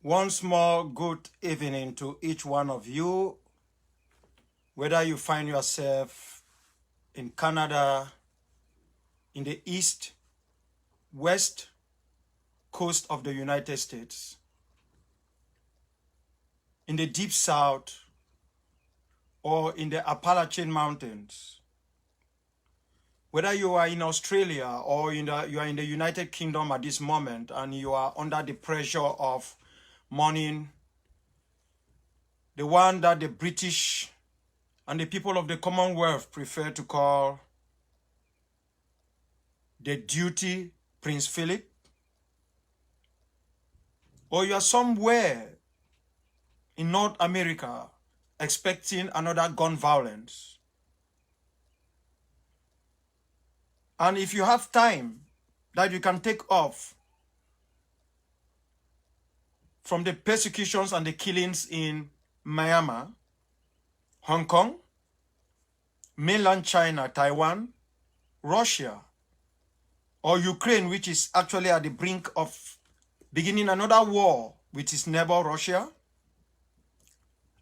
Once more, good evening to each one of you, whether you find yourself in Canada, in the east, west coast of the United States, in the deep south, or in the Appalachian Mountains, whether you are in Australia or you are in the United Kingdom at this moment and you are under the pressure of mourning, the one that the British and the people of the Commonwealth prefer to call the duty Prince Philip, or you are somewhere in North America expecting another gun violence. And if you have time that you can take off from the persecutions and the killings in Myanmar, Hong Kong, mainland China, Taiwan, Russia, or Ukraine, which is actually at the brink of beginning another war with its neighbor Russia,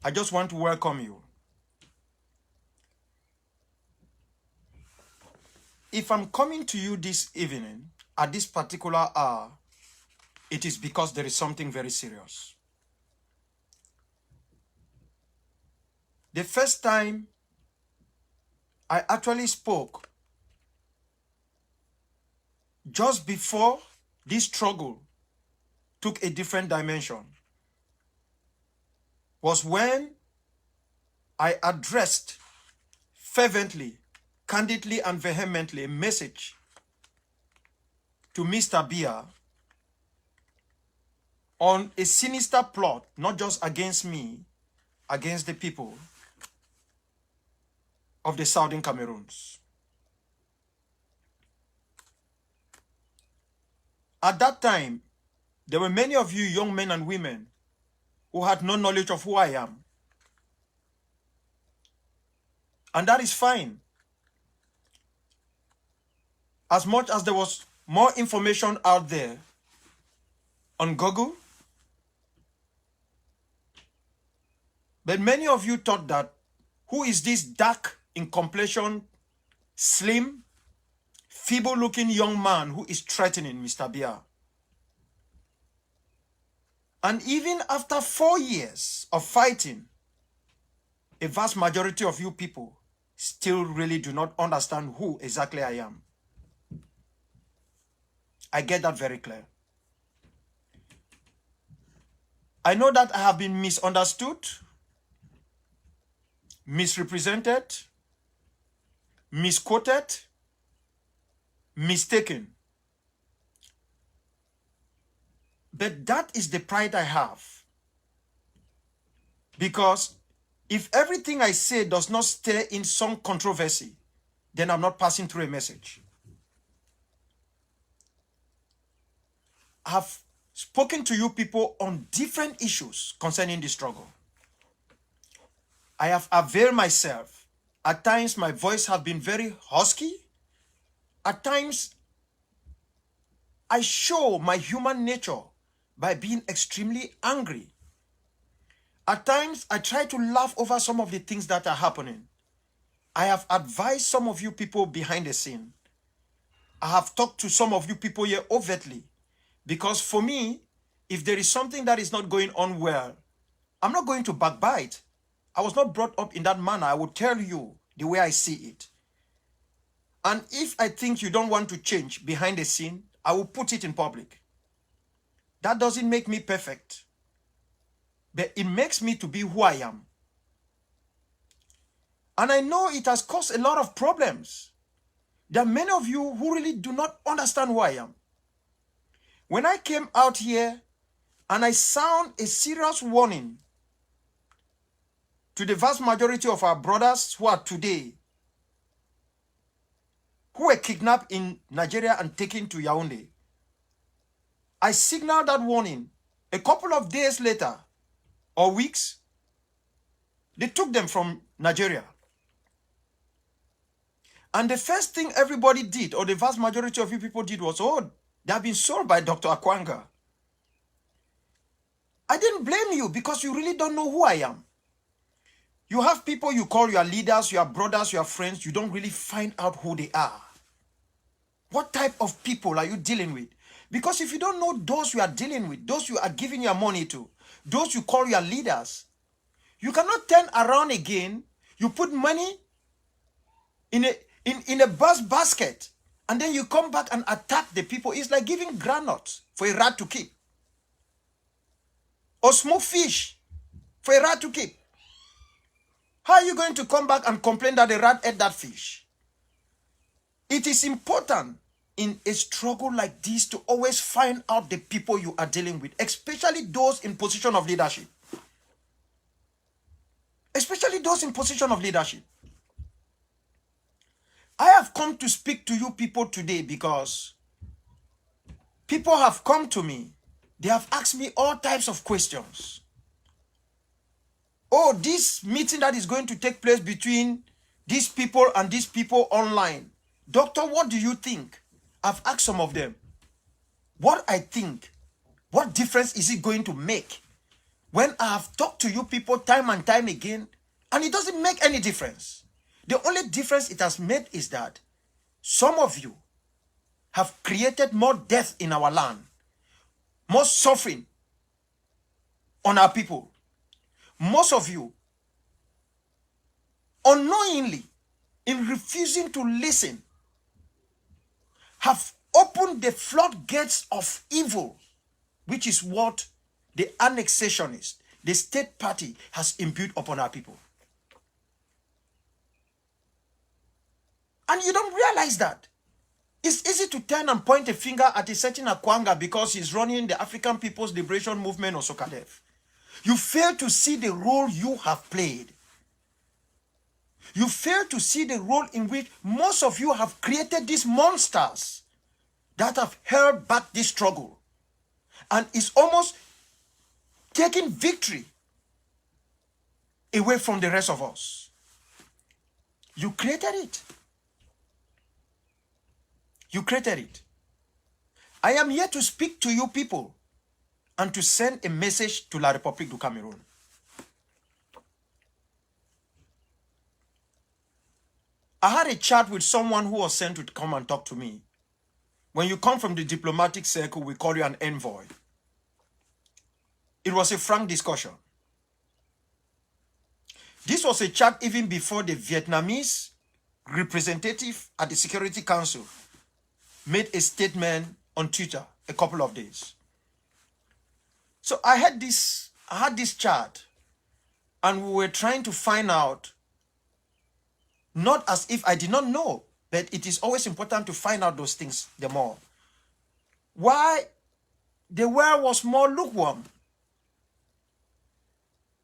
I just want to welcome you. If I'm coming to you this evening at this particular hour, it is because there is something very serious. The first time I actually spoke, just before this struggle took a different dimension, was when I addressed fervently, candidly, and vehemently a message to Mr. Bia on a sinister plot, not just against me, against the people of the Southern Cameroons. At that time, there were many of you young men and women who had no knowledge of who I am. And that is fine. As much as there was more information out there on Google, but many of you thought that, who is this dark in complexion, slim, feeble-looking young man who is threatening Mr. Bia? And even after 4 years of fighting, a vast majority of you people still really do not understand who exactly I am. I get that very clear. I know that I have been misunderstood, misrepresented, misquoted, mistaken. But that is the pride I have. Because if everything I say does not stir in some controversy, then I'm not passing through a message. I have spoken to you people on different issues concerning the struggle. I have availed myself. At times, my voice has been very husky. At times, I show my human nature by being extremely angry. At times, I try to laugh over some of the things that are happening. I have advised some of you people behind the scene. I have talked to some of you people here overtly. Because for me, if there is something that is not going on well, I'm not going to backbite. I was not brought up in that manner. I will tell you the way I see it. And if I think you don't want to change behind the scene, I will put it in public. That doesn't make me perfect, but it makes me to be who I am. And I know it has caused a lot of problems. There are many of you who really do not understand who I am. When I came out here and I sound a serious warning to the vast majority of our brothers who are today, who were kidnapped in Nigeria and taken to Yaoundé, I signaled that warning. A couple of days later, or weeks, they took them from Nigeria. And the first thing everybody did, or the vast majority of you people did, was, oh, they have been sold by Dr. Awkwanga. I don't blame you because you really don't know who I am. You have people you call your leaders, your brothers, your friends. You don't really find out who they are. What type of people are you dealing with? Because if you don't know those you are dealing with, those you are giving your money to, those you call your leaders, you cannot turn around again. You put money in a bus basket and then you come back and attack the people. It's like giving granules for a rat to keep. Or smoked fish for a rat to keep. How are you going to come back and complain that the rat ate that fish? It is important in a struggle like this to always find out the people you are dealing with, especially those in position of leadership. Especially those in position of leadership. I have come to speak to you people today because people have come to me. They have asked me all types of questions. Oh, this meeting that is going to take place between these people and these people online. Doctor, what do you think? I've asked some of them. What I think, what difference is it going to make? When I have talked to you people time and time again, and it doesn't make any difference. The only difference it has made is that some of you have created more death in our land, more suffering on our people. Most of you, unknowingly, in refusing to listen, have opened the floodgates of evil, which is what the annexationist, the state party, has imbued upon our people. And you don't realize that. It's easy to turn and point a finger at a certain Awkwanga because he's running the African People's Liberation Movement or Sokadev. You fail to see the role you have played. You fail to see the role in which most of you have created these monsters that have held back this struggle. And it's almost taking victory away from the rest of us. You created it. You created it. I am here to speak to you people and to send a message to La République du Cameroon. I had a chat with someone who was sent to come and talk to me. When you come from the diplomatic circle, we call you an envoy. It was a frank discussion. This was a chat even before the Vietnamese representative at the Security Council made a statement on Twitter a couple of days. So I had this chat, and we were trying to find out, not as if I did not know, but it is always important to find out those things the more. Why the world was more lukewarm.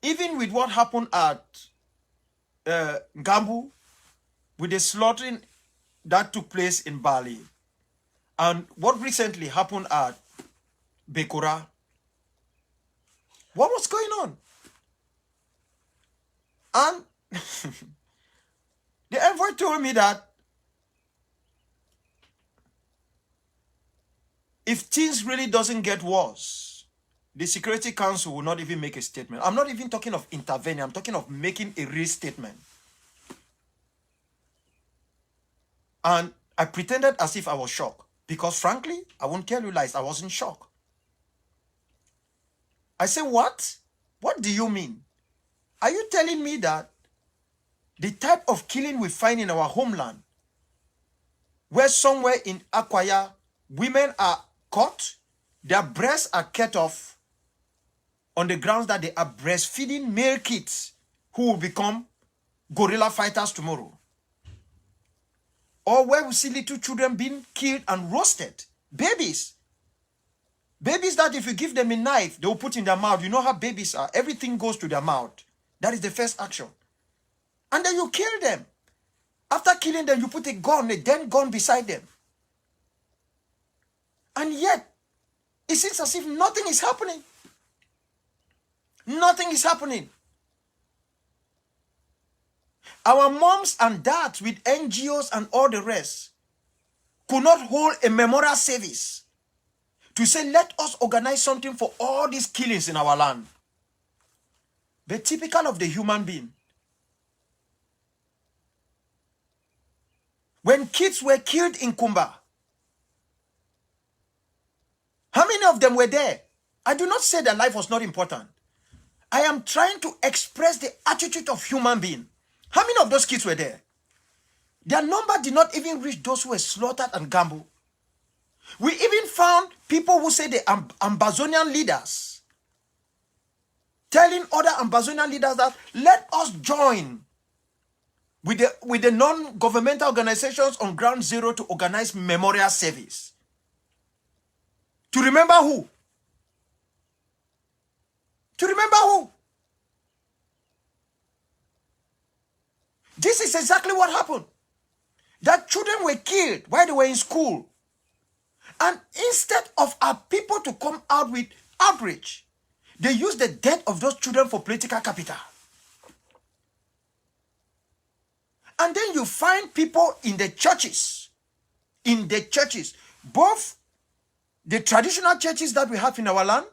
Even with what happened at Gambu, with the slaughtering that took place in Bali, and what recently happened at Bekura, what was going on? And the envoy told me that if things really doesn't get worse, the Security Council will not even make a statement. I'm not even talking of intervening. I'm talking of making a real statement. And I pretended as if I was shocked. Because frankly, I won't tell you lies, I wasn't shocked. I said, what? What do you mean? Are you telling me that the type of killing we find in our homeland, where somewhere in Awkwanga, women are caught, their breasts are cut off on the grounds that they are breastfeeding male kids who will become guerrilla fighters tomorrow? Or where we see little children being killed and roasted, babies. Babies that if you give them a knife, they will put in their mouth. You know how babies are. Everything goes to their mouth. That is the first action. And then you kill them. After killing them, you put a gun, a dead gun beside them. And yet, it seems as if nothing is happening. Nothing is happening. Our moms and dads with NGOs and all the rest could not hold a memorial service to say, let us organize something for all these killings in our land. but typical of the human being. When kids were killed in Kumba, how many of them were there? I do not say that life was not important. I am trying to express the attitude of human being. How many of those kids were there? Their number did not even reach those who were slaughtered and gambled. We even found people who say the Ambazonian leaders telling other Ambazonian leaders that let us join with the non-governmental organizations on ground zero to organize memorial service. To remember who? To remember who? This is exactly what happened. That children were killed while they were in school. And instead of our people to come out with outrage, they used the death of those children for political capital. And then you find people in the churches, both the traditional churches that we have in our land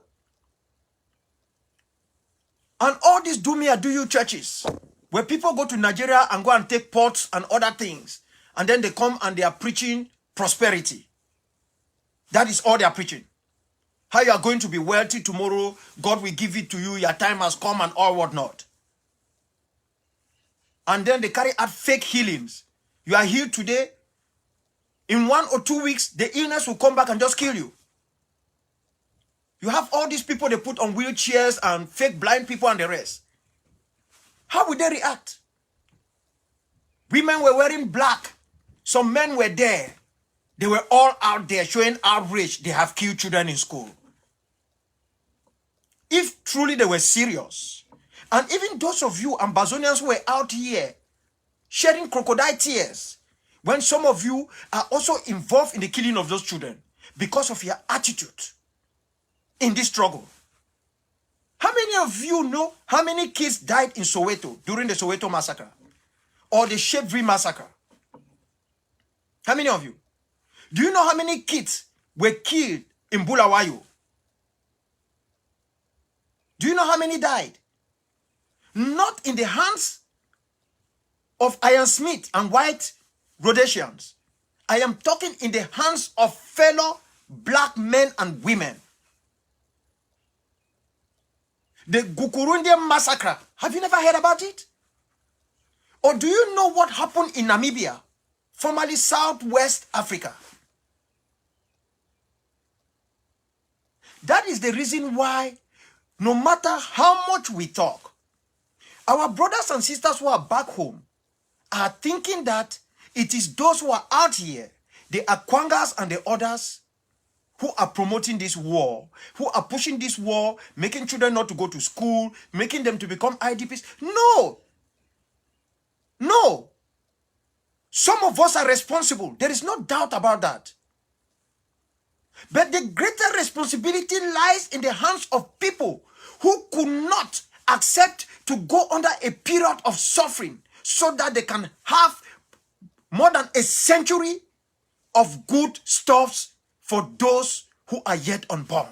and all these do me or do you churches, where people go to Nigeria and go and take pots and other things, and then they come and they are preaching prosperity. That is all they are preaching. How you are going to be wealthy tomorrow, God will give it to you, your time has come and all whatnot. And then they carry out fake healings. You are healed today. In 1 or 2 weeks, the illness will come back and just kill you. You have all these people they put on wheelchairs and fake blind people and the rest. How would they react? Women were wearing black. Some men were there. They were all out there showing outrage. They have killed children in school. If truly they were serious, and even those of you Ambazonians who were out here shedding crocodile tears, when some of you are also involved in the killing of those children because of your attitude in this struggle. How many of you know how many kids died in Soweto during the Soweto massacre or the Shepville massacre? How many of you? Do you know how many kids were killed in Bulawayo? Do you know how many died? Not in the hands of Iron Smith and white Rhodesians. I am talking in the hands of fellow black men and women. The Gukurundian massacre. Have you never heard about it? Or do you know what happened in Namibia, formerly Southwest Africa? That is the reason why, no matter how much we talk, our brothers and sisters who are back home are thinking that it is those who are out here, the Awkwangas and the others, who are promoting this war, who are pushing this war, making children not to go to school, making them to become IDPs. No. No. Some of us are responsible. There is no doubt about that. But the greater responsibility lies in the hands of people who could not accept to go under a period of suffering so that they can have more than a century of good stuffs for those who are yet unborn.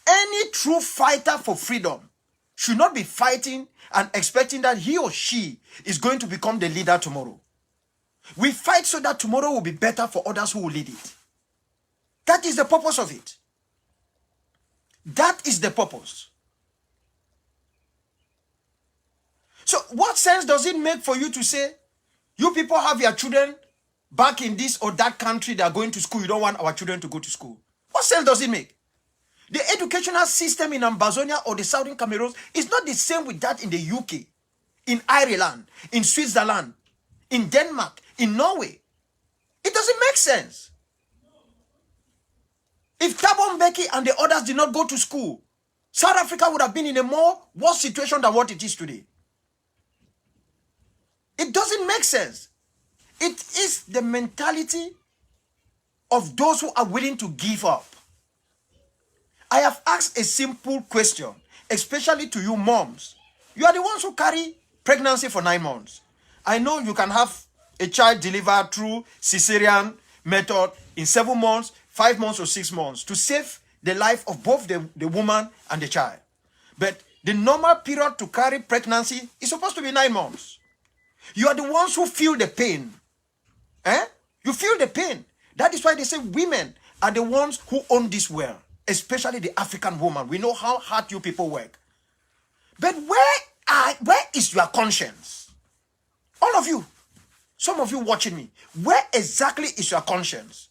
Any true fighter for freedom should not be fighting and expecting that he or she is going to become the leader tomorrow. We fight so that tomorrow will be better for others who will lead it. That is the purpose of it. That is the purpose. So what sense does it make for you to say, you people have your children back in this or that country that are going to school, you don't want our children to go to school? What sense does it make? The educational system in Ambazonia or the Southern Cameroon is not the same with that in the UK, in Ireland, in Switzerland, in Denmark, in Norway. It doesn't make sense. If Thabo Mbeki and the others did not go to school, South Africa would have been in a more worse situation than what it is today. It doesn't make sense. It is the mentality of those who are willing to give up. I have asked a simple question, especially to you moms. You are the ones who carry pregnancy for 9 months. I know you can have a child delivered through cesarean method in 7 months, 5 months or 6 months to save the life of both the woman and the child. But The normal period to carry pregnancy is supposed to be 9 months. You are the ones who feel the pain. You feel the pain. That is why they say women are the ones who own this world, especially the African woman. We know how hard you people work. But where is your conscience? All of you, some of you watching me, where exactly is your conscience?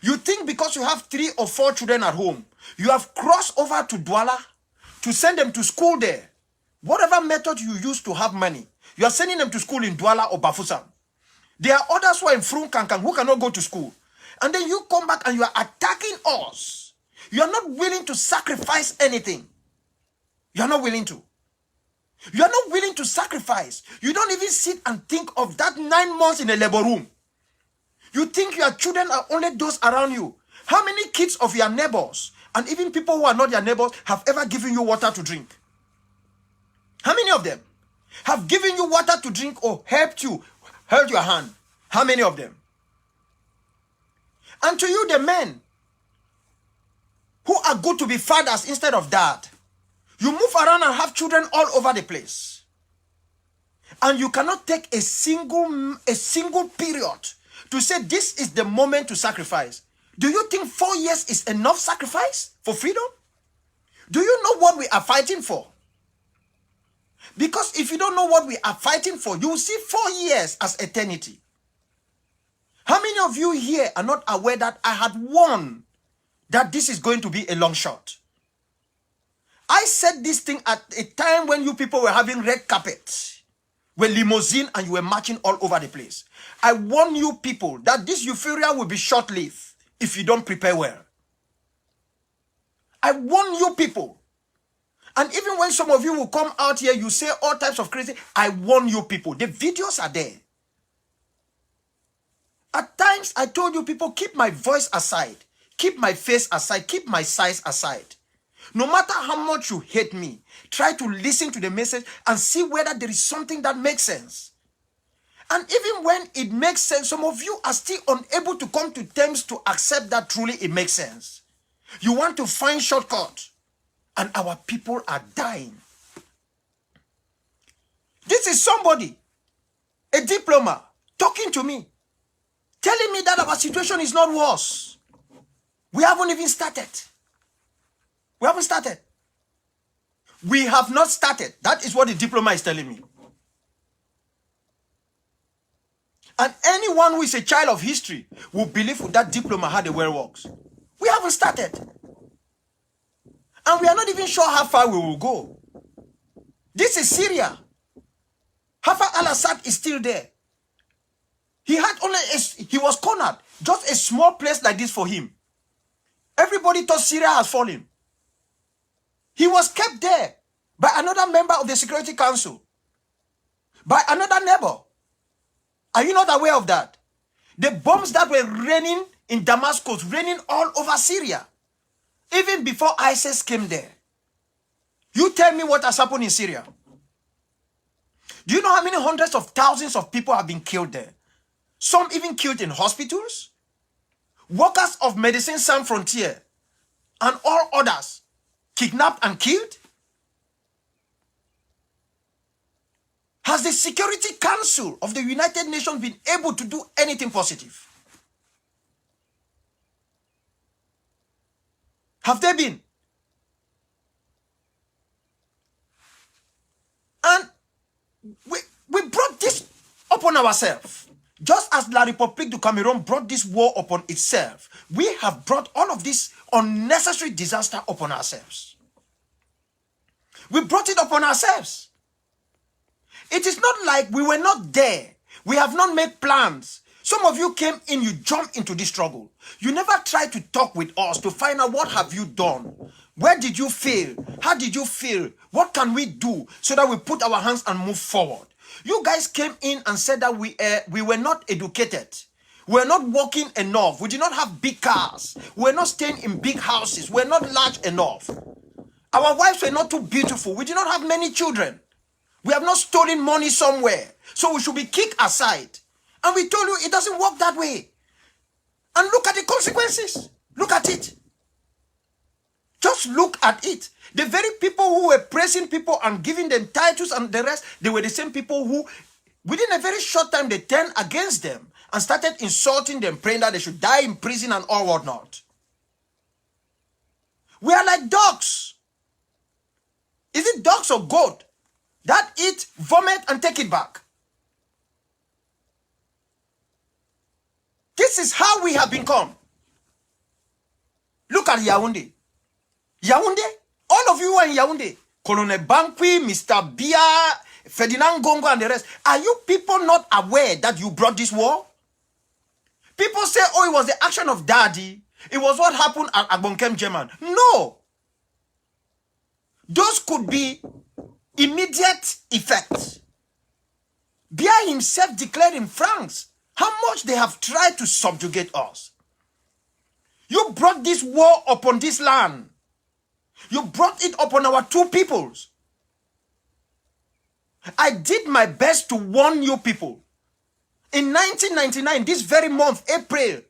You think because you have 3 or 4 children at home, you have crossed over to Douala to send them to school there. Whatever method you use to have money, you are sending them to school in Douala or Bafoussam. There are others who are in Frunkankan who cannot go to school. And then you come back and you are attacking us. You are not willing to sacrifice anything. You are not willing to. You are not willing to sacrifice. You don't even sit and think of that 9 months in a labor room. You think your children are only those around you. How many kids of your neighbors, and even people who are not your neighbors, have ever given you water to drink? How many of them have given you water to drink or helped you, held your hand? How many of them? And to you, the men who are good to be fathers instead of dad, you move around and have children all over the place. And you cannot take a single period to say this is the moment to sacrifice. Do you think 4 years is enough sacrifice for freedom? Do you know what we are fighting for? Because if you don't know what we are fighting for, you will see 4 years as eternity. How many of you here are not aware that I had warned that this is going to be a long shot? I said this thing at a time when you people were having red carpet, were limousine, and you were marching all over the place. I warn you people that this euphoria will be short-lived if you don't prepare well. I warn you people. And even when some of you will come out here, you say all types of crazy, I warn you people. The videos are there. At times, I told you people, keep my voice aside. Keep my face aside. Keep my size aside. No matter how much you hate me, try to listen to the message and see whether there is something that makes sense. And even when it makes sense, some of you are still unable to come to terms to accept that truly it makes sense. You want to find shortcuts, and our people are dying. This is somebody, a diploma, talking to me, telling me that our situation is not worse. We haven't even started. We haven't started. We have not started. That is what the diploma is telling me. And anyone who is a child of history will believe that diploma how the world works. We haven't started. And we are not even sure how far we will go. This is Syria. Hafez al-Assad is still there. He was cornered. Just a small place like this for him. Everybody thought Syria has fallen. He was kept there by another member of the Security Council. By another neighbor. Are you not aware of that? The bombs that were raining in Damascus, raining all over Syria. Even before ISIS came there. You tell me what has happened in Syria. Do you know how many hundreds of thousands of people have been killed there? Some even killed in hospitals. Workers of Medecins Sans Frontières and all others kidnapped and killed. Has the Security Council of the United Nations been able to do anything positive? Have they been? And we brought this upon ourselves. Just as La République du Cameroon brought this war upon itself, we have brought all of this unnecessary disaster upon ourselves. We brought it upon ourselves. It is not like we were not there. We have not made plans. Some of you came in, you jumped into this struggle. You never tried to talk with us to find out what have you done. Where did you fail? How did you fail? What can we do so that we put our hands and move forward? You guys came in and said that we were not educated. We were not working enough. We did not have big cars. We were not staying in big houses. We were not large enough. Our wives were not too beautiful. We did not have many children. We have not stolen money somewhere. So we should be kicked aside. And we told you it doesn't work that way. And look at the consequences. Look at it. Just Just look at it. The very people who were praising people and giving them titles and the rest, they were the same people who, within a very short time, they turned against them and started insulting them, praying that they should die in prison and all whatnot. We are like dogs. Is it dogs or goat that eat, vomit, and take it back? This is how we have become. Look at Yaoundé. Yaoundé, all of you are in Yaoundé. Colonel Bankwi, Mr. Bia, Ferdinand Gongo, and the rest. Are you people not aware that you brought this war? People say, oh, it was the action of Daddy. It was what happened at Agbonkem German. No. Those could be immediate effects. Bia himself declared in France how much they have tried to subjugate us. You brought this war upon this land. You brought it upon our two peoples. I did my best to warn you people. In 1999, this very month, April,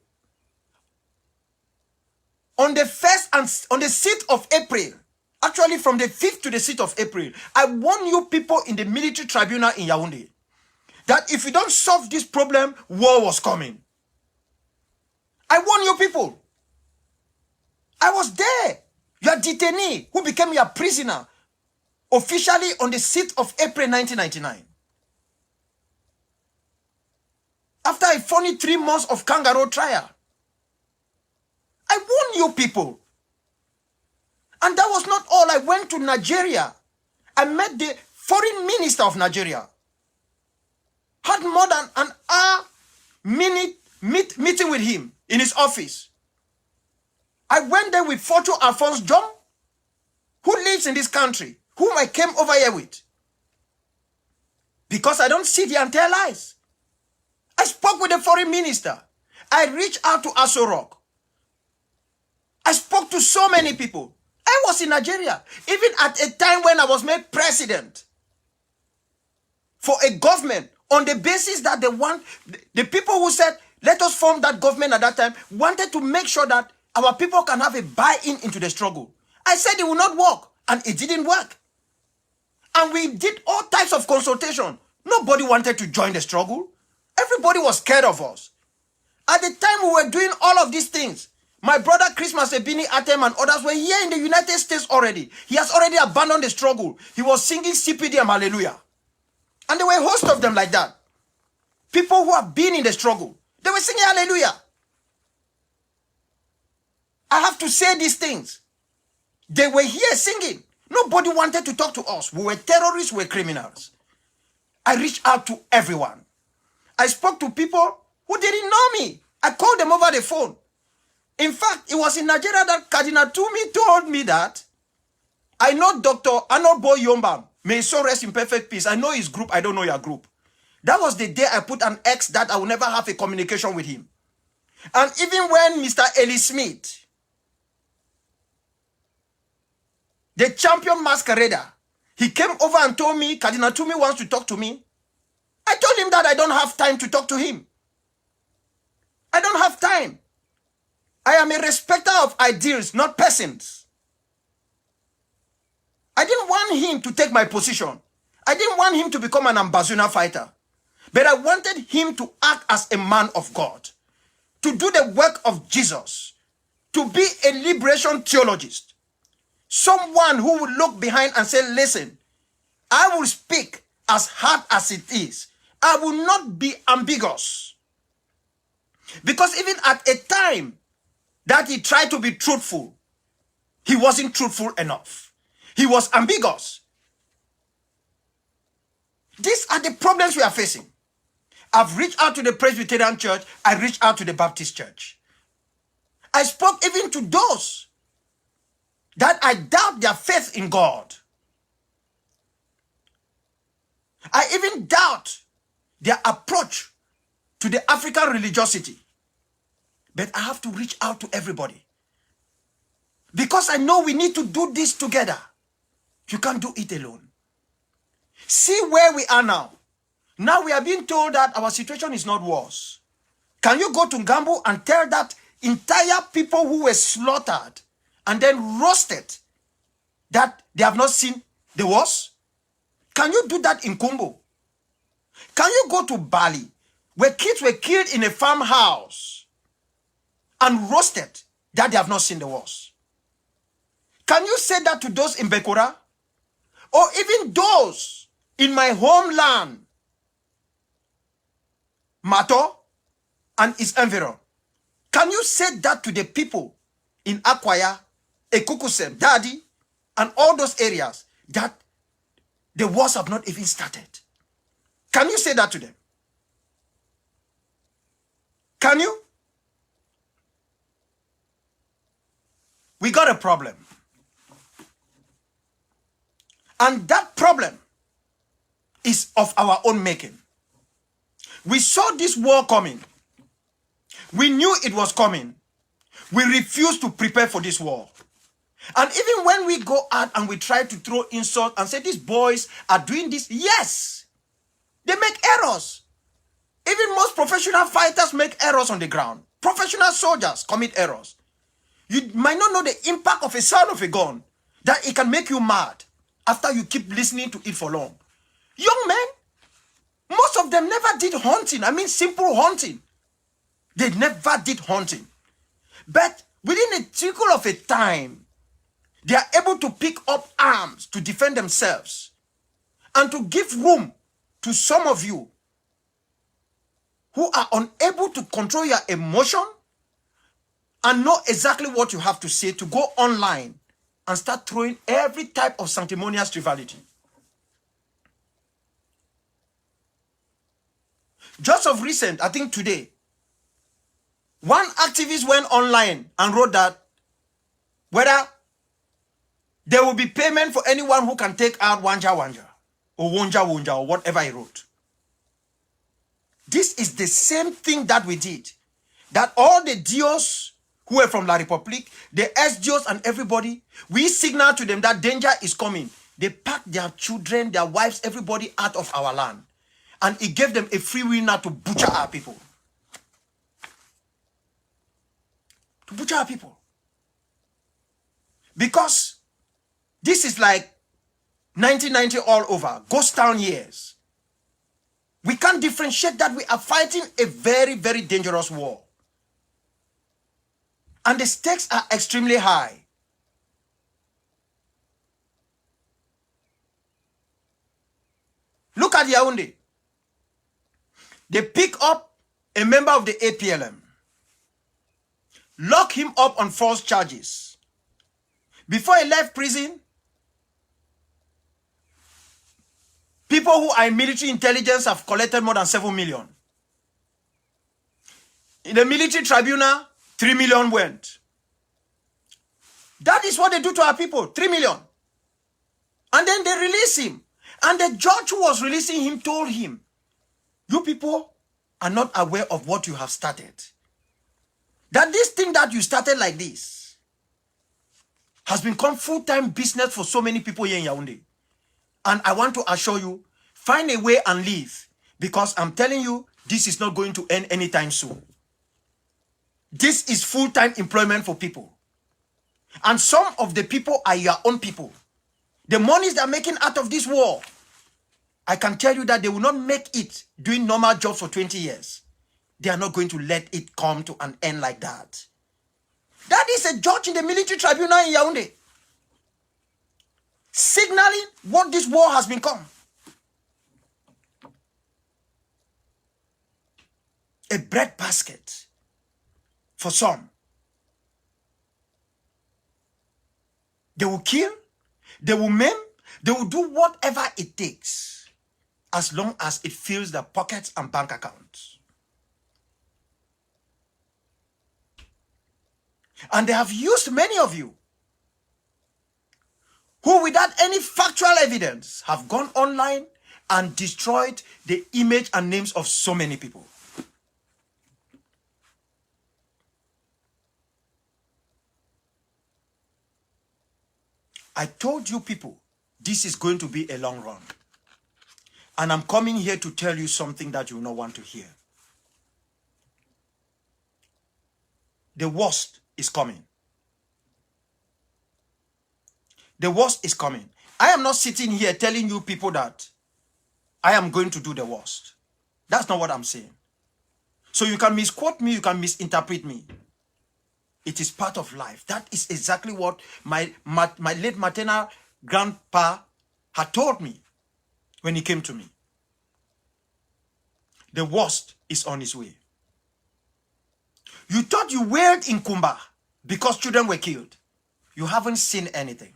on the 1st and on the 6th of April, actually from the 5th to the 6th of April, I warned you people in the military tribunal in Yaoundé that if you don't solve this problem, war was coming. I warned you people. I was there. Your detainee who became your prisoner officially on the 6th of April 1999. After a funny 3 months of kangaroo trial. I warned you people. And that was not all. I went to Nigeria. I met the foreign minister of Nigeria. Had more than an hour meeting with him in his office. I went there with Fortune Alphonse John, who lives in this country, whom I came over here with. Because I don't see the entire lies. I spoke with the foreign minister. I reached out to Aso Rock. I spoke to so many people. I was in Nigeria, even at a time when I was made president for a government on the basis that the people who said, let us form that government at that time, wanted to make sure that our people can have a buy-in into the struggle. I said it will not work, and it didn't work. And we did all types of consultation. Nobody wanted to join the struggle. Everybody was scared of us. At the time we were doing all of these things, my brother Christmas Ebini Atem and others were here in the United States already. He has already abandoned the struggle. He was singing CPD and Hallelujah. And there were a host of them like that. People who have been in the struggle. They were singing Hallelujah. I have to say these things. They were here singing. Nobody wanted to talk to us. We were terrorists, we were criminals. I reached out to everyone. I spoke to people who didn't know me. I called them over the phone. In fact, it was in Nigeria that Cardinal Tumi told me that I know Dr. Arnold Boy Yombam. May his soul rest in perfect peace. I know his group. I don't know your group. That was the day I put an X that I will never have a communication with him. And even when Mr. Eli Smith, the champion masquerader, he came over and told me, Cardinal Tumi wants to talk to me. I told him that I don't have time to talk to him. I don't have time. I am a respecter of ideals, not persons. I didn't want him to take my position. I didn't want him to become an Ambazonia fighter. But I wanted him to act as a man of God, to do the work of Jesus, to be a liberation theologist. Someone who will look behind and say, listen, I will speak as hard as it is. I will not be ambiguous. Because even at a time that he tried to be truthful, he wasn't truthful enough. He was ambiguous. These are the problems we are facing. I've reached out to the Presbyterian Church. I reached out to the Baptist Church. I spoke even to those that I doubt their faith in God. I even doubt their approach to the African religiosity. But I have to reach out to everybody. Because I know we need to do this together. You can't do it alone. See where we are now. Now we are being told that our situation is not worse. Can you go to Gambo and tell that entire people who were slaughtered and then roasted that they have not seen the worst? Can you do that in Kumbo? Can you go to Bali where kids were killed in a farmhouse and roasted that they have not seen the worst? Can you say that to those in Bekura? Or even those in my homeland, Mato and its environ? Can you say that to the people in Akwaya, Ekukusem, Dadi, and all those areas that the wars have not even started? Can you say that to them? Can you? We got a problem. And that problem is of our own making. We saw this war coming. We knew it was coming. We refused to prepare for this war. And even when we go out and we try to throw insult and say these boys are doing this, yes, they make errors. Even most professional fighters make errors on the ground. Professional soldiers commit errors. You might not know the impact of a sound of a gun, that it can make you mad after you keep listening to it for long. Young men, most of them never did hunting. I mean simple hunting. They never did hunting. But within a trickle of a time, they are able to pick up arms to defend themselves and to give room to some of you who are unable to control your emotion and know exactly what you have to say, to go online and start throwing every type of sanctimonious frivolity. Just of recent, I think today, one activist went online and wrote that whether there will be payment for anyone who can take out Wanja Wanja or Wonja Wonja or whatever he wrote. This is the same thing that we did. That all the dios who were from La Republique, the SGOs and everybody, we signal to them that danger is coming. They packed their children, their wives, everybody out of our land. And it gave them a free will now to butcher our people. To butcher our people. Because this is like 1990 all over, ghost town years. We can't differentiate that we are fighting a very, very dangerous war. And the stakes are extremely high. Look at Yaoundé. They pick up a member of the APLM, lock him up on false charges. Before he left prison, people who are in military intelligence have collected more than 7 million. In the military tribunal, 3 million went. That is what they do to our people, 3 million. And then they release him. And the judge who was releasing him told him, you people are not aware of what you have started. That this thing that you started like this has become full-time business for so many people here in Yaoundé. And I want to assure you, find a way and leave. Because I'm telling you, this is not going to end anytime soon. This is full-time employment for people. And some of the people are your own people. The monies they're making out of this war, I can tell you that they will not make it doing normal jobs for 20 years. They are not going to let it come to an end like that. That is a judge in the military tribunal in Yaoundé, signaling what this war has become. A bread basket for some. They will kill, they will maim, they will do whatever it takes as long as it fills their pockets and bank accounts. And they have used many of you who without any factual evidence have gone online and destroyed the image and names of so many people. I told you people, this is going to be a long run. And I'm coming here to tell you something that you will not want to hear. The worst is coming. The worst is coming. I am not sitting here telling you people that I am going to do the worst. That's not what I'm saying. So you can misquote me, you can misinterpret me. It is part of life. That is exactly what my late maternal grandpa had told me when he came to me. The worst is on its way. You thought you wailed in Kumba because children were killed. You haven't seen anything.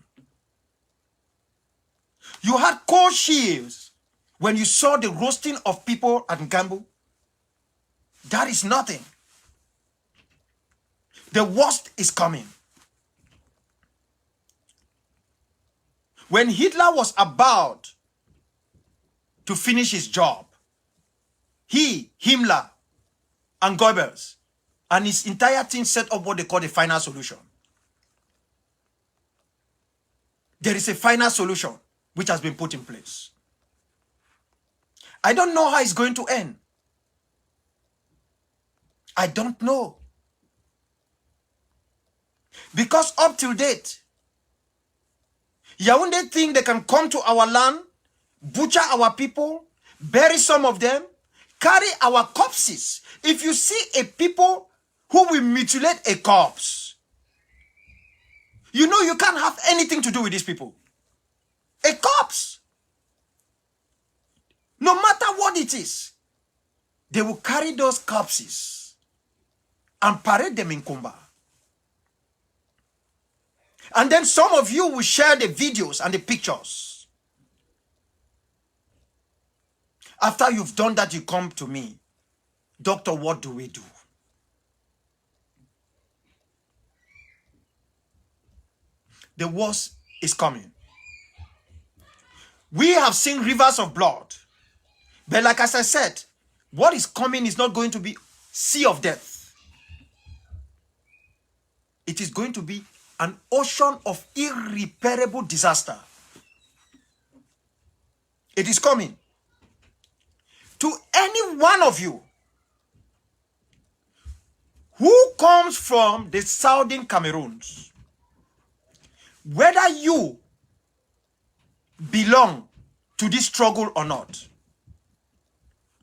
You had cold chills when you saw the roasting of people at Gambu. That is nothing. The worst is coming. When Hitler was about to finish his job, he, Himmler, and Goebbels, and his entire team set up what they call the final solution. There is a final solution which has been put in place. I don't know how it's going to end. I don't know. Because up till date, Yaoundé think they can come to our land, butcher our people, bury some of them, carry our corpses. If you see a people who will mutilate a corpse, you know you can't have anything to do with these people. A corpse. No matter what it is, they will carry those corpses and parade them in Kumba. And then some of you will share the videos and the pictures. After you've done that, you come to me. Doctor, what do we do? The worst is coming. We have seen rivers of blood. But like as I said, what is coming is not going to be sea of death. It is going to be an ocean of irreparable disaster. It is coming. To any one of you who comes from the southern Cameroons, whether you belong to this struggle or not,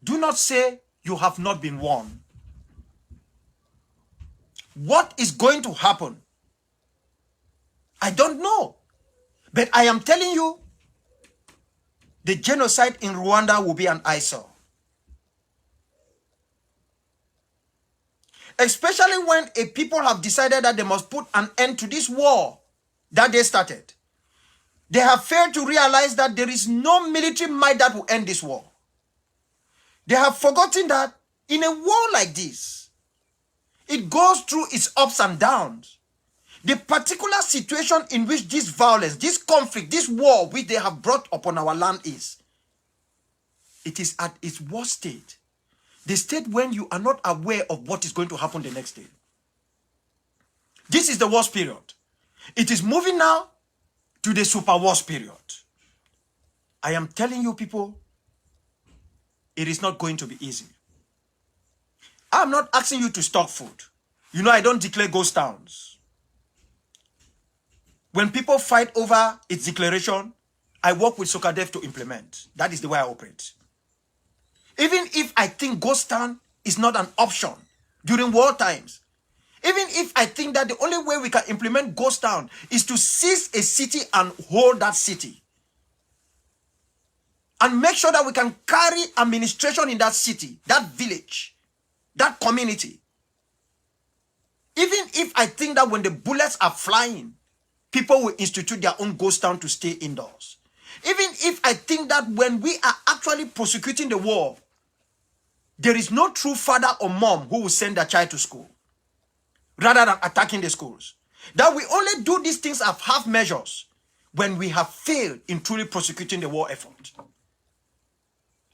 do not say you have not been warned. What is going to happen? I don't know. But I am telling you, the genocide in Rwanda will be an eyesore. Especially when a people have decided that they must put an end to this war that they started. They have failed to realize that there is no military might that will end this war. They have forgotten that in a war like this, it goes through its ups and downs. The particular situation in which this violence, this conflict, this war which they have brought upon our land is, it is at its worst state. The state when you are not aware of what is going to happen the next day. This is the worst period. It is moving now to the super worst period. I am telling you people, it is not going to be easy. I'm not asking you to stock food. You know, I don't declare ghost towns. When people fight over its declaration, I work with Sokadev to implement. That is the way I operate. Even if I think ghost town is not an option during war times, even if I think that the only way we can implement ghost town is to seize a city and hold that city, and make sure that we can carry administration in that city, that village, that community. Even if I think that when the bullets are flying, people will institute their own ghost town to stay indoors. Even if I think that when we are actually prosecuting the war, there is no true father or mom who will send their child to school, rather than attacking the schools. That we only do these things as half measures when we have failed in truly prosecuting the war effort.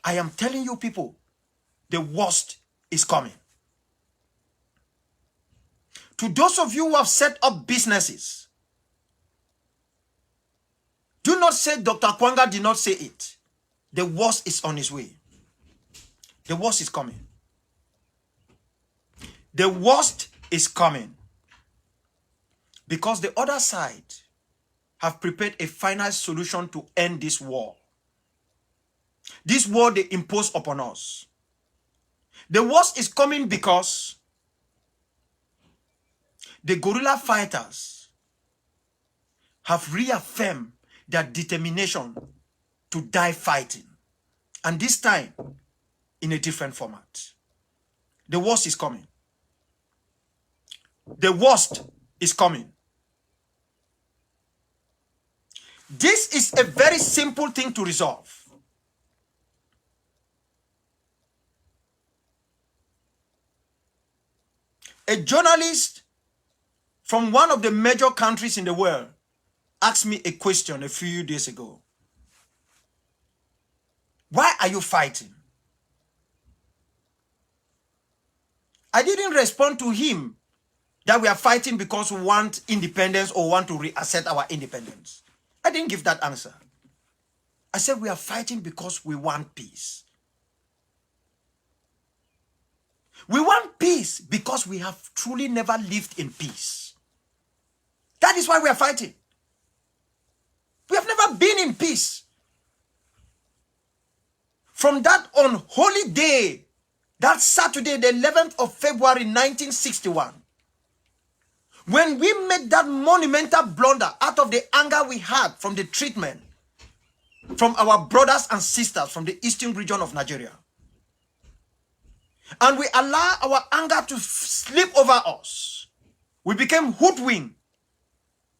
I am telling you people, the worst is coming. To those of you who have set up businesses, do not say Dr. Awkwanga did not say it. The worst is on its way. The worst is coming. The worst is coming. Because the other side have prepared a final solution to end this war. This war they impose upon us. The worst is coming because the guerrilla fighters have reaffirmed their determination to die fighting. And this time, in a different format. The worst is coming. The worst is coming. This is a very simple thing to resolve. A journalist from one of the major countries in the world asked me a question a few days ago. Why are you fighting? I didn't respond to him that we are fighting because we want independence or want to reassert our independence. I didn't give that answer. I said we are fighting because we want peace. We want peace because we have truly never lived in peace. That is why we are fighting. We have never been in peace. From that unholy day, that Saturday, the 11th of February, 1961, when we made that monumental blunder out of the anger we had from the treatment from our brothers and sisters from the eastern region of Nigeria, and we allow our anger to slip over us, we became hoodwinked,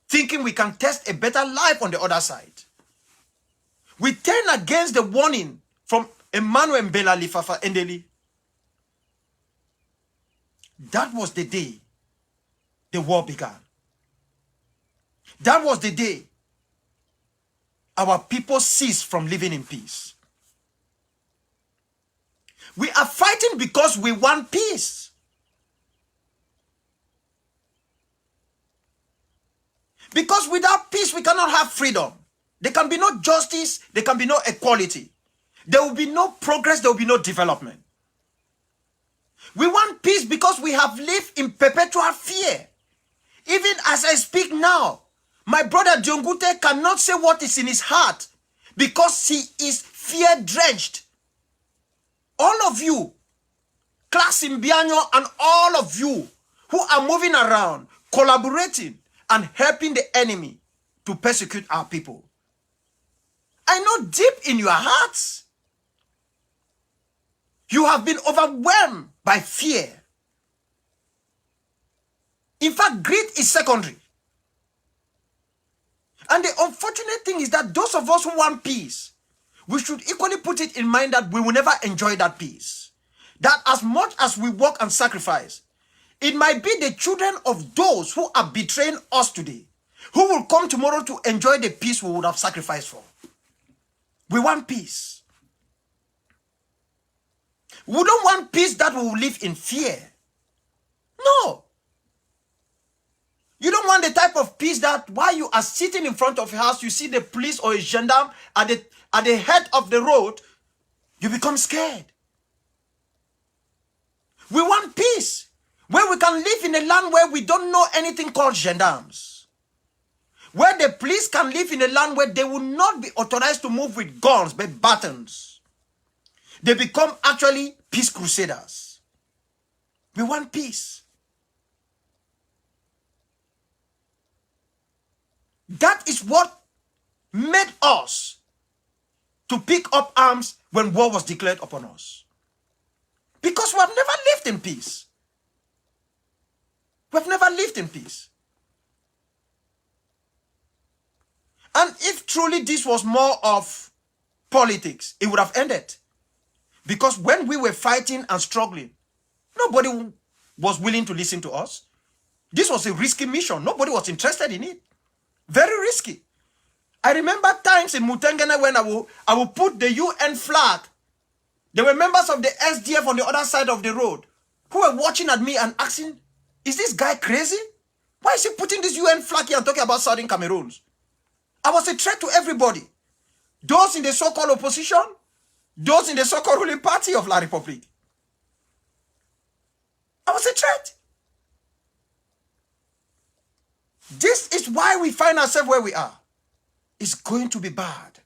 thinking we can test a better life on the other side. We turned against the warning from Emmanuel Lifafa Endeli. That was the day the war began. That was the day our people ceased from living in peace. We are fighting because we want peace. Because without peace, we cannot have freedom. There can be no justice. There can be no equality. There will be no progress. There will be no development. We want peace because we have lived in perpetual fear. Even as I speak now, my brother Jongute cannot say what is in his heart because he is fear-drenched. All of you, Class Imbiano, and all of you who are moving around, collaborating and helping the enemy to persecute our people. I know deep in your hearts, you have been overwhelmed by fear. In fact, greed is secondary. And the unfortunate thing is that those of us who want peace, we should equally put it in mind that we will never enjoy that peace. That as much as we work and sacrifice, it might be the children of those who are betraying us today, who will come tomorrow to enjoy the peace we would have sacrificed for. We want peace. We don't want peace that we will live in fear. No. You don't want the type of peace that while you are sitting in front of your house, you see the police or a gendarme at the head of the road, you become scared. We want peace, where we can live in a land where we don't know anything called gendarmes. Where the police can live in a land where they will not be authorized to move with guns, but batons. They become actually peace crusaders. We want peace. That is what made us to pick up arms when war was declared upon us. Because we have never lived in peace. We have never lived in peace. And if truly this was more of politics, it would have ended. Because when we were fighting and struggling, nobody was willing to listen to us. This was a risky mission. Nobody was interested in it. Very risky. I remember times in Mutengene when I will put the UN flag. There were members of the SDF on the other side of the road who were watching at me and asking, is this guy crazy? Why is he putting this UN flag here and talking about Southern Cameroons? I was a threat to everybody. Those in the so-called opposition, those in the so-called ruling party of La République. I was a threat. This is why we find ourselves where we are. is going to be bad.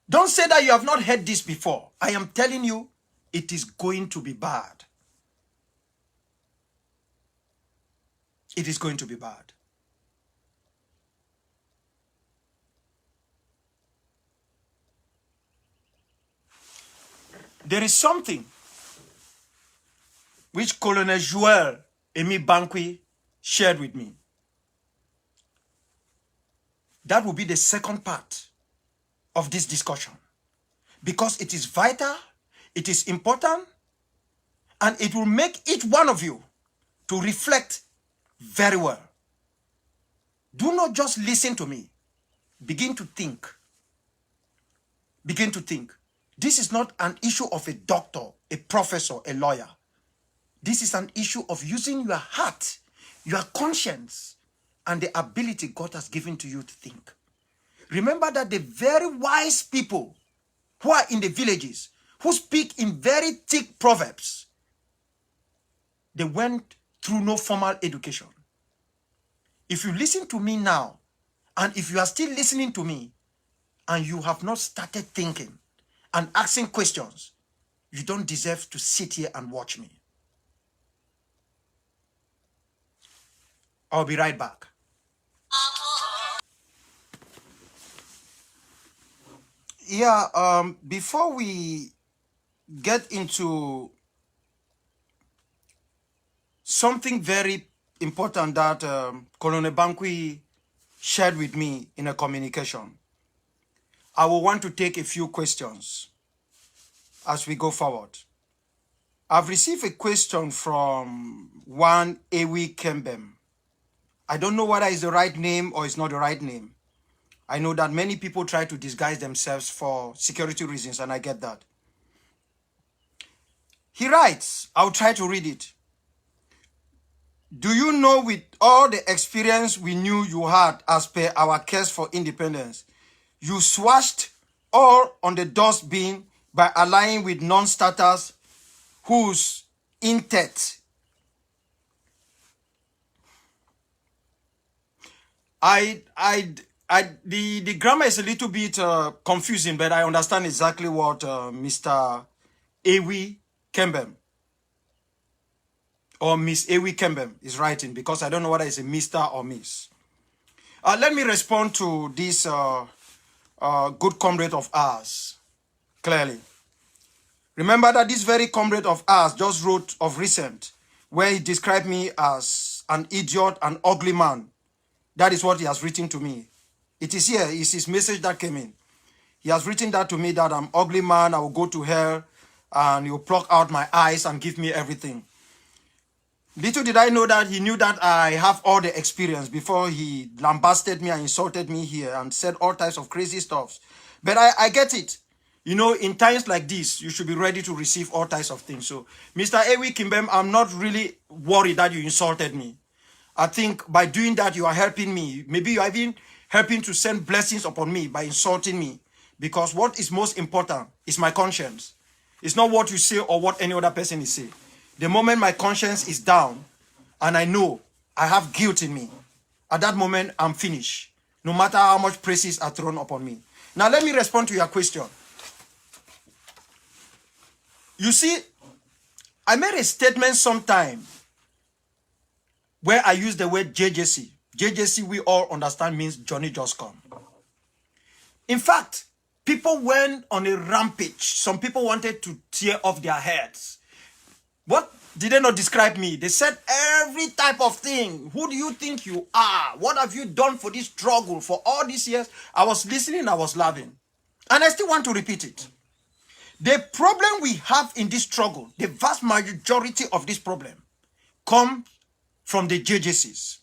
Don't say that you have not heard this before. I am telling you, it is going to be bad. It is going to be bad. There is something which Colonel Joel Emi Bankwi shared with me. That will be the second part of this discussion, because it is vital, it is important, and it will make each one of you to reflect very well. Do not just listen to me. Begin to think. Begin to think. This is not an issue of a doctor, a professor, a lawyer. This is an issue of using your heart, your conscience, and the ability God has given to you to think. Remember that the very wise people who are in the villages, who speak in very thick proverbs, they went through no formal education. If you listen to me now, and if you are still listening to me, and you have not started thinking and asking questions, you don't deserve to sit here and watch me. I'll be right back. Yeah, before we get into something very important that Colonel Bankwi shared with me in a communication, I will want to take a few questions as we go forward. I've received a question from one Ewi Kembem. I don't know whether it's the right name or it's not the right name. I know that many people try to disguise themselves for security reasons, and I get that. He writes, I'll try to read it. Do you know, with all the experience we knew you had as per our case for independence, you swashed all on the dustbin by allying with non-starters whose intent. The grammar is a little bit confusing, but I understand exactly what Mr. Ewi Kembem or Miss Ewi Kembem is writing, because I don't know whether it's a Mr. or Miss. Let me respond to this good comrade of ours clearly. Remember that this very comrade of ours just wrote of recent, where he described me as an idiot, an ugly man. That is what he has written to me. It is here, it's his message that came in. He has written that to me, that I'm ugly man, I will go to hell, and he will pluck out my eyes and give me everything. Little did I know that he knew that I have all the experience before he lambasted me and insulted me here and said all types of crazy stuff. But I get it. You know, in times like this, you should be ready to receive all types of things. So, Mr. Ewi Kimbem, I'm not really worried that you insulted me. I think by doing that, you are helping me. Maybe you are even helping to send blessings upon me by insulting me. Because what is most important is my conscience. It's not what you say or what any other person is saying. The moment my conscience is down and I know I have guilt in me, at that moment, I'm finished. No matter how much praises are thrown upon me. Now, let me respond to your question. You see, I made a statement sometime where I used the word JJC. JJC, we all understand, means Johnny Just Come. In fact, people went on a rampage. Some people wanted to tear off their heads. What did they not describe me? They said every type of thing. Who do you think you are? What have you done for this struggle for all these years? I was listening, I was laughing. And I still want to repeat it. The problem we have in this struggle, the vast majority of this problem, come from the JJCs.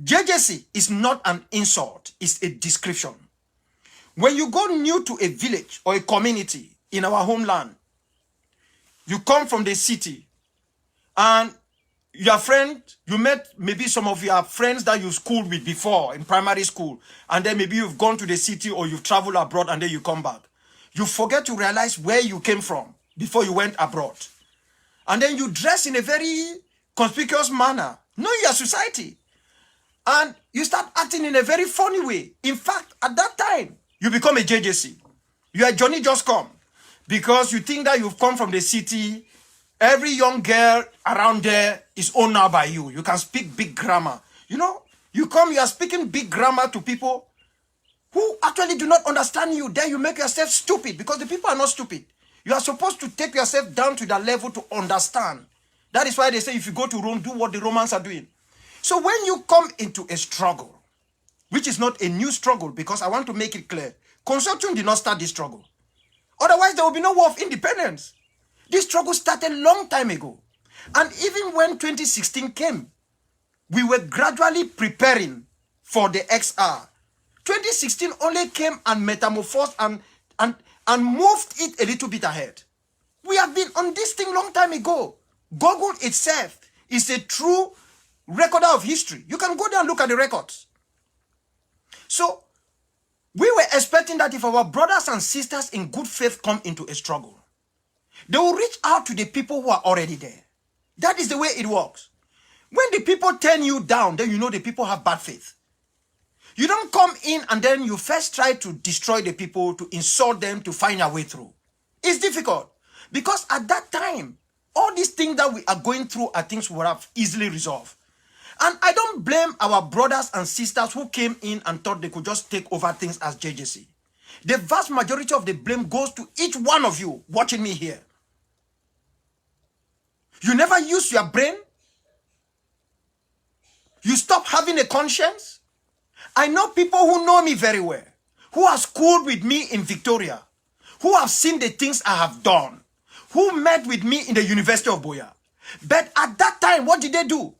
JJC is not an insult, it's a description. When you go new to a village or a community in our homeland, you come from the city and your friend, you met maybe some of your friends that you schooled with before in primary school, and then maybe you've gone to the city or you've traveled abroad and then you come back. You forget to realize where you came from before you went abroad. And then you dress in a very conspicuous manner, knowing your society. And you start acting in a very funny way. In fact, at that time, you become a JJC. You are Johnny Just Come. Because you think that you've come from the city. Every young girl around there is owned now by you. You can speak big grammar. You know, you are speaking big grammar to people who actually do not understand you. Then you make yourself stupid because the people are not stupid. You are supposed to take yourself down to that level to understand. That is why they say if you go to Rome, do what the Romans are doing. So when you come into a struggle, which is not a new struggle, because I want to make it clear, Consortium did not start this struggle. Otherwise, there will be no war of independence. This struggle started a long time ago. And even when 2016 came, we were gradually preparing for the XR. 2016 only came and metamorphosed and moved it a little bit ahead. We have been on this thing long time ago. Google itself is a true recorder of history. You can go there and look at the records. So, we were expecting that if our brothers and sisters in good faith come into a struggle, they will reach out to the people who are already there. That is the way it works. When the people turn you down, then you know the people have bad faith. You don't come in and then you first try to destroy the people, to insult them, to find a way through. It's difficult. Because at that time, all these things that we are going through are things we would have easily resolved. And I don't blame our brothers and sisters who came in and thought they could just take over things as JJC. The vast majority of the blame goes to each one of you watching me here. You never use your brain. You stop having a conscience. I know people who know me very well, who have schooled with me in Victoria, who have seen the things I have done, who met with me in the University of Boya. But at that time, what did they do?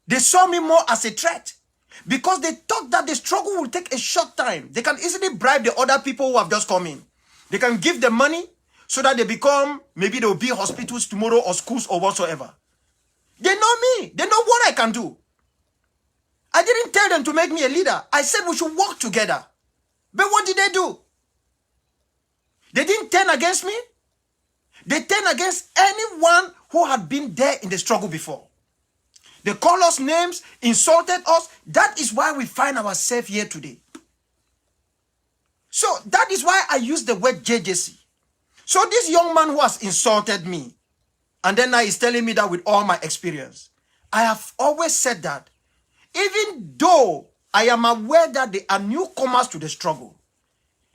They saw me more as a threat because they thought that the struggle will take a short time. They can easily bribe the other people who have just come in. They can give them money so that they become, maybe there will be hospitals tomorrow or schools or whatsoever. They know me. They know what I can do. I didn't tell them to make me a leader. I said we should work together. But what did they do? They didn't turn against me. They turned against anyone who had been there in the struggle before. They called us names, insulted us. That is why we find ourselves here today. So that is why I use the word JJC. So this young man who has insulted me, and then now he's telling me that with all my experience, I have always said that even though I am aware that they are newcomers to the struggle,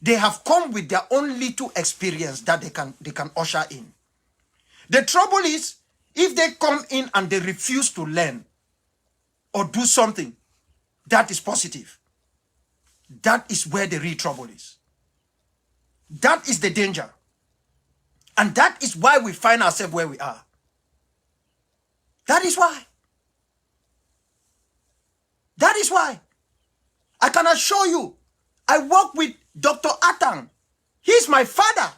they have come with their own little experience that they can usher in. The trouble is, if they come in and they refuse to learn or do something that is positive, that is where the real trouble is. That is the danger. And that is why we find ourselves where we are. That is why. That is why. I can assure you, I work with Dr. Atang. He's my father.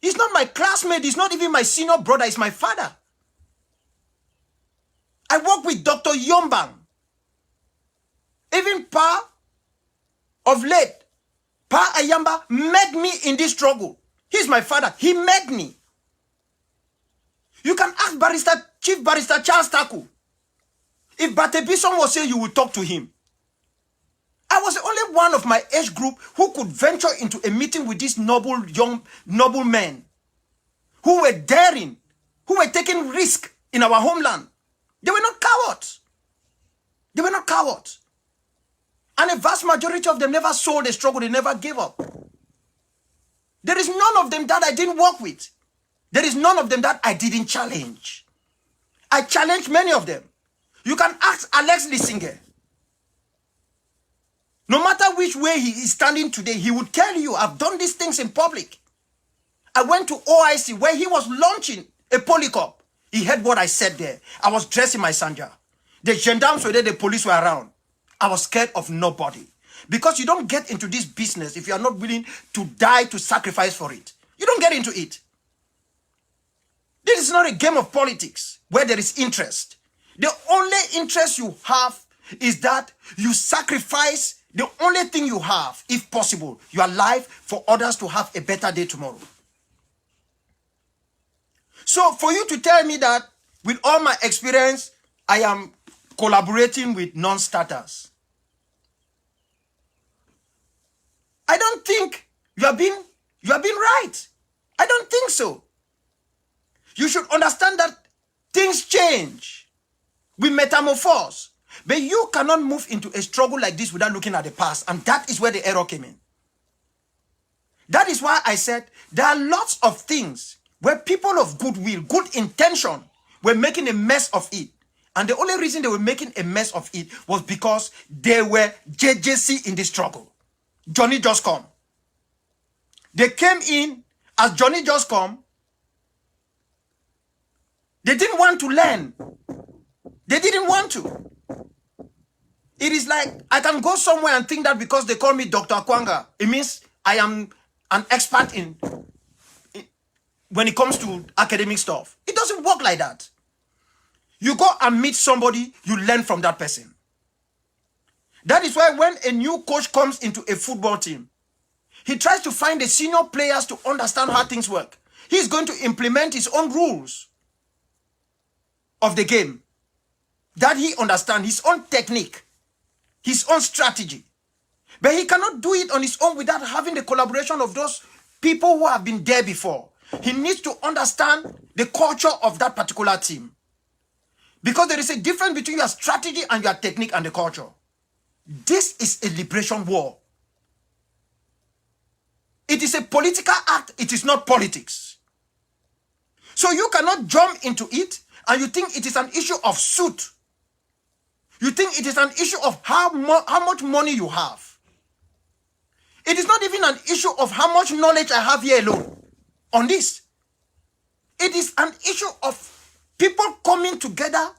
He's not my classmate. He's not even my senior brother. He's my father. I work with Dr. Yombang. Even Pa of late, Pa Ayamba met me in this struggle. He's my father. He met me. You can ask Chief Barrister Charles Taku. If Batebison was here, you would talk to him. I was the only one of my age group who could venture into a meeting with these noble men who were daring, who were taking risk in our homeland. They were not cowards. They were not cowards. And a vast majority of them never sold the struggle. They never gave up. There is none of them that I didn't work with. There is none of them that I didn't challenge. I challenged many of them. You can ask Alex Lissinger. No matter which way he is standing today, he would tell you, I've done these things in public. I went to OIC where he was launching a polycop. He heard what I said there. I was dressed in my sanja. The gendarmes were there, the police were around. I was scared of nobody. Because you don't get into this business if you are not willing to die, to sacrifice for it. You don't get into it. This is not a game of politics where there is interest. The only interest you have is that you sacrifice the only thing you have, if possible, your life for others to have a better day tomorrow. So for you to tell me that with all my experience, I am collaborating with non-starters. I don't think you have been right. I don't think so. You should understand that things change. We metamorphose. But you cannot move into a struggle like this without looking at the past. And that is where the error came in. That is why I said there are lots of things where people of goodwill, good intention, were making a mess of it. And the only reason they were making a mess of it was because they were JJC in the struggle. Johnny Just Come. They came in as Johnny Just Come. They didn't want to learn. They didn't want to. It is like I can go somewhere and think that because they call me Dr. Awkwanga, it means I am an expert in when it comes to academic stuff. It doesn't work like that. You go and meet somebody, you learn from that person. That is why when a new coach comes into a football team, he tries to find the senior players to understand how things work. He's going to implement his own rules of the game that he understands, his own technique, his own strategy. But he cannot do it on his own without having the collaboration of those people who have been there before. He needs to understand the culture of that particular team. Because there is a difference between your strategy and your technique and the culture. This is a liberation war. It is a political act. It is not politics. So you cannot jump into it and you think it is an issue of suit. You think it is an issue of how much money you have. It is not even an issue of how much knowledge I have here alone on this. It is an issue of people coming together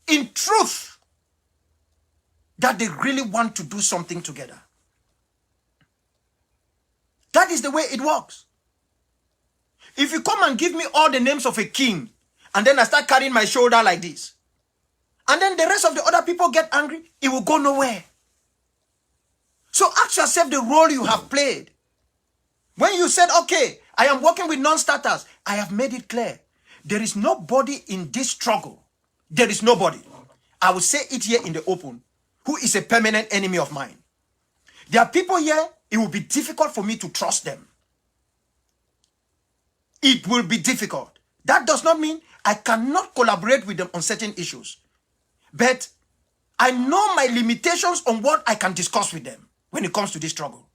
in truth that they really want to do something together. That is the way it works. If you come and give me all the names of a king, and then I start carrying my shoulder like this, and then the rest of the other people get angry, it will go nowhere. So ask yourself the role you have played. When you said, okay, I am working with non-starters, I have made it clear. There is nobody in this struggle. There is nobody. I will say it here in the open, who is a permanent enemy of mine. There are people here, it will be difficult for me to trust them. It will be difficult. That does not mean I cannot collaborate with them on certain issues. But I know my limitations on what I can discuss with them when it comes to this struggle.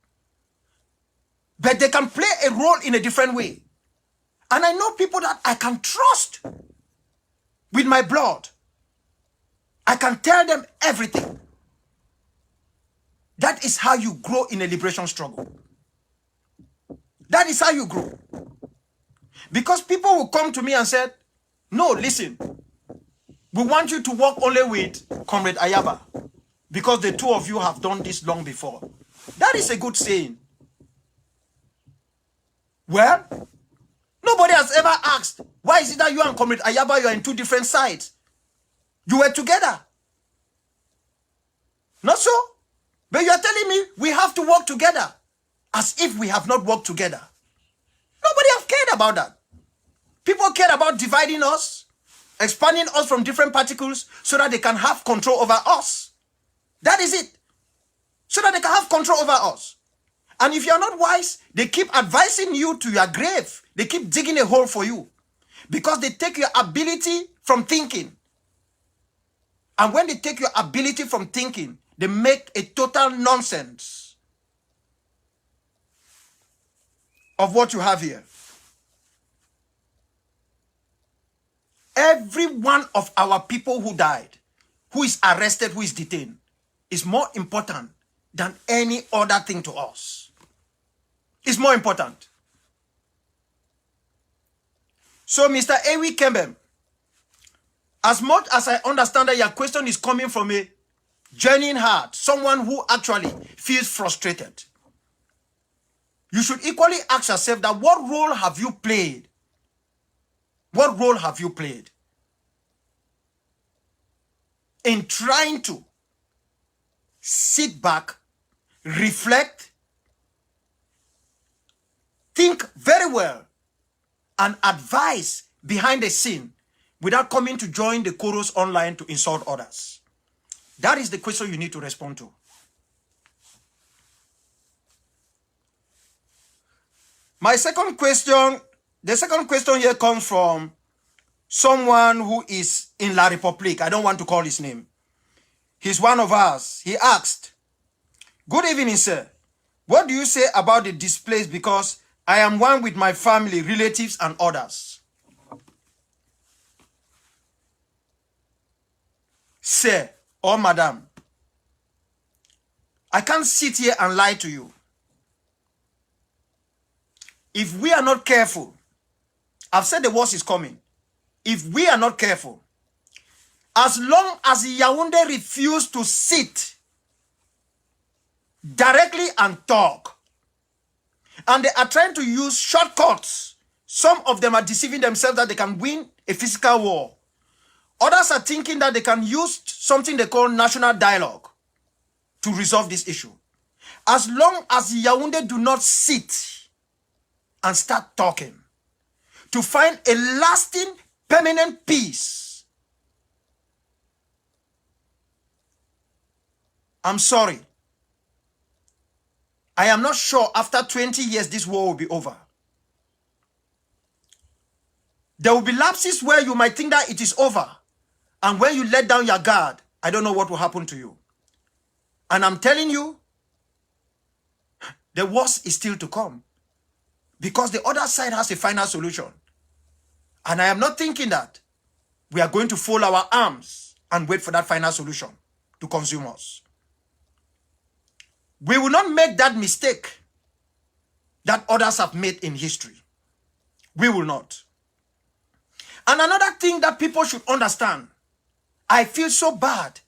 But they can play a role in a different way. And I know people that I can trust with my blood. I can tell them everything. That is how you grow in a liberation struggle. That is how you grow. Because people will come to me and say, no, listen, we want you to work only with Comrade Ayaba because the two of you have done this long before. That is a good saying. Well, nobody has ever asked, why is it that you and Comrade Ayaba, you are in two different sides? You were together. Not so? But you are telling me we have to work together as if we have not worked together. Nobody has cared about that. People care about dividing us, expanding us from different particles so that they can have control over us. That is it. So that they can have control over us. And if you are not wise, they keep advising you to your grave. They keep digging a hole for you. Because they take your ability from thinking. And when they take your ability from thinking, they make a total nonsense of what you have here. Every one of our people who died, who is arrested, who is detained, is more important than any other thing to us. It's more important. So, Mr. Ewi Kembem, as much as I understand that your question is coming from a genuine heart, someone who actually feels frustrated, you should equally ask yourself that what role have you played? What role have you played in trying to sit back, reflect, think very well, and advise behind the scene without coming to join the chorus online to insult others? That is the question you need to respond to. My second question, the second question here comes from someone who is in La République. I don't want to call his name. He's one of us. He asked, "Good evening, sir. What do you say about the displaced? Because I am one with my family, relatives, and others." Sir or madam, I can't sit here and lie to you. If we are not careful, I've said the worst is coming. If we are not careful, as long as Yaoundé refuse to sit directly and talk, and they are trying to use shortcuts, some of them are deceiving themselves that they can win a physical war. Others are thinking that they can use something they call national dialogue to resolve this issue. As long as Yaoundé do not sit and start talking to find a lasting, permanent peace, I'm sorry. I am not sure after 20 years this war will be over. There will be lapses where you might think that it is over. And when you let down your guard, I don't know what will happen to you. And I'm telling you, the worst is still to come. Because the other side has a final solution. And I am not thinking that we are going to fold our arms and wait for that final solution to consume us. We will not make that mistake that others have made in history. We will not. And another thing that people should understand, I feel so bad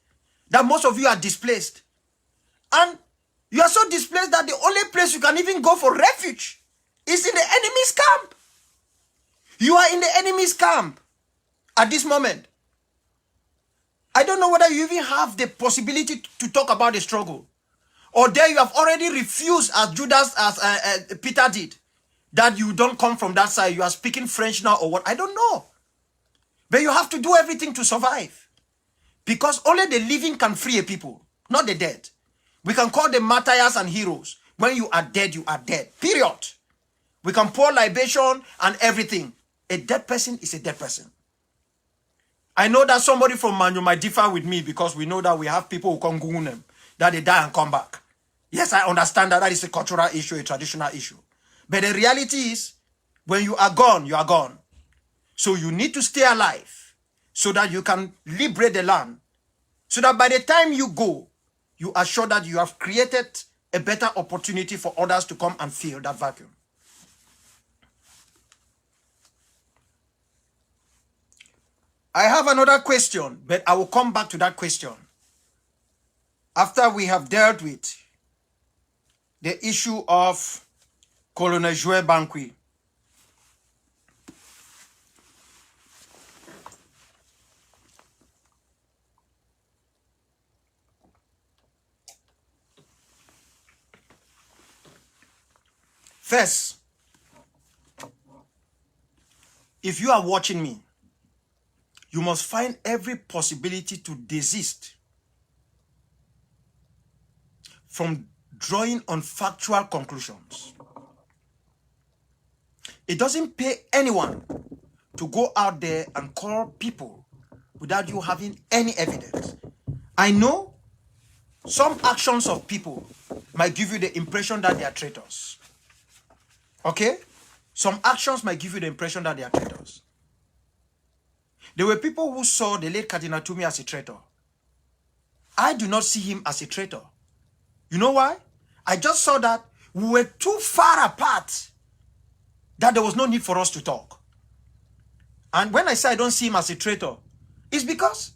that most of you are displaced. And you are so displaced that the only place you can even go for refuge is in the enemy's camp. You are in the enemy's camp at this moment. I don't know whether you even have the possibility to talk about the struggle. Or there you have already refused, as Judas, as Peter did, that you don't come from that side. You are speaking French now or what? I don't know. But you have to do everything to survive. Because only the living can free a people, not the dead. We can call them martyrs and heroes. When you are dead, you are dead. Period. We can pour libation and everything. A dead person is a dead person. I know that somebody from Manu might differ with me because we know that we have people who come Gugunem, that they die and come back. Yes, I understand that that is a cultural issue, a traditional issue. But the reality is, when you are gone, you are gone. So you need to stay alive so that you can liberate the land. So that by the time you go, you are sure that you have created a better opportunity for others to come and fill that vacuum. I have another question, but I will come back to that question after we have dealt with the issue of Colonel Jouet Banqui. First, if you are watching me, you must find every possibility to desist from drawing on factual conclusions. It doesn't pay anyone to go out there and call people without you having any evidence. I know some actions of people might give you the impression that they are traitors. Okay? Some actions might give you the impression that they are traitors. There were people who saw the late Cardinal Tumi as a traitor. I do not see him as a traitor. You know why? I just saw that we were too far apart that there was no need for us to talk. And when I say I don't see him as a traitor, it's because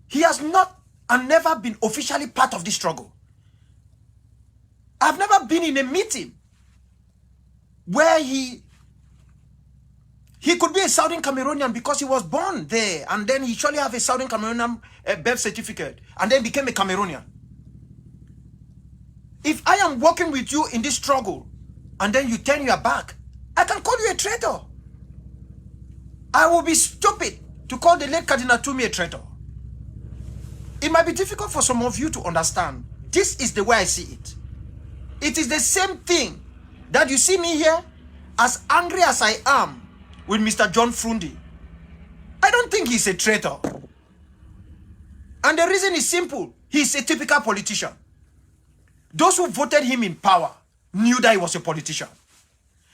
he has not and never been officially part of this struggle. I've never been in a meeting where he could be a Southern Cameroonian because he was born there, and then he surely have a Southern Cameroonian birth certificate, and then became a Cameroonian. If I am working with you in this struggle, and then you turn your back, I can call you a traitor. I will be stupid to call the late Cardinal Tumi a traitor. It might be difficult for some of you to understand. This is the way I see it. It is the same thing that you see me here, as angry as I am with Mr. John Frundi. I don't think he's a traitor. And the reason is simple. He's a typical politician. Those who voted him in power knew that he was a politician.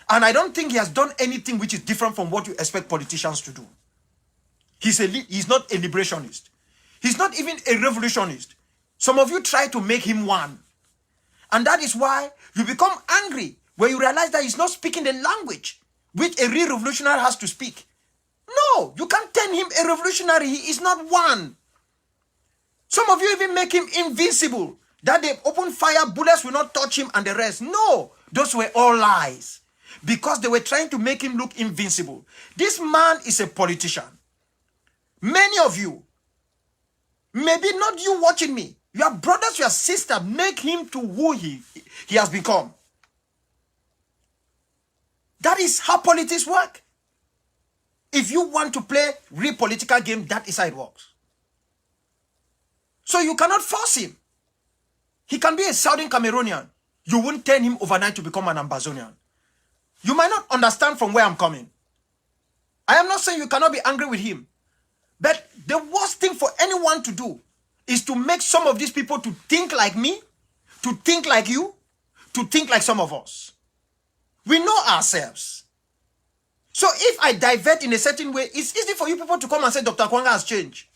And I don't think he has done anything which is different from what you expect politicians to do. He's not a liberationist. He's not even a revolutionist. Some of you try to make him one. And that is why you become angry when you realize that he's not speaking the language which a real revolutionary has to speak. No, you can't turn him a revolutionary. He is not one. Some of you even make him invincible. That they open fire, bullets will not touch him and the rest. No, those were all lies. Because they were trying to make him look invincible. This man is a politician. Many of you, maybe not you watching me, your brothers, your sisters, make him to who he has become. That is how politics work. If you want to play real political game, that is how it works. So you cannot force him. He can be a Southern Cameroonian. You won't turn him overnight to become an Ambazonian. You might not understand from where I'm coming. I am not saying you cannot be angry with him. But the worst thing for anyone to do is to make some of these people to think like me, to think like you, to think like some of us. We know ourselves. So if I divert in a certain way, it's easy for you people to come and say Dr. Awkwanga has changed.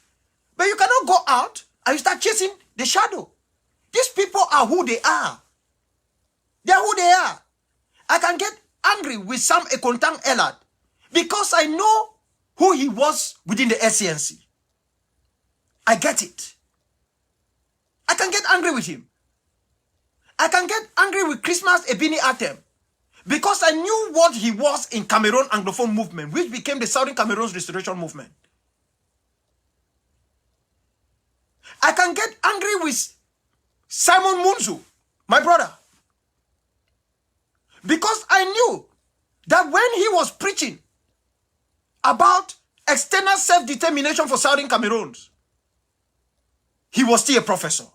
But you cannot go out and you start chasing the shadow. These people are who they are. They are who they are. I can get angry with Sam Ekontang Elad because I know who he was within the SCNC. I get it. I can get angry with him. I can get angry with Christmas Ebini Atem because I knew what he was in Cameroon Anglophone movement, which became the Southern Cameroon's Restoration movement. I can get angry with Simon Munzu, my brother, because I knew that when he was preaching about external self-determination for Southern Cameroons, he was still a professor.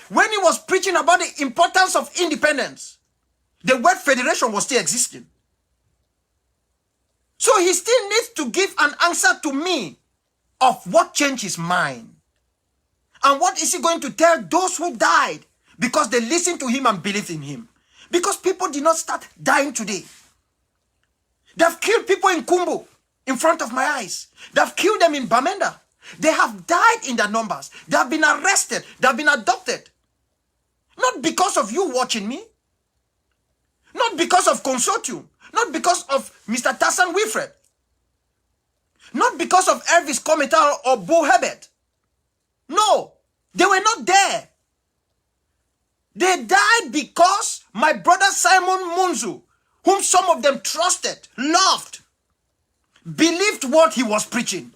When he was preaching about the importance of independence, the word federation was still existing. So he still needs to give an answer to me of what changed his mind. And what is he going to tell those who died because they listened to him and believed in him? Because people did not start dying today. They've killed people in Kumbu in front of my eyes. They've killed them in Bamenda. They have died in their numbers. They have been arrested. They have been adopted. Not because of you watching me. Not because of Consortium. Not because of Mr. Tassan Wilfred. Not because of Elvis Cometal or Bo Herbert. No, they were not there. They died because my brother Simon Munzu, whom some of them trusted, loved, believed what he was preaching.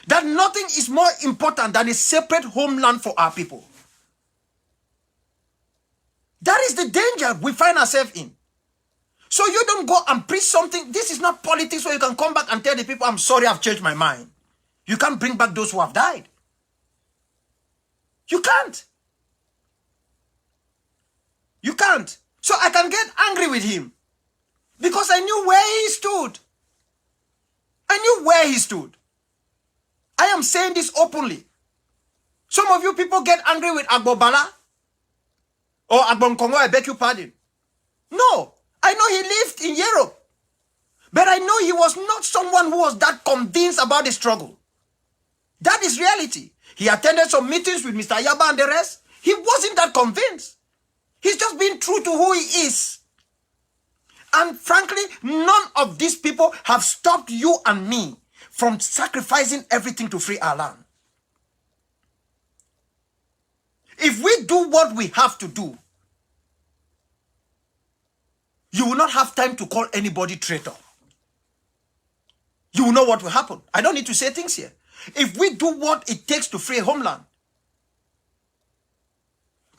That nothing is more important than a separate homeland for our people. That is the danger we find ourselves in. So you don't go and preach something. This is not politics where you can come back and tell the people, I'm sorry, I've changed my mind. You can't bring back those who have died. You can't. You can't. So I can get angry with him because I knew where he stood. I knew where he stood. I am saying this openly. Some of you people get angry with Agbobala or Agbonkongo, I beg your pardon. No, I know he lived in Europe. But I know he was not someone who was that convinced about the struggle. That is reality. He attended some meetings with Mr. Yaba and the rest. He wasn't that convinced. He's just being true to who he is. And frankly, none of these people have stopped you and me from sacrificing everything to free our land. If we do what we have to do, you will not have time to call anybody traitor. You will know what will happen. I don't need to say things here. If we do what it takes to free a homeland,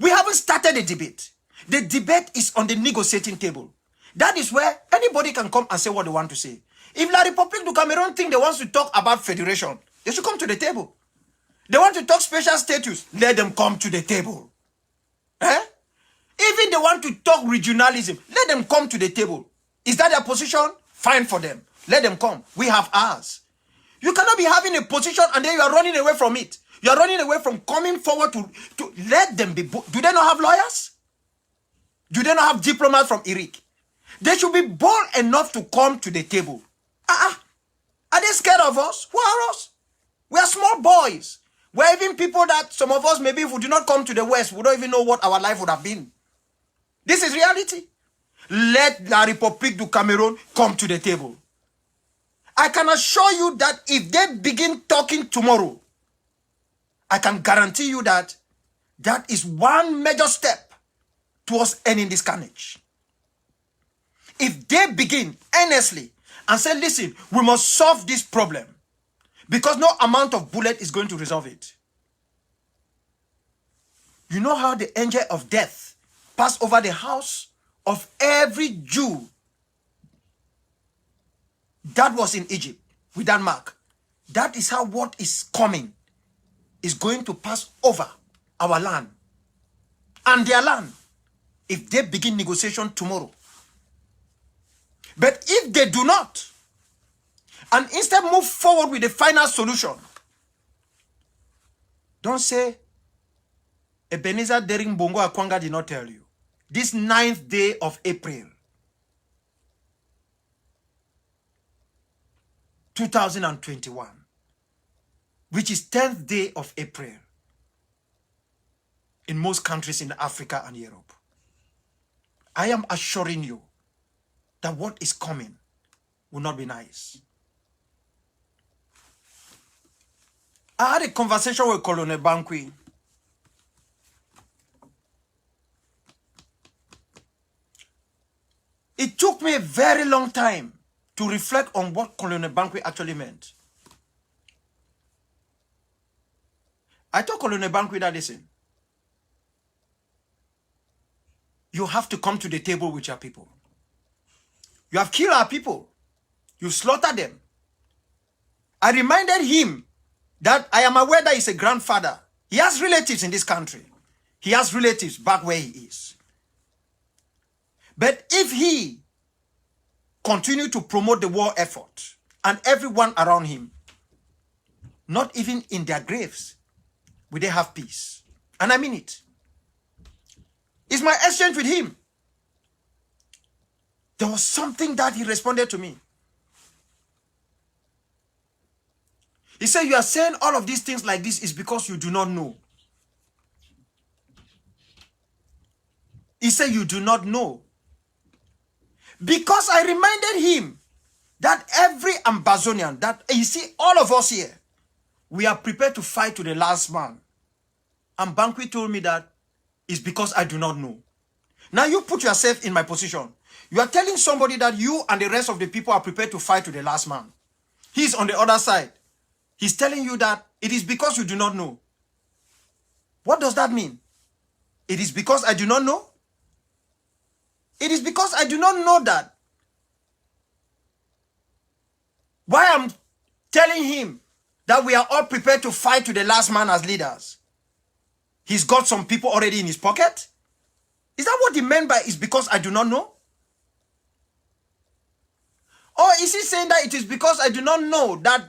we haven't started a debate. The debate is on the negotiating table. That is where anybody can come and say what they want to say. If La République du Cameroon think they want to talk about federation, they should come to the table. They want to talk special status. Let them come to the table. Eh? Even they want to talk regionalism. Let them come to the table. Is that their position? Fine for them. Let them come. We have ours. You cannot be having a position and then you are running away from it. You are running away from coming forward to let them be. Do they not have lawyers? Do they not have diplomats from Iraq? They should be bold enough to come to the table. Are they scared of us? Who are us? We are small boys. We're even people that some of us, maybe if we do not come to the West, we don't even know what our life would have been. This is reality. Let La République du Cameroon come to the table. I can assure you that if they begin talking tomorrow, I can guarantee you that that is one major step towards ending this carnage. If they begin earnestly and say, listen, we must solve this problem because no amount of bullet is going to resolve it. You know how the angel of death passed over the house of every Jew that was in Egypt with that mark. That is how what is coming is going to pass over our land and their land if they begin negotiation tomorrow. But if they do not, and instead move forward with the final solution, don't say, Embenezer Dering Bongo Awkwanga did not tell you. This 9th day of April, 2021, which is 10th day of April in most countries in Africa and Europe. I am assuring you that what is coming will not be nice. I had a conversation with Colonel Bankwi. It took me a very long time to reflect on what Colonel Bankwi actually meant. I told Colonel Bankwi that, listen, you have to come to the table with your people. You have killed our people. You slaughtered them. I reminded him that I am aware that he's a grandfather. He has relatives in this country. He has relatives back where he is. But if he continue to promote the war effort and everyone around him, not even in their graves will they have peace. And I mean it. It's my exchange with him. There was something that he responded to me. He said, you are saying all of these things like this is because you do not know. He said, you do not know. Because I reminded him that every Ambazonian, that you see, all of us here, we are prepared to fight to the last man. And Bankwi told me that it's because I do not know. Now you put yourself in my position. You are telling somebody that you and the rest of the people are prepared to fight to the last man. He's on the other side. He's telling you that it is because you do not know. What does that mean? It is because I do not know? It is because I do not know that. Why I'm telling him that we are all prepared to fight to the last man as leaders. He's got some people already in his pocket? Is that what he meant by is because I do not know? Or is he saying that it is because I do not know that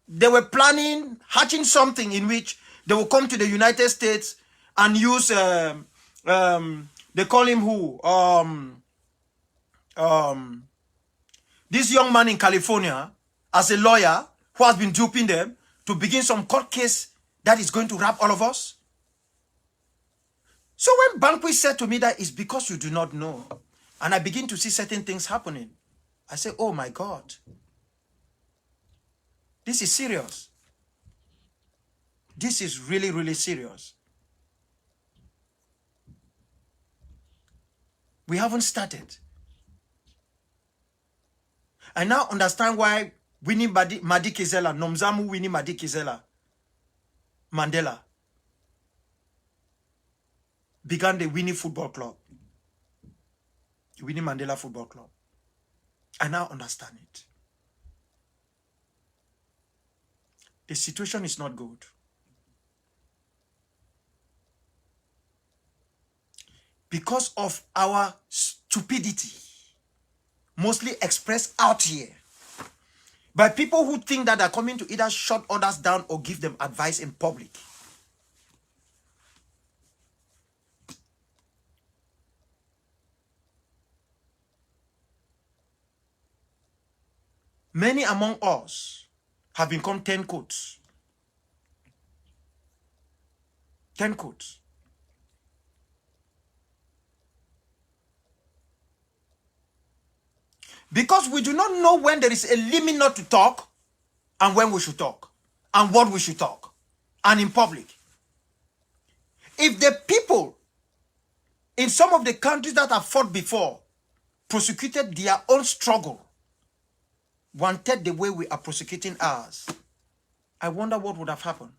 they were planning, hatching something in which they will come to the United States and use, they call him who? This young man in California as a lawyer who has been duping them to begin some court case that is going to wrap all of us? So when Bankwi said to me that it's because you do not know, and I begin to see certain things happening, I say, oh my God, this is serious. This is really, really serious. We haven't started. I now understand why Winnie Madikizela, Nomzamu Winnie Madikizela, Mandela, began the Winnie Football Club. The Winnie Mandela Football Club. I now understand it. The situation is not good. because of our stupidity, mostly expressed out here by people who think that they're coming to either shut others down or give them advice in public. Many among us have become 10 coats. 10 coats. Because we do not know when there is a limit not to talk and when we should talk and what we should talk and in public. If the people in some of the countries that have fought before prosecuted their own struggle, wanted the way we are prosecuting ours, I wonder what would have happened.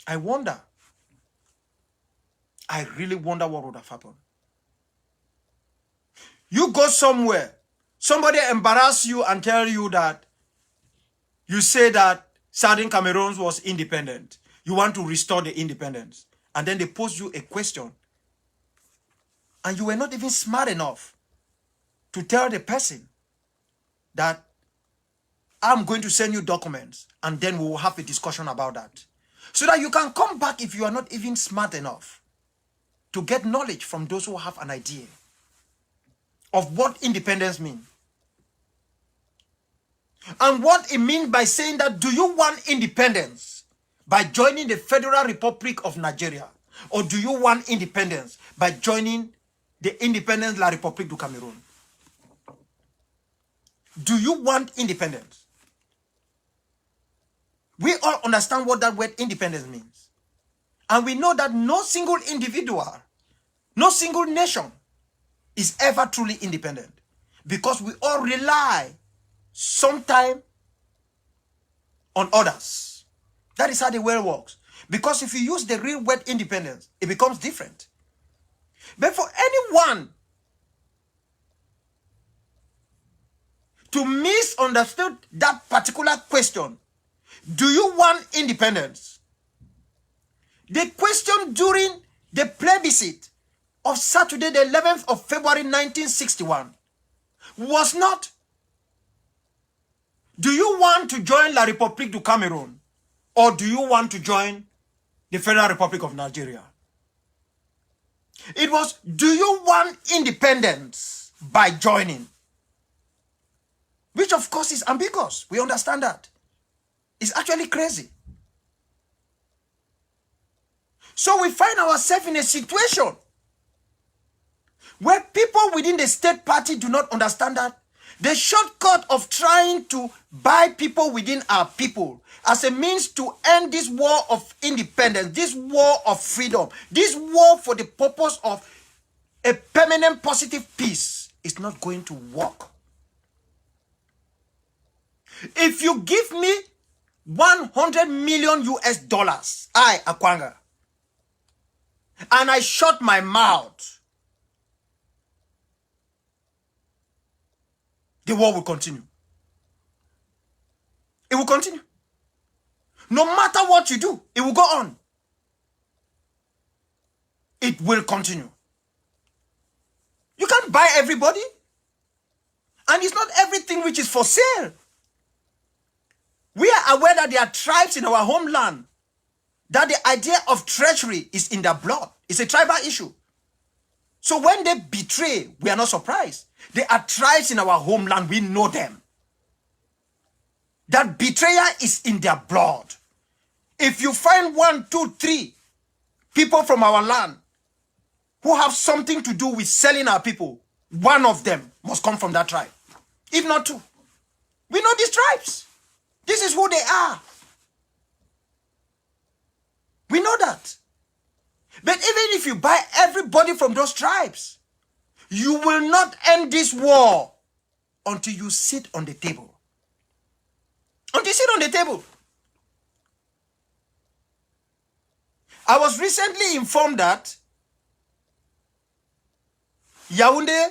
I wonder. I really wonder what would have happened. You go somewhere, somebody embarrass you and tell you that you say that Southern Cameroon was independent. You want to restore the independence. And then they pose you a question. And you were not even smart enough to tell the person that I'm going to send you documents and then we will have a discussion about that. So that you can come back if you are not even smart enough to get knowledge from those who have an idea of what independence means. And what it means by saying that, do you want independence by joining the Federal Republic of Nigeria? Or do you want independence by joining the Independence La République du Cameroon? Do you want independence? We all understand what that word independence means. And we know that no single individual, no single nation is ever truly independent. Because we all rely sometime on others. That is how the world works. Because if you use the real word independence, it becomes different. But for anyone to misunderstand that particular question, do you want independence? The question during the plebiscite of Saturday, the 11th of February 1961 was not, do you want to join La République du Cameroon or do you want to join the Federal Republic of Nigeria? It was, do you want independence by joining? Which of course is ambiguous. We understand that. It's actually crazy. So we find ourselves in a situation where people within the state party do not understand that. The shortcut of trying to buy people within our people as a means to end this war of independence, this war of freedom, this war for the purpose of a permanent positive peace is not going to work. If you give me 100 million US dollars, I, Awkwanga, and I shut my mouth, the war will continue. It will continue. No matter what you do, it will go on. It will continue. You can't buy everybody. And it's not everything which is for sale. We are aware that there are tribes in our homeland that the idea of treachery is in their blood. It's a tribal issue. So when they betray, we are not surprised. There are tribes in our homeland, we know them. That betrayal is in their blood. If you find 1, 2, 3 people from our land who have something to do with selling our people, one of them must come from that tribe. If not two. We know these tribes. This is who they are. We know that. But even if you buy everybody from those tribes, you will not end this war until you sit on the table. Until you sit on the table. I was recently informed that Yaoundé,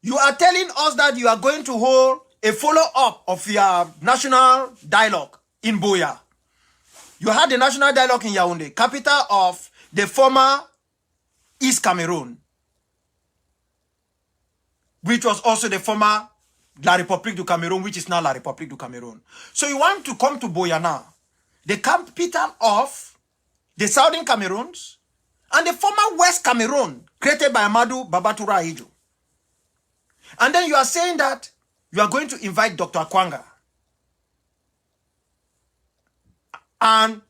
you are telling us that you are going to hold a follow-up of your national dialogue in Buea. You had the national dialogue in Yaoundé, capital of the former East Cameroon, which was also the former La République du Cameroon, which is now La République du Cameroon. So you want to come to Buea now, the capital of the Southern Cameroons and the former West Cameroon, created by Amadou Babatura Ahijo. And then you are saying that you are going to invite Dr. Awkwanga and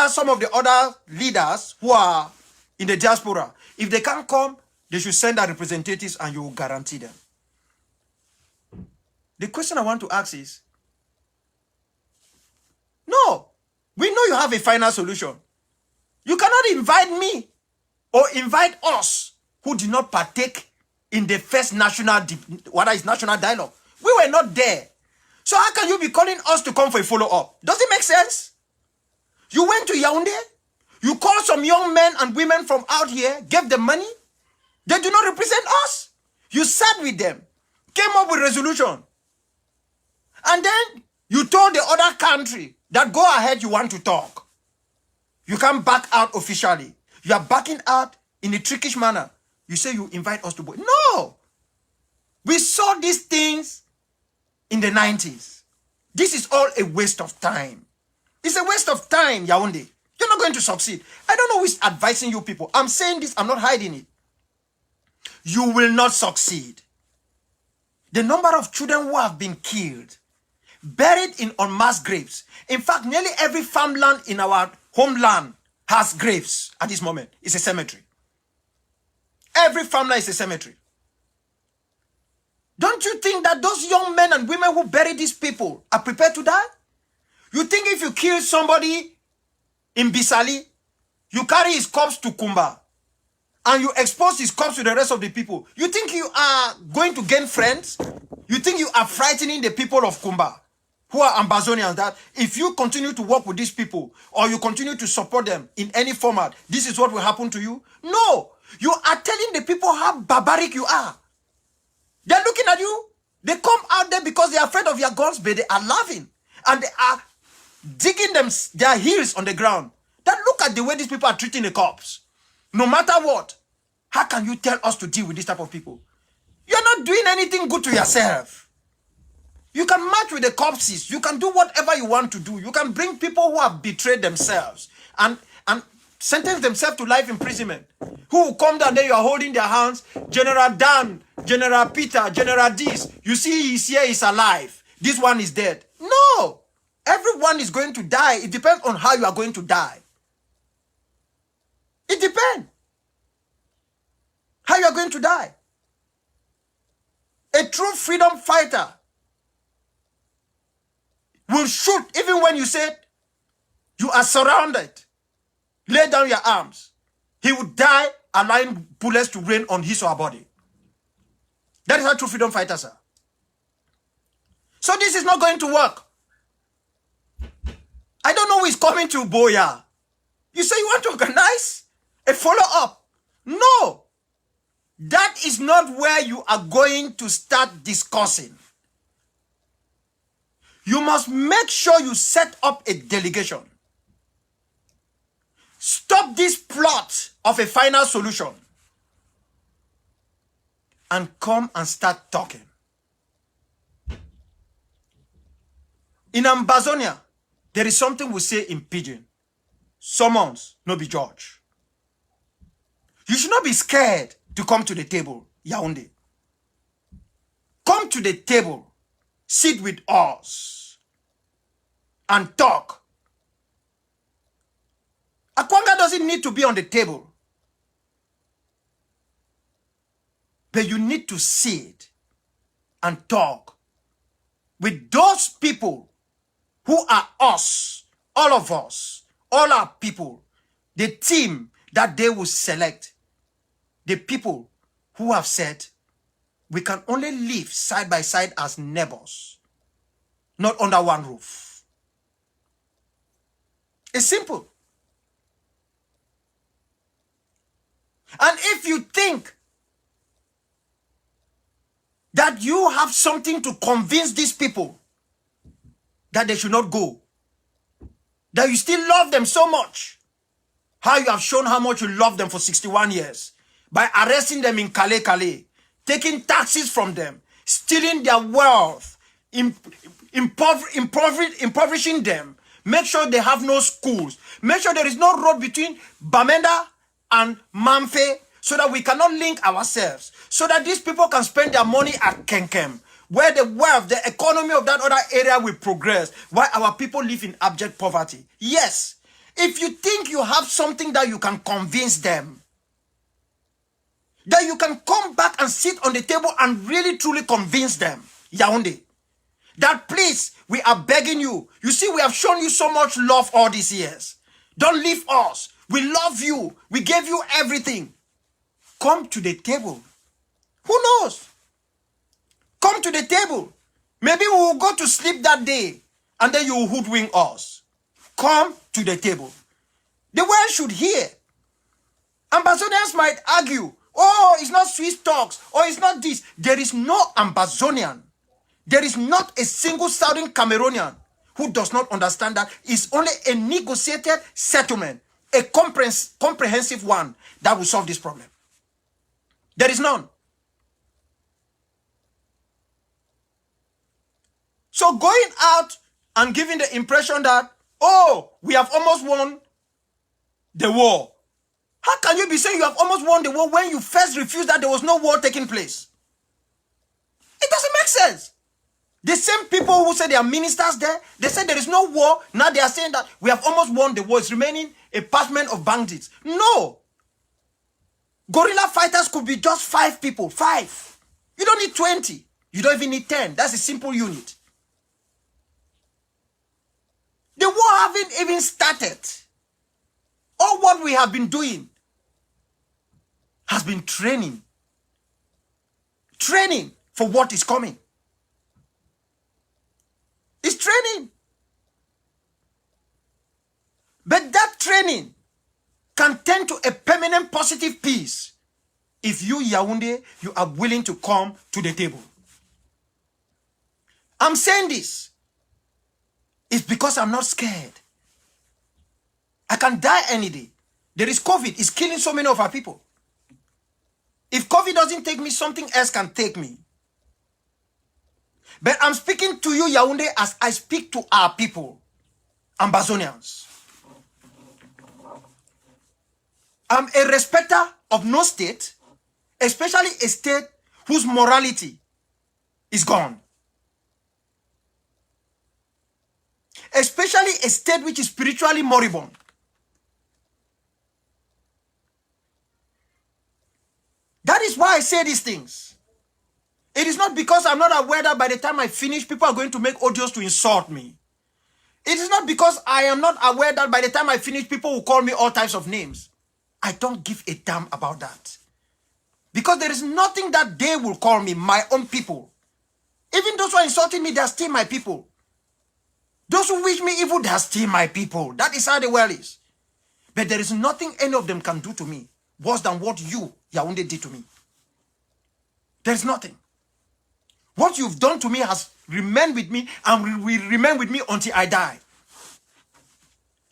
some of the other leaders who are in the diaspora. If they can't come, they should send their representatives and you will guarantee them. The question I want to ask is, no, we know you have a final solution. You cannot invite me or invite us who did not partake in the first national dialogue. We were not there. So how can you be calling us to come for a follow-up? Does it make sense? You went to Yaoundé, you called some young men and women from out here, gave them money. They do not represent us. You sat with them, came up with resolution. And then you told the other country that go ahead, you want to talk. You can't back out officially. You are backing out in a trickish manner. You say you invite us to vote. No! We saw these things in the 90s. This is all a waste of time. It's a waste of time, Yaoundé. You're not going to succeed. I don't know who is advising you people. I'm saying this, I'm not hiding it. You will not succeed. The number of children who have been killed, buried in unmasked graves. In fact, nearly every farmland in our homeland has graves at this moment. It's a cemetery. Every farmland is a cemetery. Don't you think that those young men and women who bury these people are prepared to die? You think if you kill somebody in Bisali, you carry his corpse to Kumba, and you expose his corpse to the rest of the people, you think you are going to gain friends? You think you are frightening the people of Kumba, who are Ambazonians, that if you continue to work with these people, or you continue to support them in any format, this is what will happen to you? No! You are telling the people how barbaric you are. They're looking at you. They come out there because they are afraid of your guns, but they are laughing. And they are digging their heels on the ground. Then look at the way these people are treating the cops. No matter what, how can you tell us to deal with this type of people? You're not doing anything good to yourself. You can match with the corpses. You can do whatever you want to do. You can bring people who have betrayed themselves and sentence themselves to life imprisonment. Who will come down there, you are holding their hands. General Dan, General Peter, General this. You see he's here, he's alive. This one is dead. No! Everyone is going to die. It depends on how you are going to die. It depends how you are going to die. A true freedom fighter will shoot even when you say you are surrounded. Lay down your arms. He would die allowing bullets to rain on his or her body. That is how true freedom fighters are. So this is not going to work. I don't know who is coming to Buea. You say you want to organize a follow-up. No. That is not where you are going to start discussing. You must make sure you set up a delegation. Stop this plot of a final solution and come and start talking. In Ambazonia, there is something we say in pidgin. Summons, no be judge. You should not be scared to come to the table, Yaoundé. Come to the table, sit with us, and talk. Awkwanga doesn't need to be on the table. But you need to sit and talk with those people who are us, all of us, all our people, the team that they will select, the people who have said, we can only live side by side as neighbors, not under one roof. It's simple. And if you think that you have something to convince these people that they should not go, that you still love them so much, how you have shown how much you love them for 61 years by arresting them in Calais, taking taxes from them, stealing their wealth, impoverishing them, make sure they have no schools, make sure there is no road between Bamenda and Mamfe, so that we cannot link ourselves, so that these people can spend their money at Kenkem, where the wealth, the economy of that other area will progress, while our people live in abject poverty. Yes, if you think you have something that you can convince them, that you can come back and sit on the table and really truly convince them, Yaoundé, that please, we are begging you. You see, we have shown you so much love all these years. Don't leave us. We love you. We gave you everything. Come to the table. Who knows? Come to the table. Maybe we will go to sleep that day and then you will hoodwink us. Come to the table. The world should hear. Ambazonians might argue, oh, it's not Swiss talks, or it's not this. There is no Ambazonian. There is not a single Southern Cameroonian who does not understand that it's only a negotiated settlement, a comprehensive one, that will solve this problem. There is none. So going out and giving the impression that, oh, we have almost won the war. How can you be saying you have almost won the war when you first refused that there was no war taking place? It doesn't make sense. The same people who say they are ministers there, they say there is no war. Now they are saying that we have almost won the war. It's remaining a parchment of bandits. No. Guerrilla fighters could be just 5 people. 5. You don't need 20. You don't even need 10. That's a simple unit. The war haven't even started. All what we have been doing has been training. Training for what is coming. It's training. But that training can turn to a permanent positive peace if you, Yaoundé, you are willing to come to the table. I'm saying this. It's because I'm not scared. I can die any day. There is COVID. It's killing so many of our people. If COVID doesn't take me, something else can take me. But I'm speaking to you, Yaoundé, as I speak to our people, Ambazonians. I'm a respecter of no state, especially a state whose morality is gone. Especially a state which is spiritually moribund. That is why I say these things. It is not because I'm not aware that by the time I finish, people are going to make audios to insult me. It is not because I am not aware that by the time I finish, people will call me all types of names. I don't give a damn about that. Because there is nothing that they will call me, my own people. Even those who are insulting me, they are still my people. Those who wish me evil, they are still my people. That is how the world is. But there is nothing any of them can do to me worse than what you, Yaoundé, did to me. There is nothing. What you've done to me has remained with me and will remain with me until I die.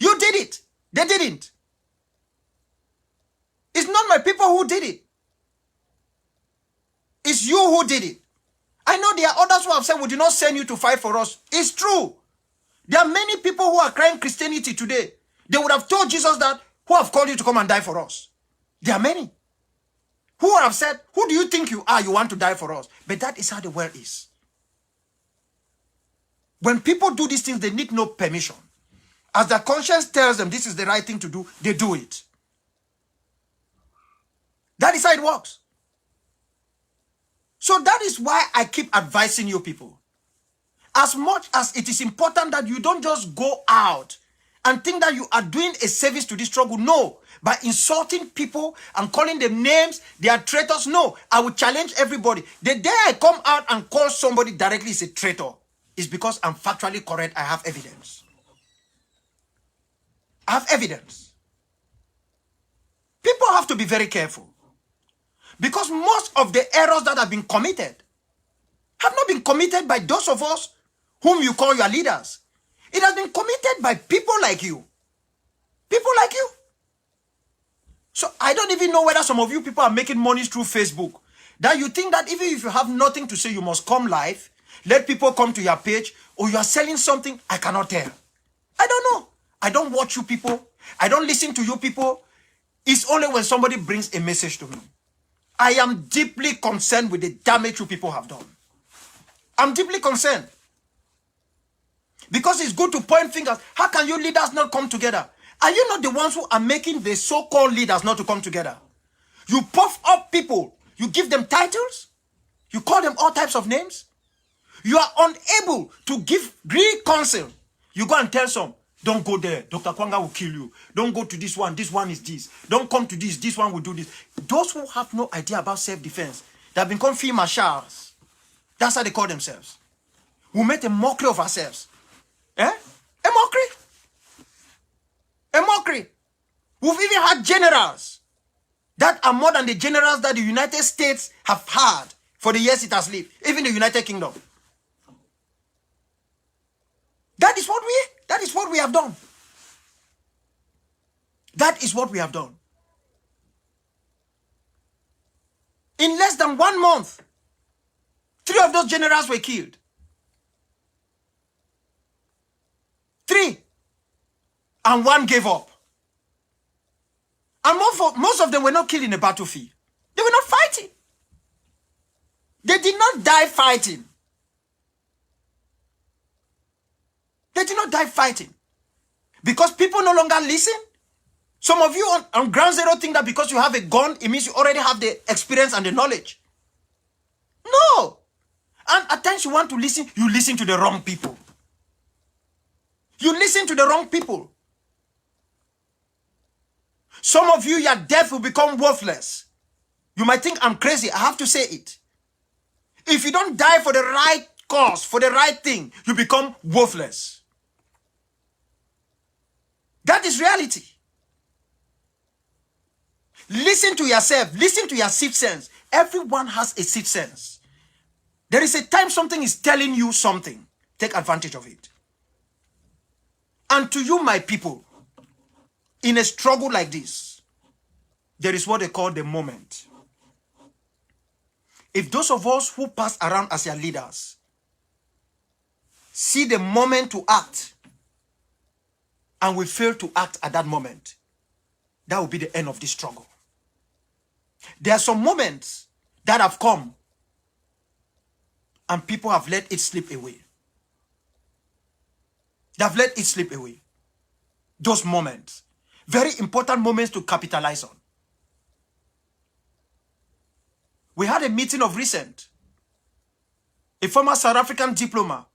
You did it. They didn't. It's not my people who did it. It's you who did it. I know there are others who have said we did not send you to fight for us. It's true. There are many people who are crying Christianity today. They would have told Jesus that, who have called you to come and die for us? There are many who have said, who do you think you are? You want to die for us. But that is how the world is. When people do these things, they need no permission. As their conscience tells them this is the right thing to do, they do it. That is how it works. So that is why I keep advising you people. As much as it is important that you don't just go out and think that you are doing a service to this struggle. No. By insulting people and calling them names, they are traitors. No. I will challenge everybody. The day I come out and call somebody directly is a traitor, is because I'm factually correct. I have evidence. I have evidence. People have to be very careful. Because most of the errors that have been committed have not been committed by those of us whom you call your leaders. It has been committed by people like you. People like you. So I don't even know whether some of you people are making money through Facebook. That you think that even if you have nothing to say, you must come live, let people come to your page, or you are selling something, I cannot tell. I don't know. I don't watch you people. I don't listen to you people. It's only when somebody brings a message to me. I am deeply concerned with the damage you people have done. I'm deeply concerned. Because it's good to point fingers. How can you leaders not come together? Are you not the ones who are making the so-called leaders not to come together? You puff up people. You give them titles. You call them all types of names. You are unable to give real counsel. You go and tell some, don't go there. Dr. Awkwanga will kill you. Don't go to this one is this. Don't come to this one will do this. Those who have no idea about self-defense, they have become field marshals. That's how they call themselves. We make a mockery of ourselves. Eh? A mockery. A mockery. We've even had generals that are more than the generals that the United States have had for the years it has lived. Even the United Kingdom. That is what we have done. That is what we have done. In less than 1 month, 3 of those generals were killed. 3. And 1 gave up. And most of them were not killed in the battlefield. They were not fighting. They did not die fighting. They did not die fighting. Because people no longer listen. Some of you on ground zero think that because you have a gun, it means you already have the experience and the knowledge. No. And at times you want to listen, you listen to the wrong people. You listen to the wrong people. Some of you, your death will become worthless. You might think I'm crazy. I have to say it. If you don't die for the right cause, for the right thing, you become worthless. That is reality. Listen to yourself. Listen to your sixth sense. Everyone has a sixth sense. There is a time something is telling you something. Take advantage of it. And to you, my people, in a struggle like this, there is what they call the moment. If those of us who pass around as your leaders see the moment to act, and we fail to act at that moment, that will be the end of this struggle. There are some moments that have come, and people have let it slip away. They have let it slip away. Those moments. Very important moments to capitalize on. We had a meeting of recent. A former South African diplomat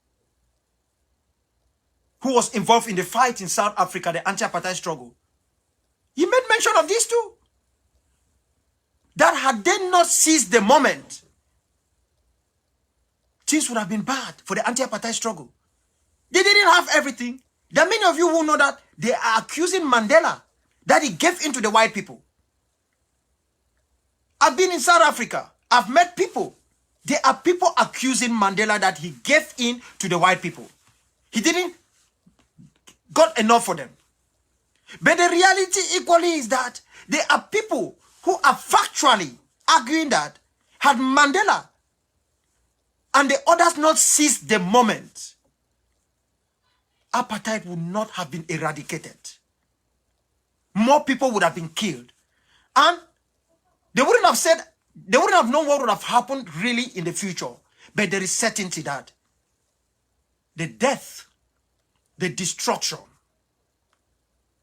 who was involved in the fight in South Africa, the anti-apartheid struggle. He made mention of these two. That had they not seized the moment, things would have been bad for the anti-apartheid struggle. They didn't have everything. There are many of you who know that they are accusing Mandela that he gave in to the white people. I've been in South Africa. I've met people. There are people accusing Mandela that he gave in to the white people. He didn't got enough for them. But the reality equally is that there are people who are factually arguing that had Mandela and the others not seized the moment, apartheid would not have been eradicated. More people would have been killed. And they wouldn't have known what would have happened really in the future. But there is certainty that the death, the destruction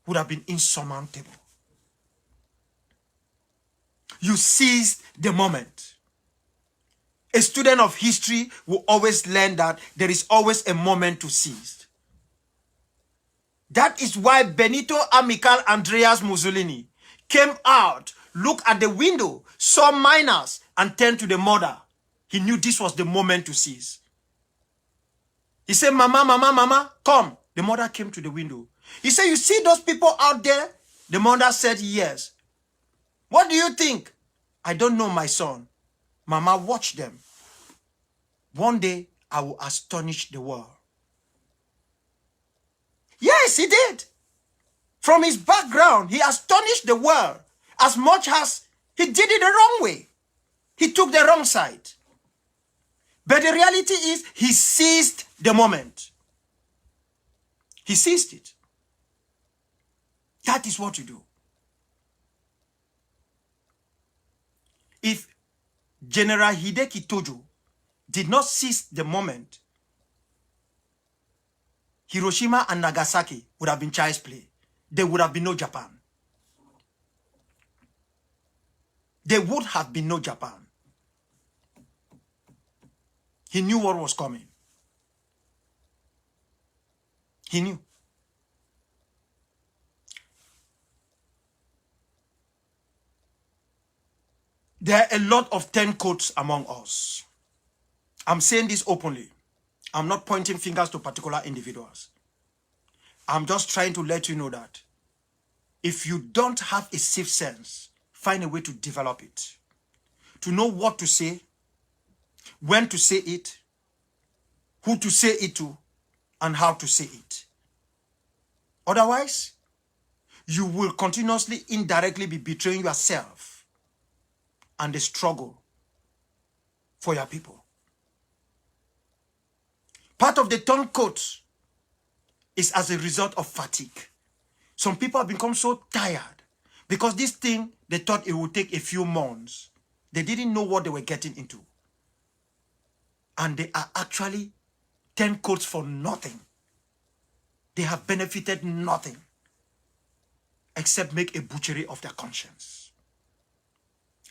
would have been insurmountable. You seized the moment. A student of history will always learn that there is always a moment to seize. That is why Benito Amical Andreas Mussolini came out, looked at the window, saw miners, and turned to the mother. He knew this was the moment to seize. He said, "Mama, mama, mama, come." The mother came to the window. He said, "You see those people out there?" The mother said, "Yes." "What do you think?" "I don't know, my son." "Mama, watch them. One day, I will astonish the world." Yes, he did. From his background, he astonished the world. As much as he did it the wrong way. He took the wrong side. But the reality is he seized the moment. He seized it. That is what you do. If General Hideki Tojo did not seize the moment, Hiroshima and Nagasaki would have been child's play. There would have been no Japan. There would have been no Japan. He knew what was coming. He knew. There are a lot of turncoats among us. I'm saying this openly. I'm not pointing fingers to particular individuals. I'm just trying to let you know that if you don't have a safe sense, find a way to develop it. To know what to say, when to say it, who to say it to, and how to say it. Otherwise, you will continuously, indirectly be betraying yourself and the struggle for your people. Part of the turncoat is as a result of fatigue. Some people have become so tired because this thing, they thought it would take a few months. They didn't know what they were getting into. And they are actually turncoats for nothing. They have benefited nothing except make a butchery of their conscience.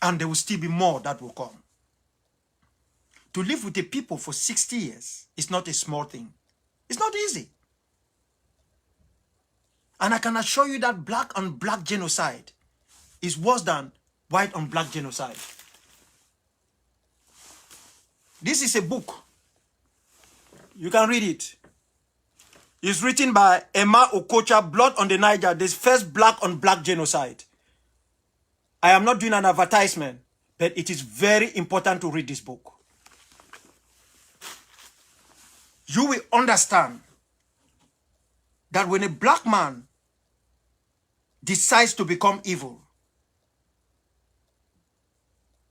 And there will still be more that will come. To live with the people for 60 years is not a small thing. It's not easy. And I can assure you that black on black genocide is worse than white on black genocide. This is a book. You can read it. It's written by Emma Okocha, Blood on the Niger, the first black on black genocide. I am not doing an advertisement, but it is very important to read this book. You will understand that when a black man decides to become evil,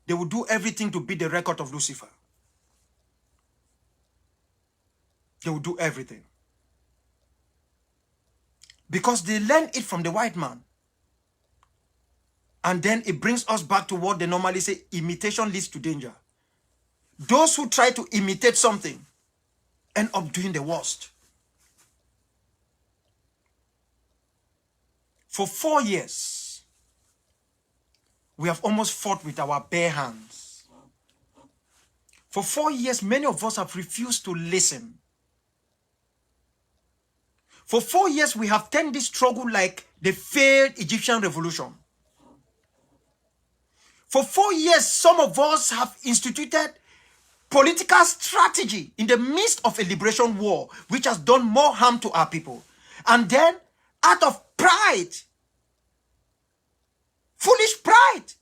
they will do everything to beat the record of Lucifer. They will do everything. Because they learn it from the white man. And then it brings us back to what they normally say, imitation leads to danger. Those who try to imitate something end up doing the worst. For 4 years, we have almost fought with our bare hands. For 4 years, many of us have refused to listen. For 4 years, we have turned this struggle like the failed Egyptian revolution. For 4 years, some of us have instituted political strategy in the midst of a liberation war, which has done more harm to our people. And then, out of pride, foolish pride,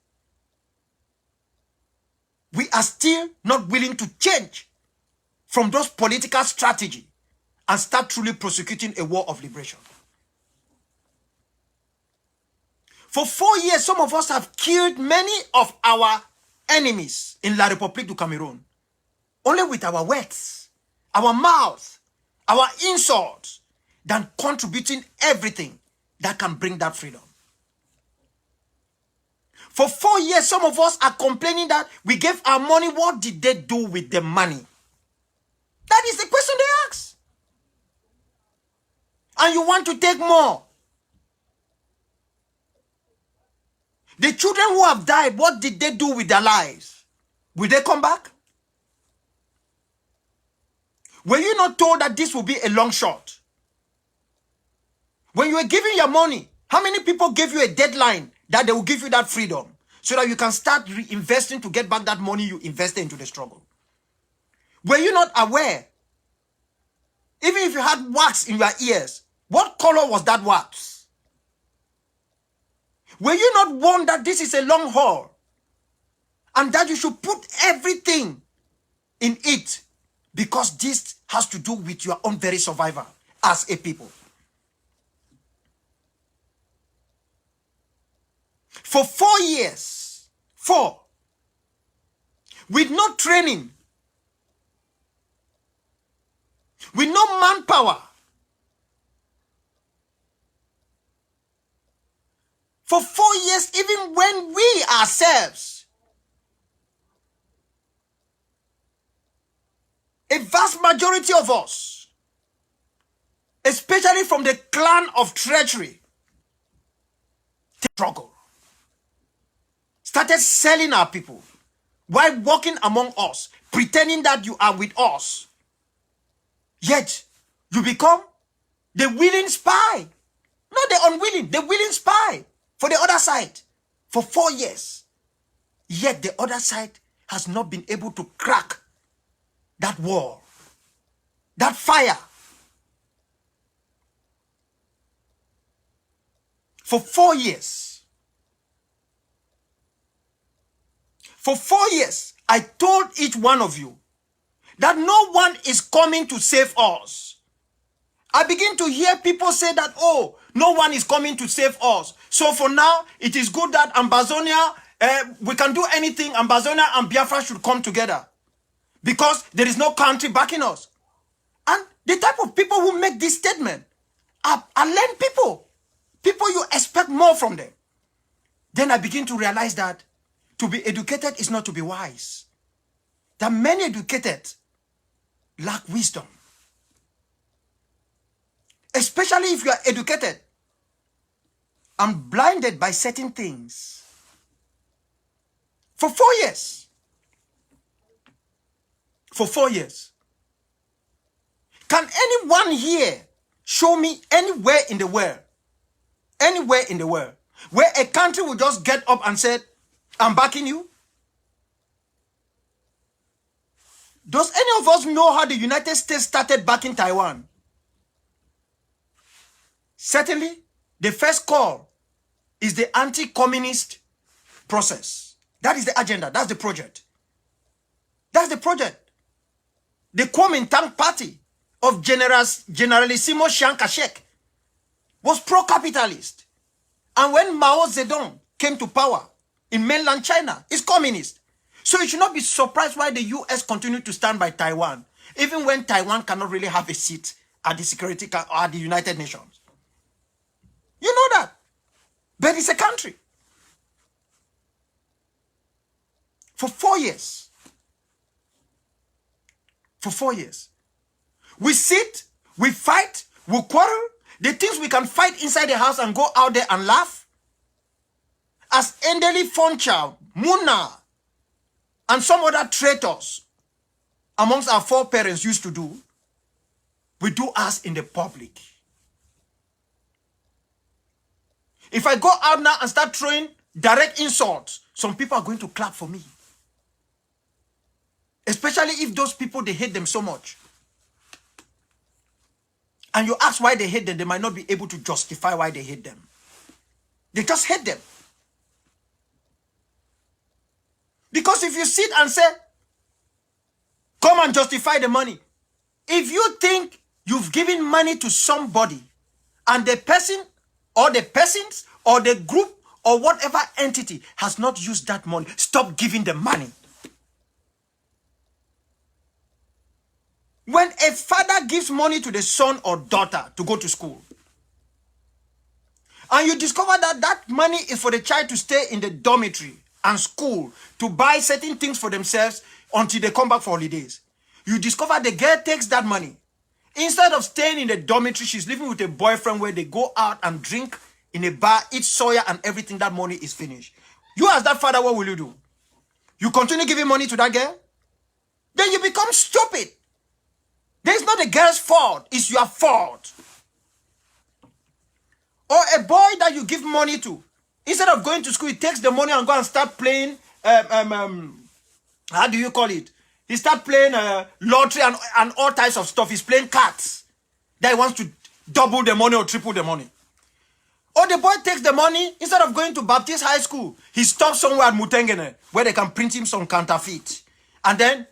we are still not willing to change from those political strategy and start truly prosecuting a war of liberation. For 4 years, some of us have killed many of our enemies in La République du Cameroon. Only with our words, our mouth, our insults, than contributing everything that can bring that freedom. For 4 years, some of us are complaining that we gave our money. What did they do with the money? That is the question they ask. And you want to take more. The children who have died, what did they do with their lives? Will they come back? Were you not told that this will be a long shot? When you were giving your money, how many people gave you a deadline that they will give you that freedom so that you can start reinvesting to get back that money you invested into the struggle? Were you not aware? Even if you had wax in your ears, what color was that wax? Were you not warned that this is a long haul and that you should put everything in it because this has to do with your own very survival as a people? for 4 years. 4. With no training. With no manpower. For 4 years, even when we ourselves, a vast majority of us, especially from the clan of treachery, struggle, started selling our people while walking among us, pretending that you are with us. Yet, you become the willing spy. Not the unwilling, the willing spy for the other side for 4 years. Yet the other side has not been able to crack that wall, that fire. For 4 years. For 4 years, I told each one of you that no one is coming to save us. I begin to hear people say that, oh, no one is coming to save us. So for now, it is good that Ambazonia, we can do anything. Ambazonia and Biafra should come together because there is no country backing us. And the type of people who make this statement are learned people. People you expect more from them. Then I begin to realize that to be educated is not to be wise. That many educated lack wisdom. Especially if you are educated and blinded by certain things. For 4 years. For 4 years. Can anyone here show me anywhere in the world, where a country will just get up and say, I'm backing you? Does any of us know how the United States started backing Taiwan? Certainly, the first call is the anti-communist process. That is the agenda. That's the project. That's the project. The Kuomintang party of Generalissimo Chiang Kai-shek was pro-capitalist. And when Mao Zedong came to power in mainland China, it's communist. So you should not be surprised why the US continued to stand by Taiwan, even when Taiwan cannot really have a seat at the Security or at the United Nations. You know that. But it's a country. For 4 years. For 4 years. We sit, we fight, we quarrel. The things we can fight inside the house and go out there and laugh. As Endeli Foncha, Muna, and some other traitors amongst our foreparents used to do, we do us in the public. If I go out now and start throwing direct insults, some people are going to clap for me. Especially if those people, they hate them so much. And you ask why they hate them, they might not be able to justify why they hate them. They just hate them. Because if you sit and say, come and justify the money. If you think you've given money to somebody and the person or the persons or the group or whatever entity has not used that money, stop giving them money. When a father gives money to the son or daughter to go to school, and you discover that that money is for the child to stay in the dormitory and school to buy certain things for themselves until they come back for holidays, you discover the girl takes that money. Instead of staying in the dormitory, she's living with a boyfriend where they go out and drink in a bar, eat soya and everything. That money is finished. You as that father, what will you do? You continue giving money to that girl? Then you become stupid. It's not the girl's fault, it's your fault. Or a boy that you give money to, instead of going to school, he takes the money and go and start playing, how do you call it? He start playing lottery and all types of stuff. He's playing cards. That he wants to double the money or triple the money. Or the boy takes the money, instead of going to Baptist High School, he stops somewhere at Mutengene, where they can print him some counterfeit. And then,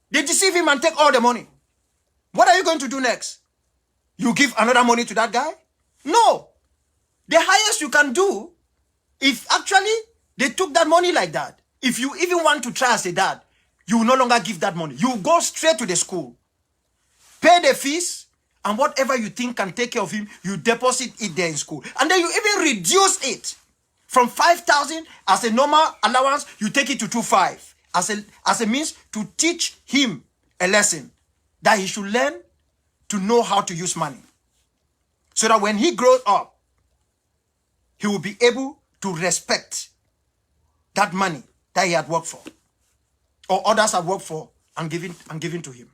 they deceive him and take all the money. What are you going to do next? You give another money to that guy? No. The highest you can do, if actually They took that money like that. If you even want to try as a dad, you will no longer give that money. You go straight to the school, pay the fees, and whatever you think can take care of him, you deposit it there in school. And then you even reduce it from 5,000 as a normal allowance, you take it to 2,500 as a means to teach him a lesson that he should learn to know how to use money. So that when he grows up, he will be able to respect that money that he had worked for, or others have worked for and given to him.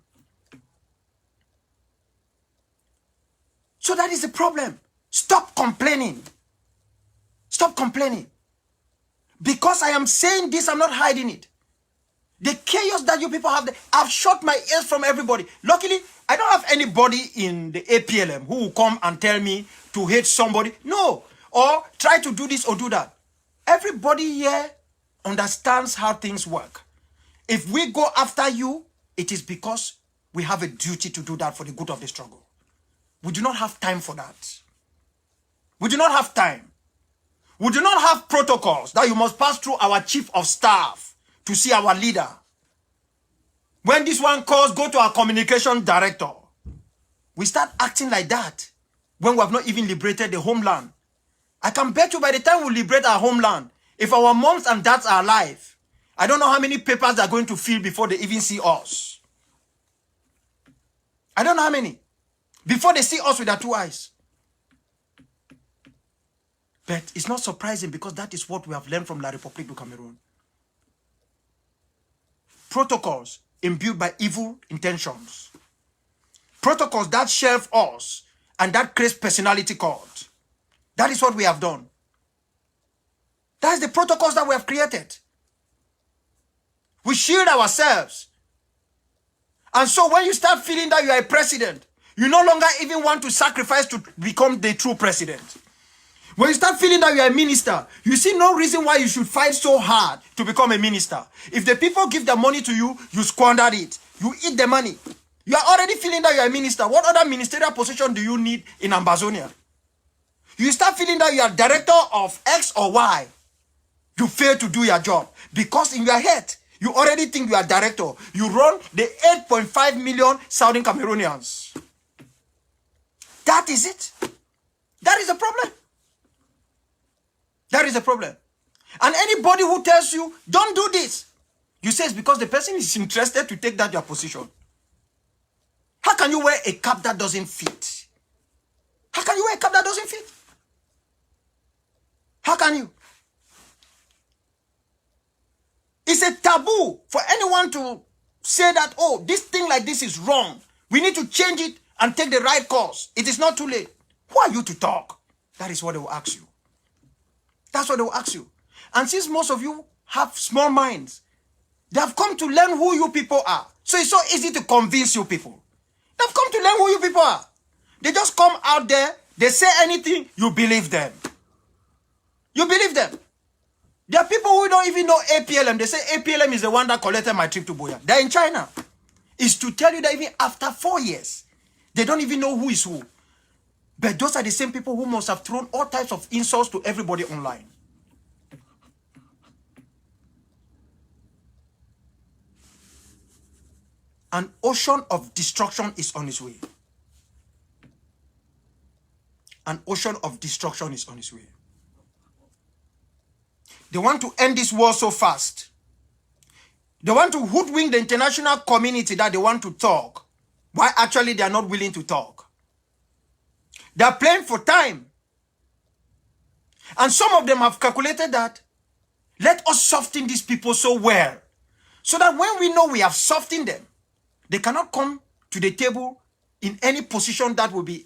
So that is the problem. Stop complaining. Stop complaining. Because I am saying this, I'm not hiding it. The chaos that you people have, I've shut my ears from everybody. Luckily, I don't have anybody in the APLM who will come and tell me to hate somebody. No. Or try to do this or do that. Everybody here understands how things work. If we go after you, it is because we have a duty to do that for the good of the struggle. We do not have time for that. We do not have time. We do not have protocols that you must pass through our chief of staff to see our leader. When this one calls, go to our communication director. We start acting like that when we have not even liberated the homeland. I can bet you by the time we liberate our homeland, if our moms and dads are alive, I don't know how many papers they're going to fill before they even see us. I don't know how many. Before they see us with their two eyes. But it's not surprising because that is what we have learned from La République du Cameroon. Protocols imbued by evil intentions. Protocols that shelve us and that creates personality cult. That is what we have done. That is the protocols that we have created. We shield ourselves. And so when you start feeling that you are a president, you no longer even want to sacrifice to become the true president. When you start feeling that you are a minister, you see no reason why you should fight so hard to become a minister. If the people give the money to you, you squander it. You eat the money. You are already feeling that you are a minister. What other ministerial position do you need in Ambazonia? You start feeling that you are director of X or Y. You fail to do your job. Because in your head, you already think you are director. You run the 8.5 million Southern Cameroonians. That is it. That is the problem. That is the problem. And anybody who tells you, don't do this, you say it's because the person is interested to take that your position. How can you wear a cap that doesn't fit? How can you wear a cap that doesn't fit? How can you? It's a taboo for anyone to say that, oh, this thing like this is wrong. We need to change it and take the right course. It is not too late. Who are you to talk? That is what they will ask you. That's what they will ask you. And since most of you have small minds, they have come to learn who you people are. So it's so easy to convince you people. They've come to learn who you people are. They just come out there, they say anything, you believe them. You believe them. There are people who don't even know APLM. They say APLM is the one that collected my trip to Boya. They're in China. It's to tell you that even after 4 years, they don't even know who is who. But those are the same people who must have thrown all types of insults to everybody online. An ocean of destruction is on its way. An ocean of destruction is on its way. They want to end this war so fast. They want to hoodwink the international community that they want to talk, while actually they are not willing to talk. They are playing for time. And some of them have calculated that, let us soften these people so well, so that when we know we have softened them, they cannot come to the table in any position that will be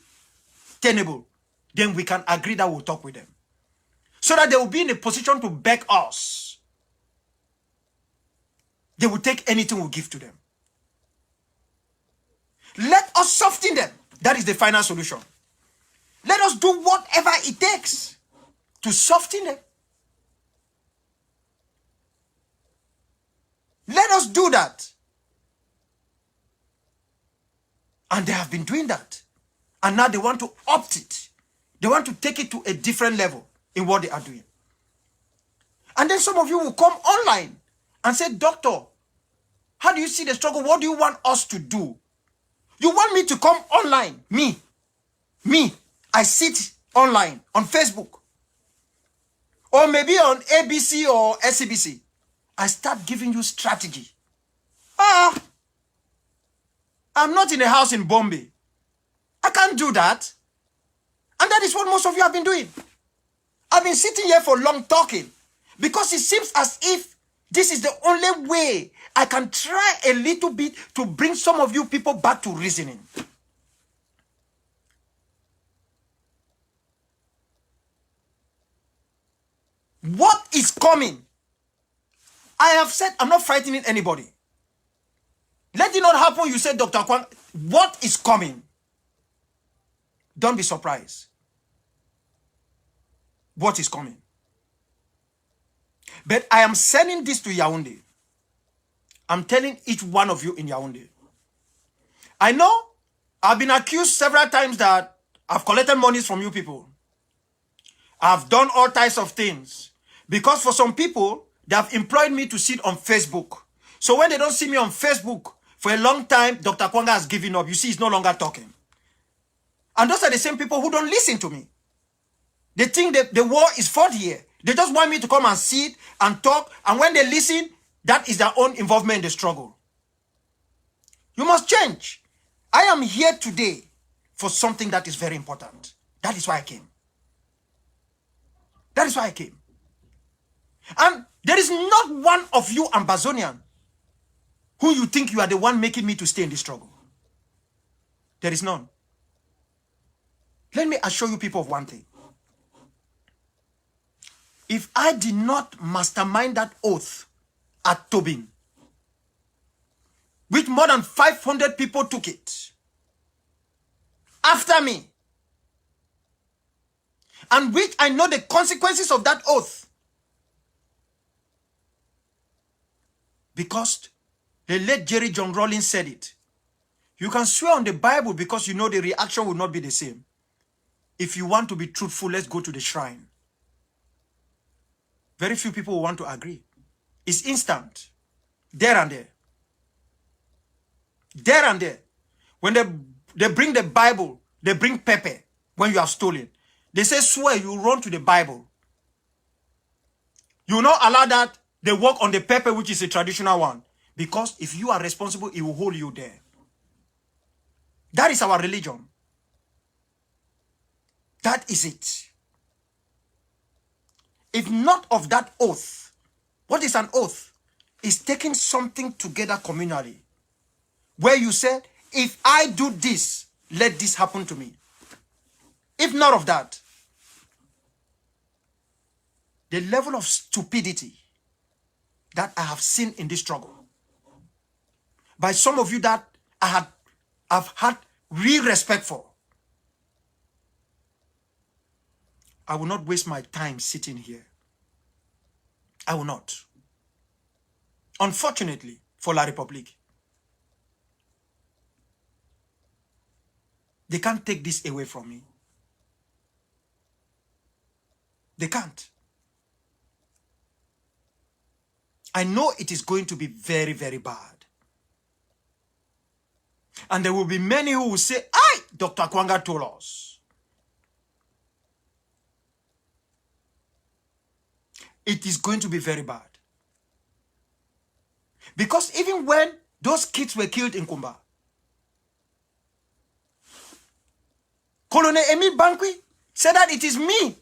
tenable. Then we can agree that we'll talk with them. So that they will be in a position to beg us. They will take anything we give to them. Let us soften them. That is the final solution. Let us do whatever it takes to soften them. Let us do that. And they have been doing that. And now they want to opt it. They want to take it to a different level in what they are doing. And then some of you will come online and say, Doctor, how do you see the struggle? What do you want us to do? You want me to come online? Me. I sit online on Facebook. Or maybe on ABC or SCBC. I start giving you strategy. I'm not in a house in Bombay. I can't do that. And that is what most of you have been doing. I've been sitting here for long talking because it seems as if this is the only way I can try a little bit to bring some of you people back to reasoning. What is coming? I have said I'm not frightening anybody. Let it not happen, you said, Dr. Awkwanga, what is coming? Don't be surprised. What is coming? But I am sending this to Yaoundé. I'm telling each one of you in Yaoundé. I know I've been accused several times that I've collected monies from you people. I've done all types of things. Because for some people, they have employed me to sit on Facebook. So when they don't see me on Facebook, for a long time, Dr. Awkwanga has given up. You see, he's no longer talking. And those are the same people who don't listen to me. They think that the war is fought here. They just want me to come and sit and talk. And when they listen, that is their own involvement in the struggle. You must change. I am here today for something that is very important. That is why I came. That is why I came. And there is not one of you Ambazonian who you think you are the one making me to stay in this struggle. There is none. Let me assure you people of one thing. If I did not mastermind that oath at Tobin, which more than 500 people took it after me, and which I know the consequences of that oath, because the late Jerry John Rawlings said it. You can swear on the Bible because you know the reaction will not be the same. If you want to be truthful, let's go to the shrine. Very few people will want to agree. It's instant. There and there. There and there. When they bring the Bible, they bring pepper when you have stolen. They say swear, you run to the Bible. You will not allow that they work on the pepper, which is a traditional one. Because if you are responsible, it will hold you there. That is our religion. That is it. If not of that oath, what is an oath? It's taking something together communally. Where you say, if I do this, let this happen to me. If not of that, the level of stupidity that I have seen in this struggle, by some of you that I've had real respect for, I will not waste my time sitting here. I will not. Unfortunately for La République, they can't take this away from me. They can't. I know it is going to be very, very bad. And there will be many who will say, aye, Dr. Awkwanga told us. It is going to be very bad. Because even when those kids were killed in Kumba, Colonel Emile Bankwi said that it is me,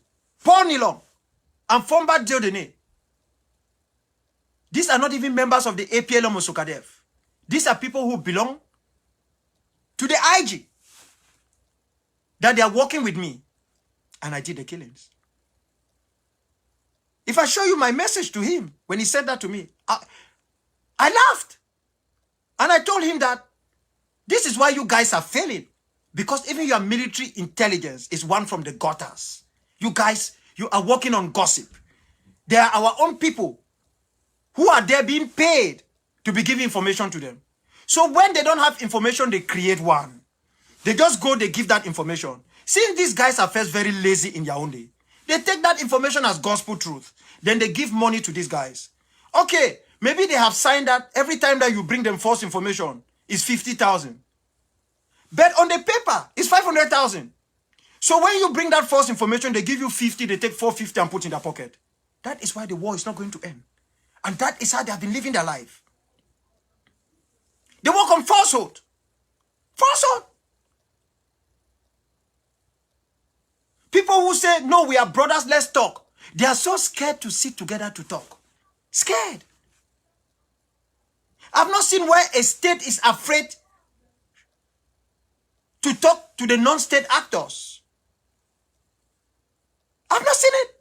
Paul Nilong, and Fomba Diodene. These are not even members of the APLM or Sukadev. These are people who belong to the IG. That they are working with me. And I did the killings. If I show you my message to him, when he said that to me, I laughed. And I told him that this is why you guys are failing. Because even your military intelligence is one from the gutters. You guys, you are working on gossip. They are our own people who are there being paid to be giving information to them. So when they don't have information, they create one. They just go, they give that information. Since these guys are first very lazy in Yaoundé, They take that information as gospel truth. Then they give money to these guys. Okay, maybe they have signed that every time that you bring them false information is 50,000. But on the paper, it's 500,000. So when you bring that false information, they give you 50, they take 450 and put in their pocket. That is why the war is not going to end. And that is how they have been living their life. They work on falsehood. Falsehood. People who say, no, we are brothers, let's talk. They are so scared to sit together to talk. Scared. I've not seen where a state is afraid to talk to the non-state actors. I've not seen it.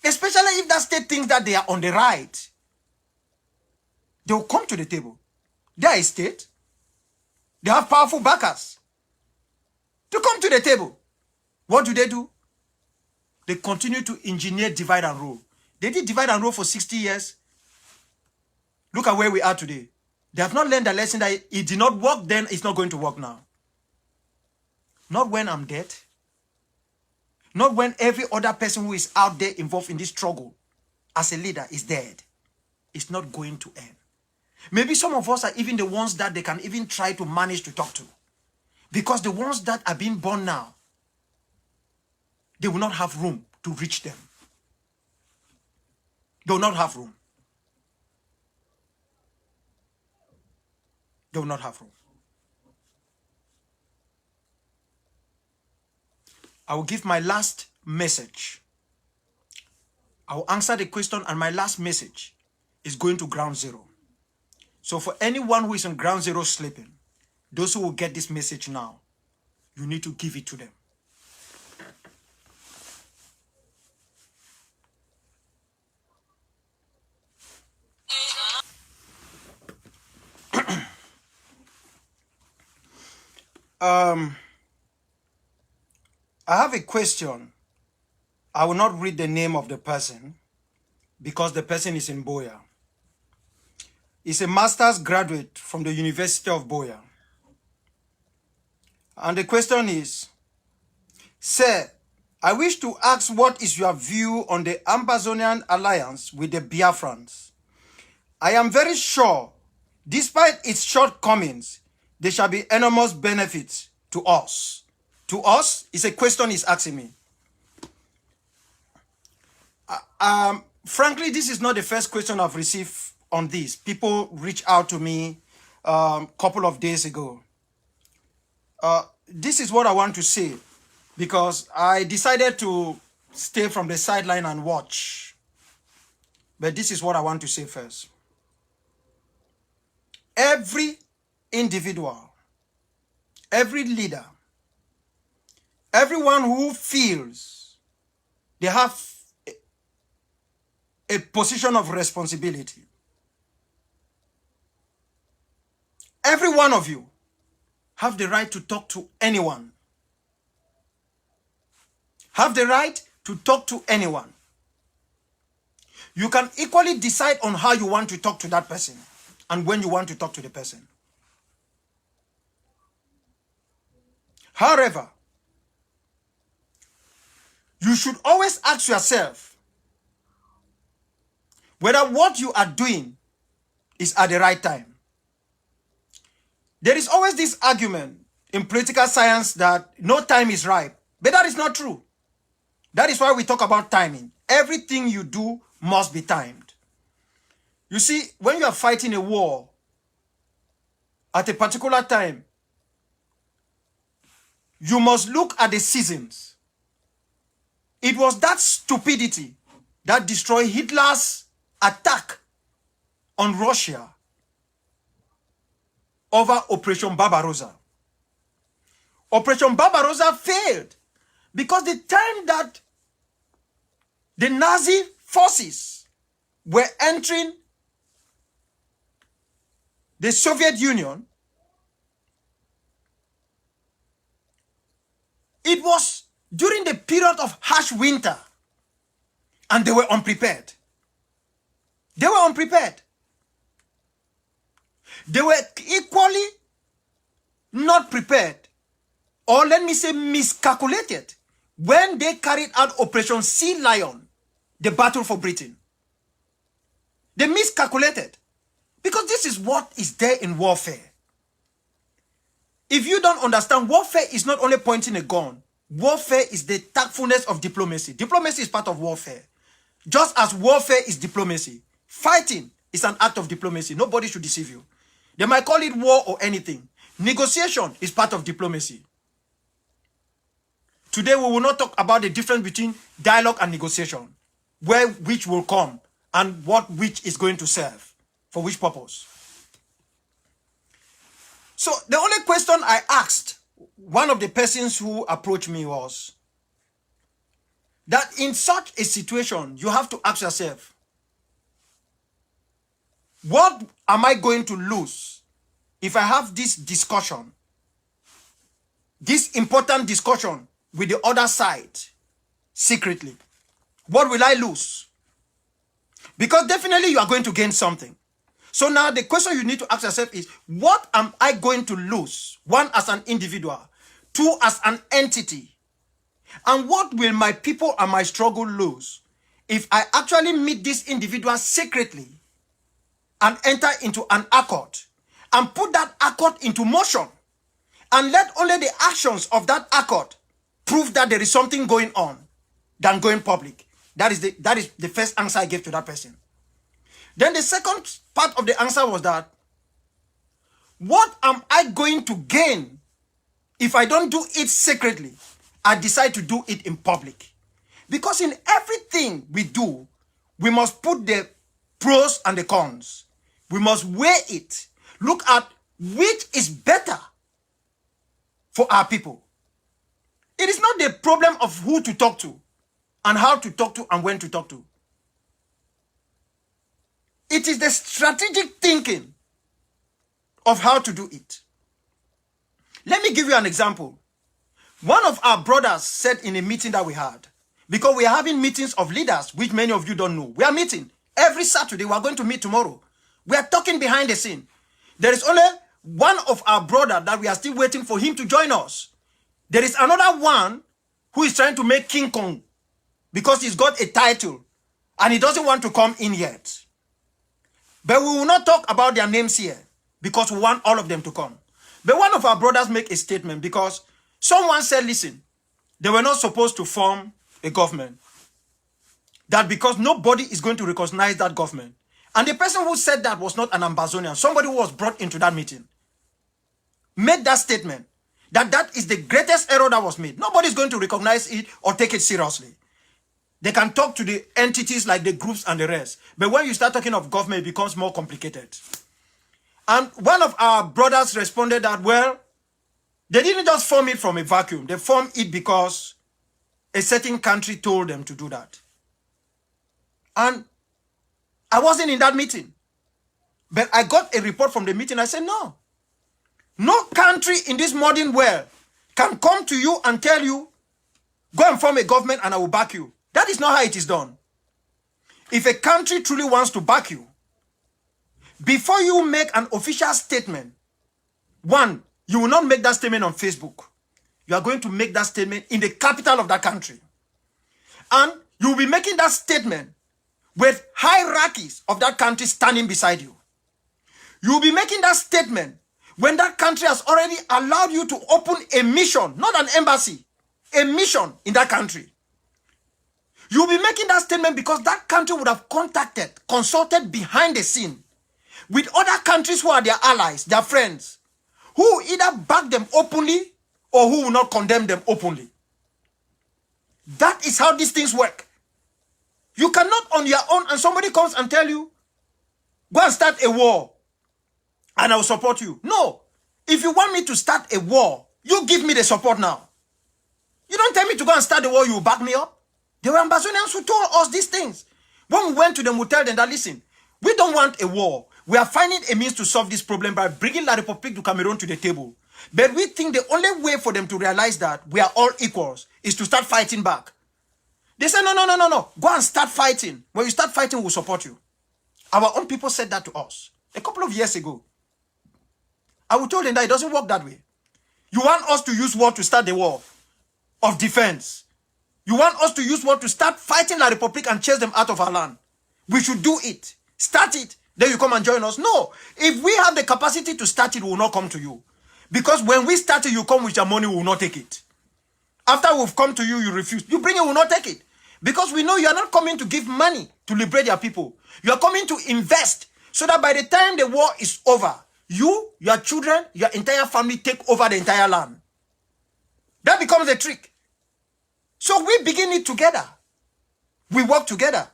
Especially if that state thinks that they are on the right. They will come to the table. They are a state. They have powerful backers. To come to the table. What do? They continue to engineer divide and rule. They did divide and rule for 60 years. Look at where we are today. They have not learned the lesson that it did not work then, it's not going to work now. Not when I'm dead. Not when every other person who is out there involved in this struggle as a leader is dead. It's not going to end. Maybe some of us are even the ones that they can even try to manage to talk to. Because the ones that are being born now, they will not have room to reach them. They will not have room. They will not have room. I will give my last message. I will answer the question, and my last message is going to ground zero. So for anyone who is on ground zero sleeping, those who will get this message now, you need to give it to them. I have a question. I will not read the name of the person because the person is in Boya. He's a master's graduate from the University of Boya. And the question is, Sir, I wish to ask what is your view on the Ambazonian alliance with the Biafrans? I am very sure, despite its shortcomings, there shall be enormous benefits to us. To us is a question he's asking me. Frankly, this is not the first question I've received on this. People reached out to me a couple of days ago. This is what I want to say because I decided to stay from the sideline and watch. But this is what I want to say first. Every individual, every leader, everyone who feels they have a position of responsibility, every one of you have the right to talk to anyone. Have the right to talk to anyone. You can equally decide on how you want to talk to that person and when you want to talk to the person. However, you should always ask yourself whether what you are doing is at the right time. There is always this argument in political science that no time is right, but that is not true. That is why we talk about timing. Everything you do must be timed. You see, when you are fighting a war at a particular time, you must look at the seasons. It was that stupidity that destroyed Hitler's attack on Russia over Operation Barbarossa. Operation Barbarossa failed because the time that the Nazi forces were entering the Soviet Union, it was during the period of harsh winter, and they were unprepared. They were unprepared. They were equally not prepared, or let me say miscalculated, when they carried out Operation Sea Lion, the battle for Britain. They miscalculated. Because this is what is there in warfare. If you don't understand, warfare is not only pointing a gun. Warfare is the tactfulness of diplomacy. Diplomacy is part of warfare. Just as warfare is diplomacy, fighting is an act of diplomacy. Nobody should deceive you. They might call it war or anything. Negotiation is part of diplomacy. Today we will not talk about the difference between dialogue and negotiation, where which will come and what which is going to serve, for which purpose. So the only question I asked one of the persons who approached me was that in such a situation, you have to ask yourself, what am I going to lose if I have this discussion, this important discussion with the other side secretly? What will I lose? Because definitely you are going to gain something. So now the question you need to ask yourself is, what am I going to lose? One, as an individual. Two, as an entity. And what will my people and my struggle lose if I actually meet this individual secretly and enter into an accord and put that accord into motion and let only the actions of that accord prove that there is something going on than going public? That is the first answer I gave to that person. Then the second part of the answer was that, what am I going to gain if I don't do it secretly? I decide to do it in public. Because in everything we do, we must put the pros and the cons. We must weigh it. Look at which is better for our people. It is not the problem of who to talk to and how to talk to and when to talk to. It is the strategic thinking of how to do it. Let me give you an example. One of our brothers said in a meeting that we had, because we are having meetings of leaders, which many of you don't know. We are meeting every Saturday. We are going to meet tomorrow. We are talking behind the scene. There is only one of our brother that we are still waiting for him to join us. There is another one who is trying to make King Kong because he's got a title and he doesn't want to come in yet. But we will not talk about their names here because we want all of them to come. But one of our brothers make a statement because someone said, listen, they were not supposed to form a government. That because nobody is going to recognize that government. And the person who said that was not an Ambazonian. Somebody who was brought into that meeting made that statement that that is the greatest error that was made. Nobody is going to recognize it or take it seriously. They can talk to the entities like the groups and the rest. But when you start talking of government, it becomes more complicated. And one of our brothers responded that, well, they didn't just form it from a vacuum. They formed it because a certain country told them to do that. And I wasn't in that meeting. But I got a report from the meeting. I said, no. No country in this modern world can come to you and tell you, go and form a government and I will back you. That is not how it is done. If a country truly wants to back you, before you make an official statement, one, you will not make that statement on Facebook. You are going to make that statement in the capital of that country. And you will be making that statement with hierarchies of that country standing beside you. You will be making that statement when that country has already allowed you to open a mission, not an embassy, a mission in that country. You'll be making that statement because that country would have consulted behind the scene with other countries who are their allies, their friends, who either back them openly or who will not condemn them openly. That is how these things work. You cannot on your own and somebody comes and tell you, go and start a war and I will support you. No. If you want me to start a war, you give me the support now. You don't tell me to go and start the war, you will back me up. There were Ambazonians who told us these things. When we went to them, we tell them that, listen, we don't want a war. We are finding a means to solve this problem by bringing La République du Cameroon to the table. But we think the only way for them to realize that we are all equals is to start fighting back. They said, no. Go and start fighting. When you start fighting, we'll support you. Our own people said that to us a couple of years ago. I will tell them that it doesn't work that way. You want us to use war to start the war of defense. You want us to use what to start fighting La Republic and chase them out of our land? We should do it. Start it. Then you come and join us. No. If we have the capacity to start it, we will not come to you. Because when we start it, you come with your money, we will not take it. After we've come to you, you refuse. You bring it, we will not take it. Because we know you are not coming to give money to liberate your people. You are coming to invest so that by the time the war is over, you, your children, your entire family take over the entire land. That becomes a trick. So we begin it together. We work together.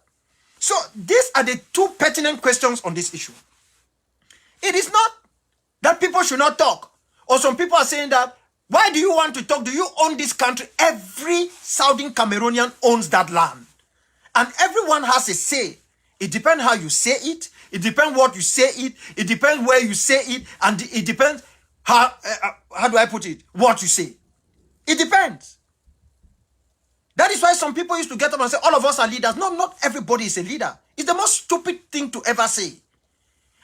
So these are the two pertinent questions on this issue. It is not that people should not talk. Or some people are saying that, why do you want to talk? Do you own this country? Every Southern Cameroonian owns that land. And everyone has a say. It depends how you say it. It depends what you say it. It depends where you say it. And it depends how do I put it? What you say. It depends. That is why some people used to get up and say, all of us are leaders. No, not everybody is a leader. It's the most stupid thing to ever say.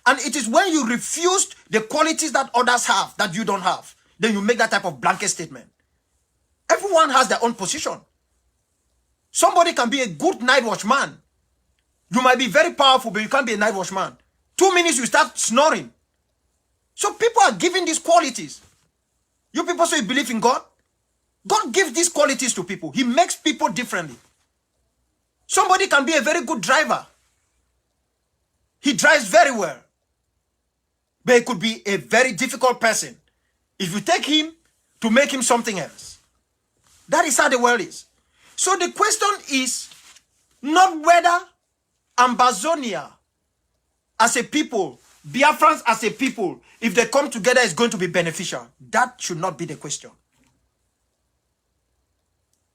And it is when you refuse the qualities that others have that you don't have, then you make that type of blanket statement. Everyone has their own position. Somebody can be a good night watchman. You might be very powerful, but you can't be a night watchman. 2 minutes, you start snoring. So people are giving these qualities. You people say you believe in God? God gives these qualities to people. He makes people differently. Somebody can be a very good driver. He drives very well. But he could be a very difficult person if you take him to make him something else. That is how the world is. So the question is not whether Ambazonia as a people, Biafrans as a people, if they come together, is going to be beneficial. That should not be the question.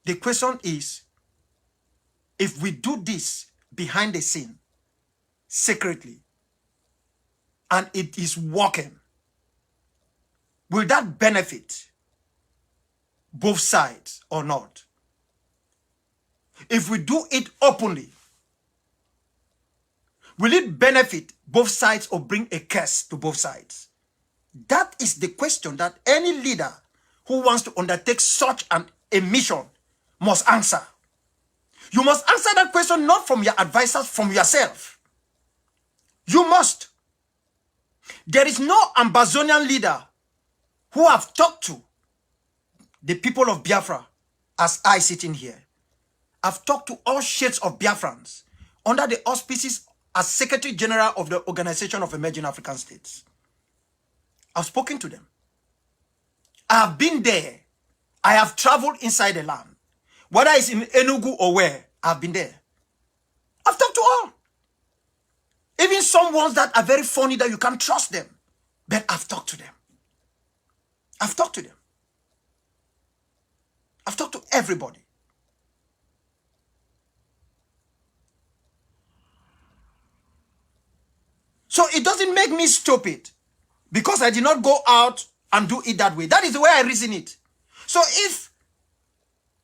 The question is, if we do this behind the scene, secretly, and it is working, will that benefit both sides or not? If we do it openly, will it benefit both sides or bring a curse to both sides? That is the question that any leader who wants to undertake such a mission must answer. You must answer that question not from your advisors, from yourself. You must. There is no Ambazonian leader who have talked to the people of Biafra as I sitting here. I've talked to all shades of Biafrans under the auspices as Secretary General of the Organization of Emerging African States. I've spoken to them. I have been there. I have traveled inside the land. Whether it's in Enugu or where, I've been there. I've talked to all. Even some ones that are very funny that you can't trust them. But I've talked to them. I've talked to them. I've talked to everybody. So it doesn't make me stupid because I did not go out and do it that way. That is the way I reason it. So if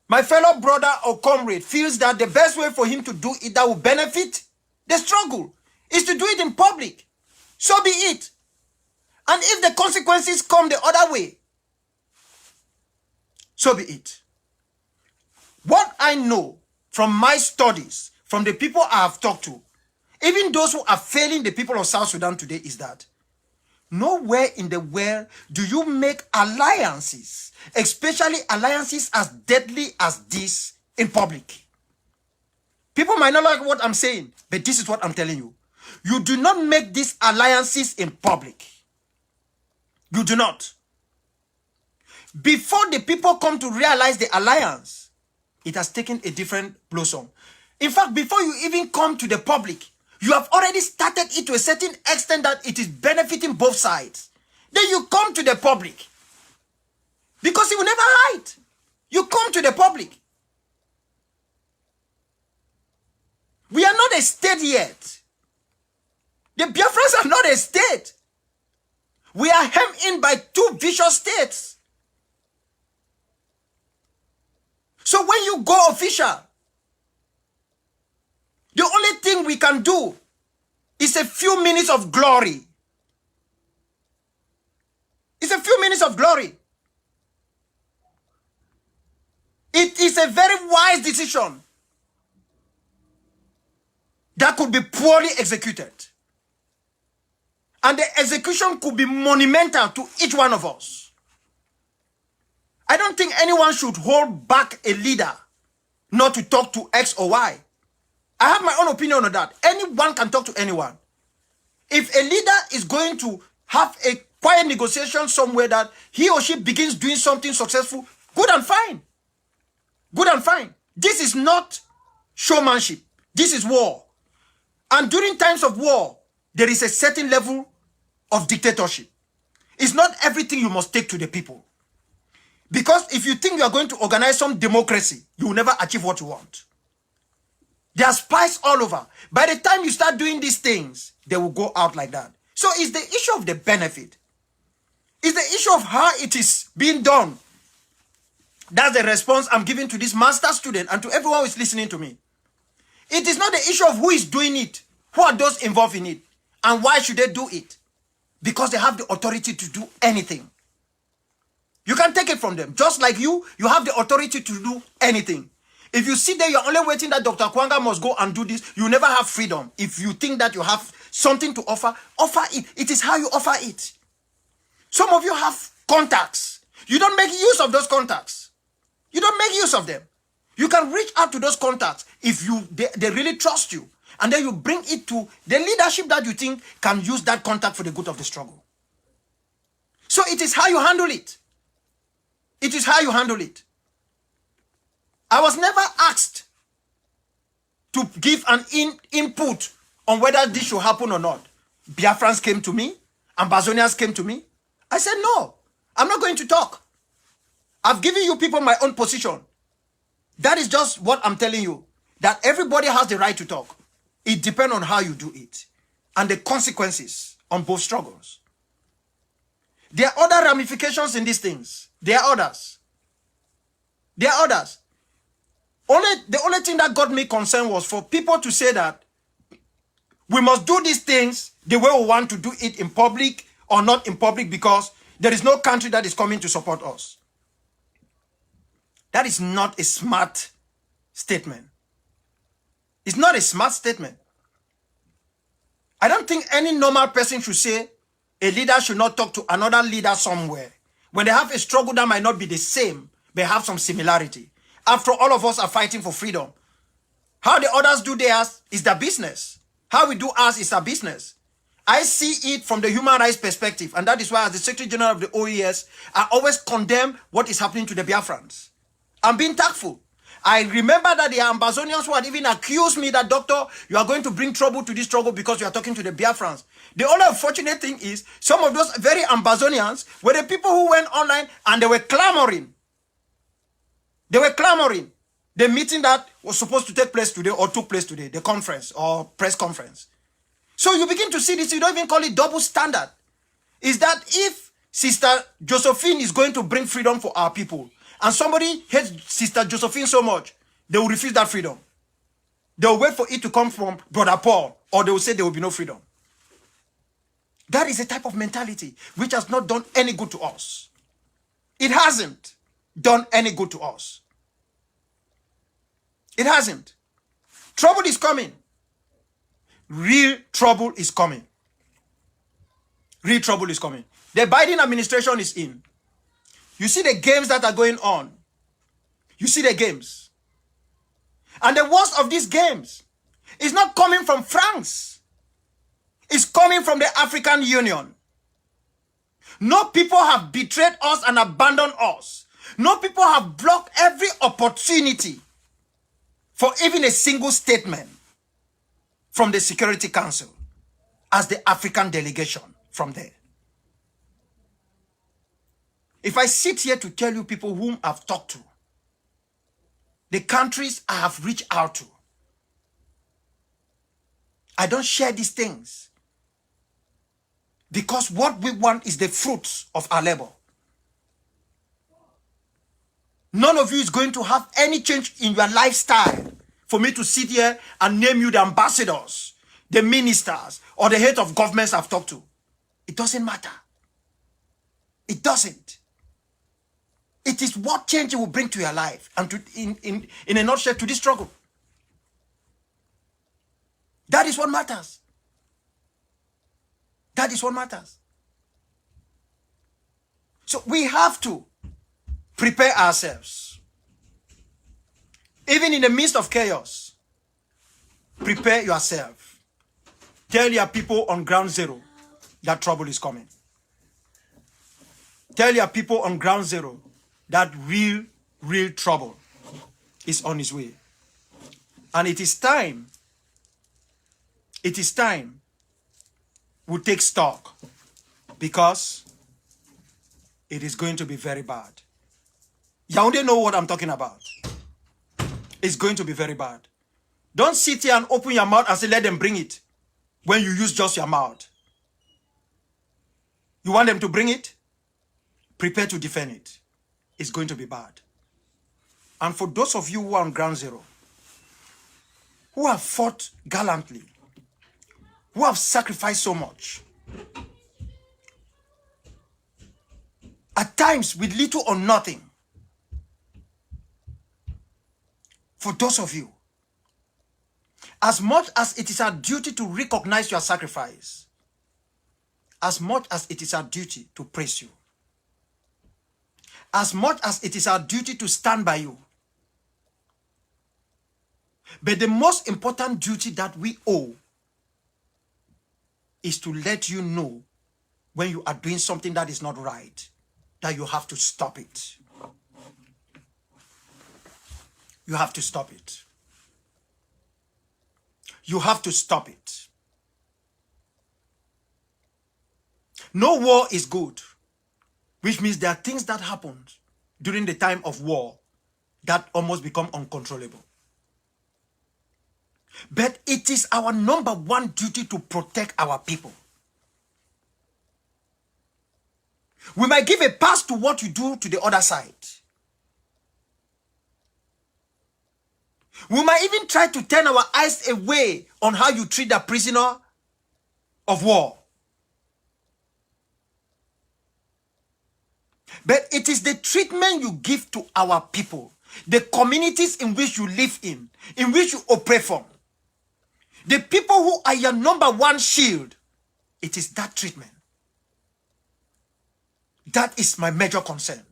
my fellow brother or comrade feels that the best way for him to do it that will benefit the struggle is to do it in public, so be it. And if the consequences come the other way, so be it. What I know from my studies, from the people I have talked to, even those who are failing the people of South Sudan today, is that nowhere in the world do you make alliances, especially alliances as deadly as this, in public. People might not like what I'm saying, but this is what I'm telling you. You do not make these alliances in public. You do not. Before the people come to realize the alliance, it has taken a different blossom. In fact, before you even come to the public, you have already started it to a certain extent that it is benefiting both sides. Then you come to the public. Because you will never hide. You come to the public. We are not a state yet. The Biafrans are not a state. We are hemmed in by two vicious states. So when you go official, the only thing we can do is a few minutes of glory. It's a few minutes of glory. It is a very wise decision that could be poorly executed. And the execution could be monumental to each one of us. I don't think anyone should hold back a leader not to talk to X or Y. I have my own opinion on that. Anyone can talk to anyone. If a leader is going to have a quiet negotiation somewhere that he or she begins doing something successful, good and fine. Good and fine. This is not showmanship. This is war. And during times of war, there is a certain level of dictatorship. It's not everything you must take to the people. Because if you think you are going to organize some democracy, you will never achieve what you want. There are spies all over. By the time you start doing these things, they will go out like that. So it's the issue of the benefit. It's the issue of how it is being done. That's the response I'm giving to this master student and to everyone who is listening to me. It is not the issue of who is doing it, who are those involved in it, and why should they do it? Because they have the authority to do anything. You can take it from them. Just like you have the authority to do anything. If you sit there, you're only waiting that Dr. Awkwanga must go and do this, you never have freedom. If you think that you have something to offer, offer it. It is how you offer it. Some of you have contacts. You don't make use of those contacts. You don't make use of them. You can reach out to those contacts if they really trust you. And then you bring it to the leadership that you think can use that contact for the good of the struggle. So it is how you handle it. It is how you handle it. I was never asked to give an input on whether this should happen or not. Biafrans came to me. Ambazonians came to me. I said, no, I'm not going to talk. I've given you people my own position. That is just what I'm telling you. That everybody has the right to talk. It depends on how you do it. And the consequences on both struggles. There are other ramifications in these things. There are others. There are others. The only thing that got me concerned was for people to say that we must do these things the way we want to do it in public or not in public because there is no country that is coming to support us. That is not a smart statement. It's not a smart statement. I don't think any normal person should say a leader should not talk to another leader somewhere. When they have a struggle that might not be the same, but have some similarity. After all of us are fighting for freedom. How the others do theirs is their business. How we do ours is our business. I see it from the human rights perspective. And that is why as the Secretary General of the OES, I always condemn what is happening to the Biafrans. I'm being tactful. I remember that the Ambazonians who had even accused me that, doctor, you are going to bring trouble to this struggle because you are talking to the Biafrans. The only unfortunate thing is some of those very Ambazonians were the people who went online and they were clamoring. They were clamoring. The meeting that was supposed to take place today or took place today, the conference or press conference. So you begin to see this, you don't even call it double standard. Is that if Sister Josephine is going to bring freedom for our people, and somebody hates Sister Josephine so much, they will refuse that freedom. They will wait for it to come from Brother Paul, or they will say there will be no freedom. That is a type of mentality which has not done any good to us. It hasn't done any good to us. It hasn't. Trouble is coming. Real trouble is coming. Real trouble is coming. The Biden administration is in. You see the games that are going on. You see the games. And the worst of these games is not coming from France. It's coming from the African Union. No people have betrayed us and abandoned us. No people have blocked every opportunity for even a single statement from the Security Council as the African delegation from there. If I sit here to tell you people whom I've talked to, the countries I have reached out to, I don't share these things because what we want is the fruits of our labor. None of you is going to have any change in your lifestyle for me to sit here and name you the ambassadors, the ministers, or the head of governments I've talked to. It doesn't matter. It doesn't. It is what change it will bring to your life and to, in a nutshell, to this struggle. That is what matters. That is what matters. So we have to prepare ourselves. Even in the midst of chaos, prepare yourself. Tell your people on ground zero that trouble is coming. Tell your people on ground zero that real trouble is on its way. And it is time we take stock, because it is going to be very bad. Yaoundé know what I'm talking about. It's going to be very bad. Don't sit here and open your mouth and say, let them bring it, when you use just your mouth. You want them to bring it? Prepare to defend it. It's going to be bad. And for those of you who are on ground zero, who have fought gallantly, who have sacrificed so much, at times with little or nothing, for those of you, as much as it is our duty to recognize your sacrifice, as much as it is our duty to praise you, as much as it is our duty to stand by you, but the most important duty that we owe is to let you know when you are doing something that is not right, that you have to stop it. You have to stop it. You have to stop it. No war is good, which means there are things that happen during the time of war that almost become uncontrollable. But it is our number one duty to protect our people. We might give a pass to what you do to the other side. We might even try to turn our eyes away on how you treat the prisoner of war. But it is the treatment you give to our people, the communities in which you live in which you operate from, the people who are your number one shield. It is that treatment. That is my major concern.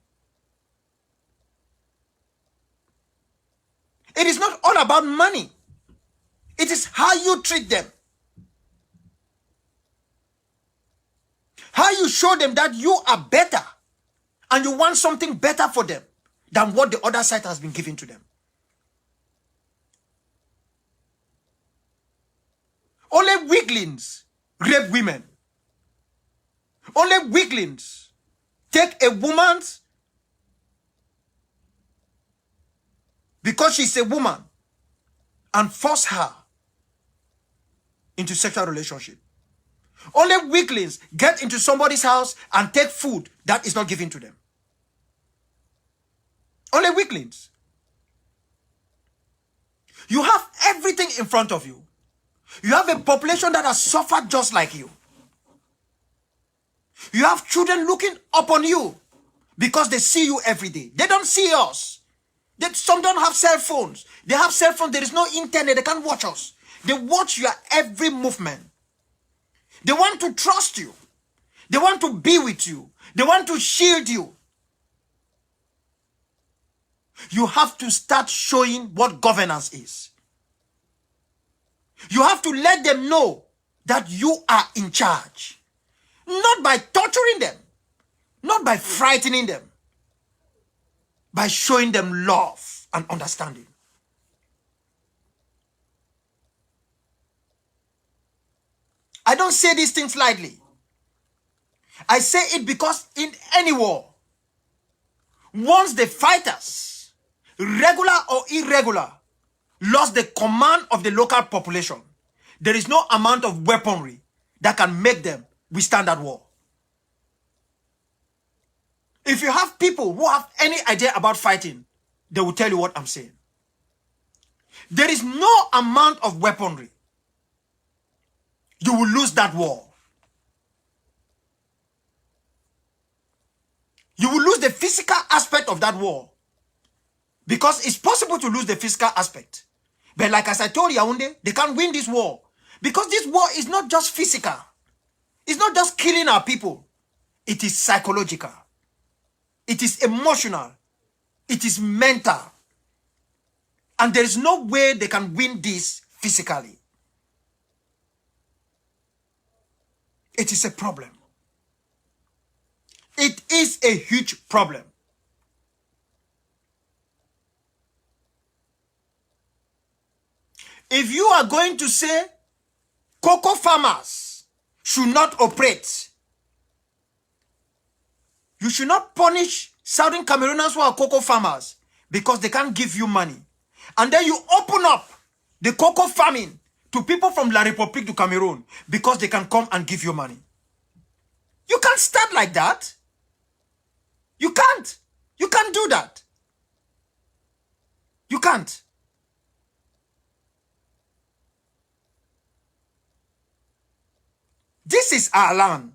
It is not all about money. It is how you treat them. How you show them that you are better and you want something better for them than what the other side has been giving to them. Only weaklings rape women. Only weaklings take a woman's, because she's a woman, and force her into sexual relationship. Only weaklings get into somebody's house and take food that is not given to them. Only weaklings. You have everything in front of you. You have a population that has suffered just like you. You have children looking upon you because they see you every day. They don't see us. Some don't have cell phones. They have cell phones. There is no internet. They can't watch us. They watch your every movement. They want to trust you. They want to be with you. They want to shield you. You have to start showing what governance is. You have to let them know that you are in charge. Not by torturing them. Not by frightening them. By showing them love and understanding. I don't say these things lightly. I say it because in any war, once the fighters, regular or irregular, lost the command of the local population, there is no amount of weaponry that can make them withstand that war. If you have people who have any idea about fighting, they will tell you what I'm saying. There is no amount of weaponry. You will lose that war. You will lose the physical aspect of that war. Because it's possible to lose the physical aspect. But like as I told Yaoundé, they can't win this war. Because this war is not just physical. It's not just killing our people. It is psychological. It is emotional. It is mental. And there is no way they can win this physically. It is a problem. It is a huge problem. If you are going to say cocoa farmers should not operate, you should not punish Southern Cameroonians who are cocoa farmers because they can't give you money. And then you open up the cocoa farming to people from La République du Cameroon because they can come and give you money. You can't start like that. You can't. You can't do that. You can't. This is our land.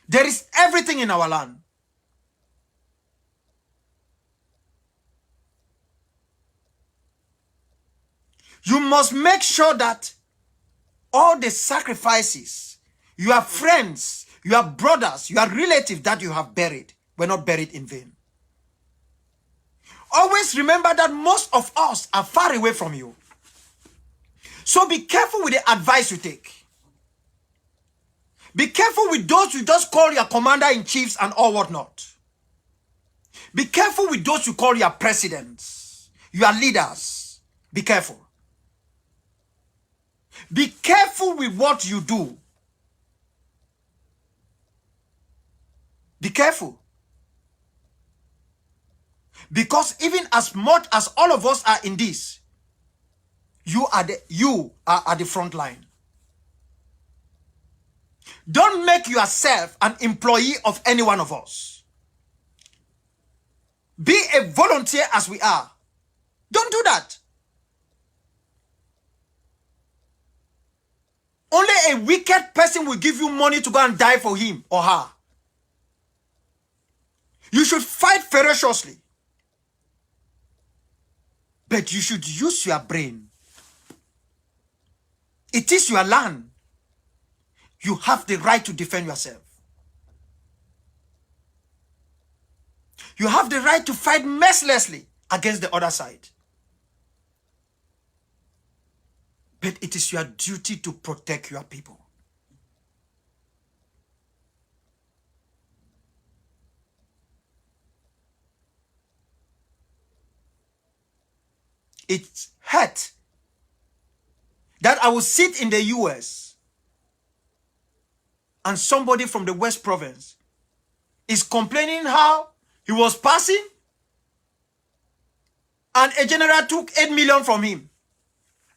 There is everything in our land. You must make sure that all the sacrifices, your friends, your brothers, your relatives that you have buried were not buried in vain. Always remember that most of us are far away from you. So be careful with the advice you take. Be careful with those you just call your commander-in-chiefs and all whatnot. Be careful with those you call your presidents, your leaders. Be careful. Be careful with what you do. Be careful. Because even as much as all of us are in this, you are at the front line. Don't make yourself an employee of any one of us. Be a volunteer as we are. Don't do that. Only a wicked person will give you money to go and die for him or her. You should fight ferociously. But you should use your brain. It is your land. You have the right to defend yourself. You have the right to fight mercilessly against the other side. But it is your duty to protect your people. It hurt that I will sit in the US and somebody from the West Province is complaining how he was passing and a general took 8 million from him.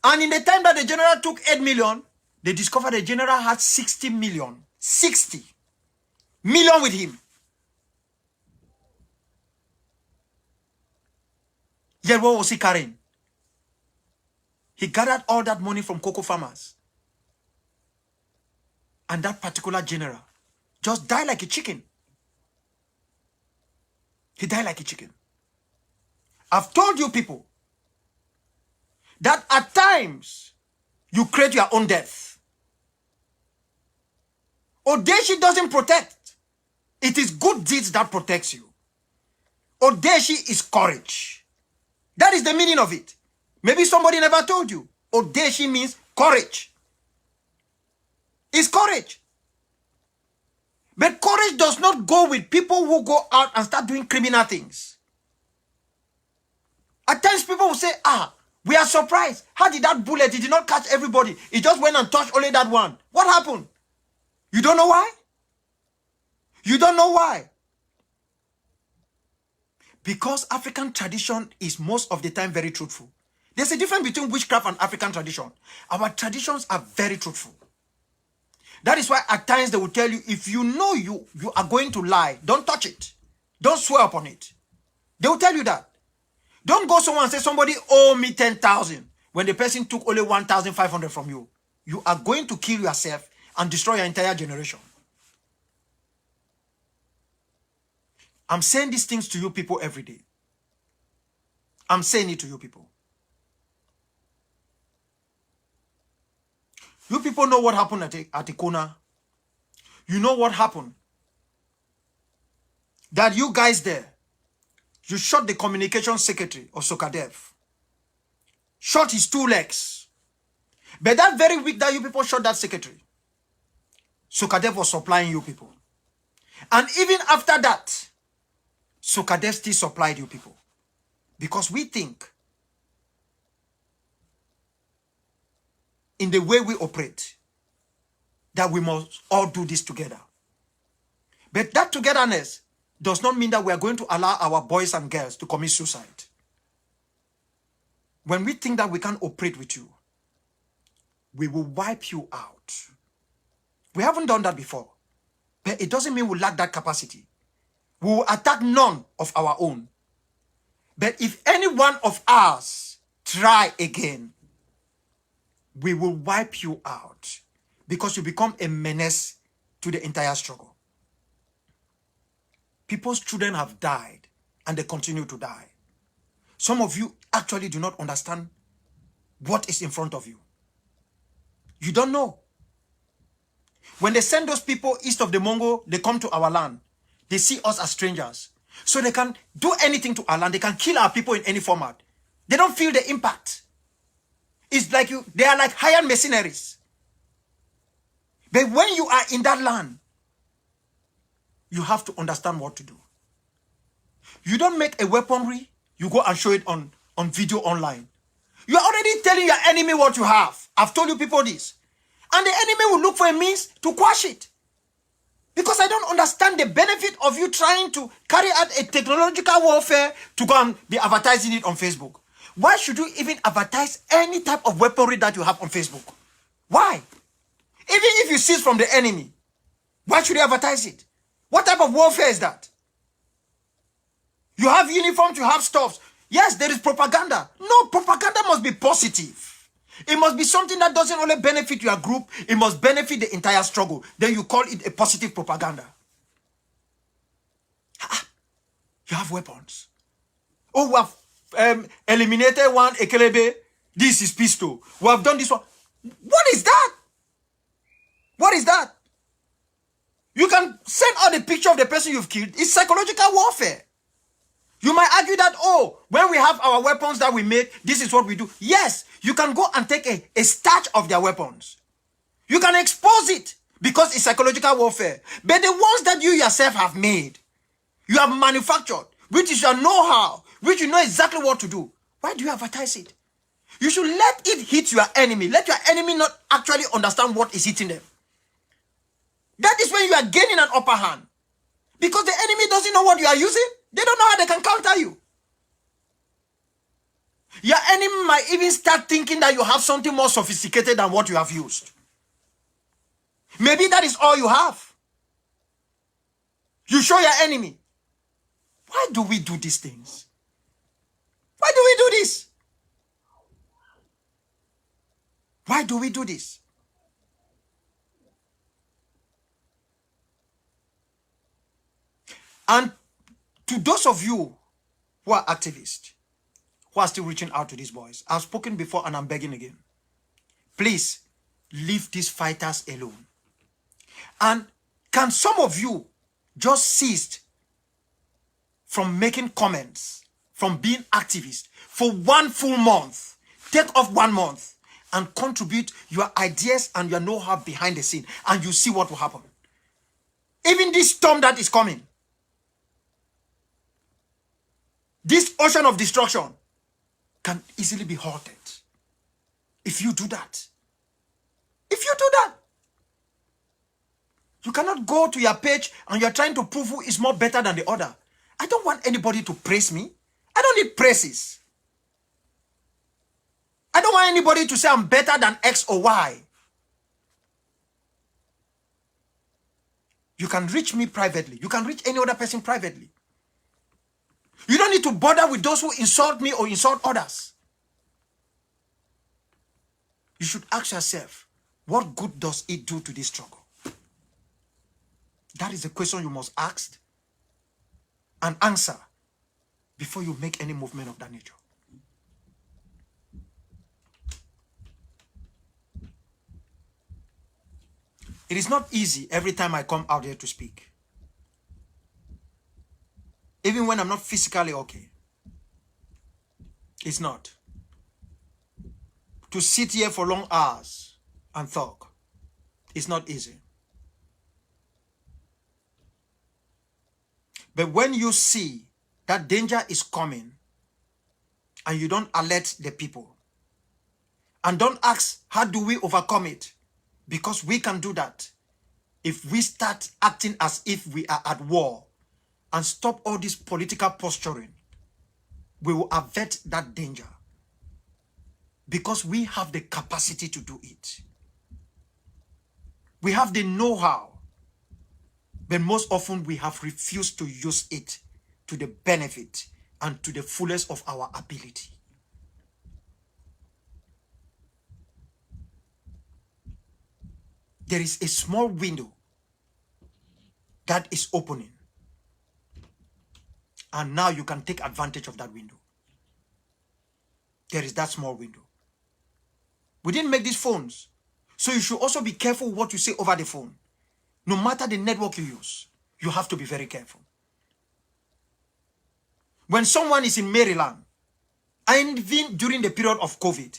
And in the time that the general took 8 million, they discovered the general had 60 million. 60 million with him. Yet what was he carrying? He gathered all that money from cocoa farmers. And that particular general just died like a chicken. He died like a chicken. I've told you people that at times you create your own death. Odeshi doesn't protect. It is good deeds that protects you. Odeshi is courage. That is the meaning of it. Maybe somebody never told you. Odeshi means courage. It's courage. But courage does not go with people who go out and start doing criminal things. At times people will say, we are surprised. How did that bullet, it did not catch everybody. It just went and touched only that one. What happened? You don't know why? You don't know why? Because African tradition is most of the time very truthful. There's a difference between witchcraft and African tradition. Our traditions are very truthful. That is why at times they will tell you, if you know you are going to lie, don't touch it. Don't swear upon it. They will tell you that. Don't go somewhere and say, somebody owe me 10,000 when the person took only 1,500 from you. You are going to kill yourself and destroy your entire generation. I'm saying these things to you people every day. I'm saying it to you people. You people know what happened at Ikona. You know what happened. That you guys there, you shot the communication secretary of Sokadev. Shot his 2 legs. But that very week that you people shot that secretary, Sokadev was supplying you people. And even after that, Sokadev still supplied you people. Because we think in the way we operate that we must all do this together. But that togetherness does not mean that we are going to allow our boys and girls to commit suicide. When we think that we can operate with you, we will wipe you out. We haven't done that before. But it doesn't mean we lack that capacity. We will attack none of our own. But if any one of us try again, we will wipe you out because you become a menace to the entire struggle. People's children have died and they continue to die. Some of you actually do not understand what is in front of you. You don't know. When they send those people east of the Mongo, they come to our land. They see us as strangers. So they can do anything to our land. They can kill our people in any format. They don't feel the impact. It's like they are like hired mercenaries. But when you are in that land, you have to understand what to do. You don't make a weaponry, you go and show it on video online. You are already telling your enemy what you have. I've told you people this. And the enemy will look for a means to quash it. Because I don't understand the benefit of you trying to carry out a technological warfare to go and be advertising it on Facebook. Why should you even advertise any type of weaponry that you have on Facebook? Why? Even if you seize from the enemy, why should you advertise it? What type of warfare is that? You have uniforms, you have stuffs. Yes, there is propaganda. No, propaganda must be positive. It must be something that doesn't only benefit your group, it must benefit the entire struggle. Then you call it a positive propaganda. You have weapons. Oh, we have eliminated one Ekelebe. This is pistol. We have done this one. What is that? What is that? You can send out the picture of the person you've killed. It's psychological warfare. You might argue that, oh, when we have our weapons that we make, this is what we do. Yes, you can go and take a starch of their weapons. You can expose it because it's psychological warfare. But the ones that you yourself have made, you have manufactured, which is your know-how, which you know exactly what to do. Why do you advertise it? You should let it hit your enemy. Let your enemy not actually understand what is hitting them. That is when you are gaining an upper hand. Because the enemy doesn't know what you are using. They don't know how they can counter you. Your enemy might even start thinking that you have something more sophisticated than what you have used. Maybe that is all you have. You show your enemy. Why do we do these things? Why do we do this? Why do we do this? And to those of you who are activists, who are still reaching out to these boys, I've spoken before and I'm begging again. Please, leave these fighters alone. And can some of you just cease from making comments, from being activists for 1 full month, take off 1 month and contribute your ideas and your know-how behind the scene and you see what will happen. Even this storm that is coming, this ocean of destruction can easily be halted if you do that. If you do that, you cannot go to your page and you're trying to prove who is more better than the other. I don't want anybody to praise me. I don't need praises. I don't want anybody to say I'm better than X or Y. You can reach me privately. You can reach any other person privately. You don't need to bother with those who insult me or insult others. You should ask yourself, what good does it do to this struggle? That is the question you must ask. an answer before you make any movement of that nature. It is not easy every time I come out here to speak. Even when I'm not physically okay. It's not. To sit here for long hours and talk, it's not easy. But when you see that danger is coming and you don't alert the people and don't ask, how do we overcome it? Because we can do that if we start acting as if we are at war and stop all this political posturing. We will avert that danger because we have the capacity to do it. We have the know-how, but most often we have refused to use it to the benefit and to the fullest of our ability. There is a small window that is opening. And now you can take advantage of that window. There is that small window. We didn't make these phones. So you should also be careful what you say over the phone. No matter the network you use, you have to be very careful. When someone is in Maryland, and even during the period of COVID,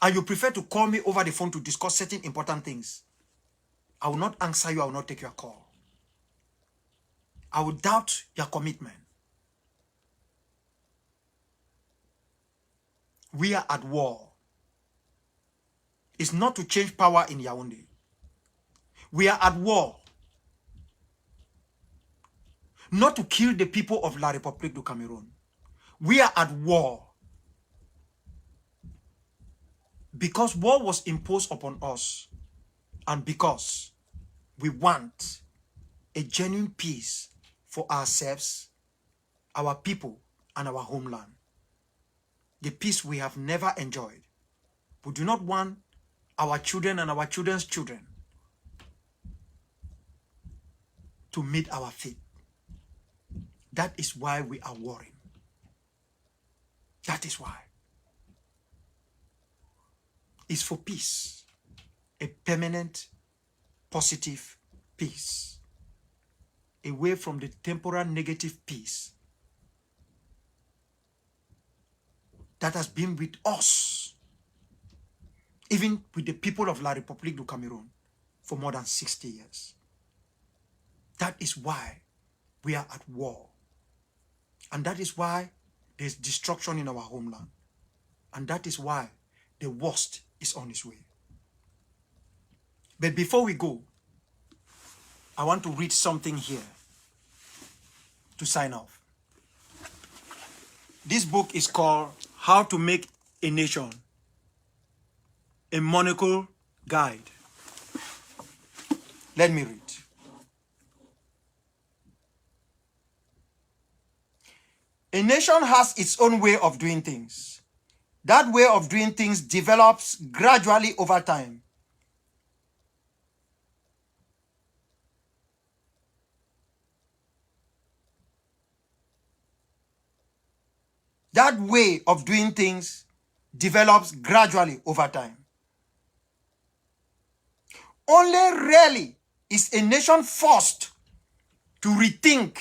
and you prefer to call me over the phone to discuss certain important things, I will not answer you, I will not take your call. I will doubt your commitment. We are at war. It's not to change power in Yaoundé. We are at war. Not to kill the people of La République du Cameroon. We are at war. Because war was imposed upon us. And because we want a genuine peace for ourselves, our people, and our homeland. The peace we have never enjoyed. We do not want our children and our children's children to meet our fate. That is why we are warring. That is why. It's for peace. A permanent, positive peace. Away from the temporal negative peace that has been with us, even with the people of La République du Cameroon, for more than 60 years. That is why we are at war. And that is why there's destruction in our homeland. And that is why the worst is on its way. But before we go, I want to read something here to sign off. This book is called How to Make a Nation, a Monocle Guide. Let me read. A nation has its own way of doing things. That way of doing things develops gradually over time. That way of doing things develops gradually over time. Only rarely is a nation forced to rethink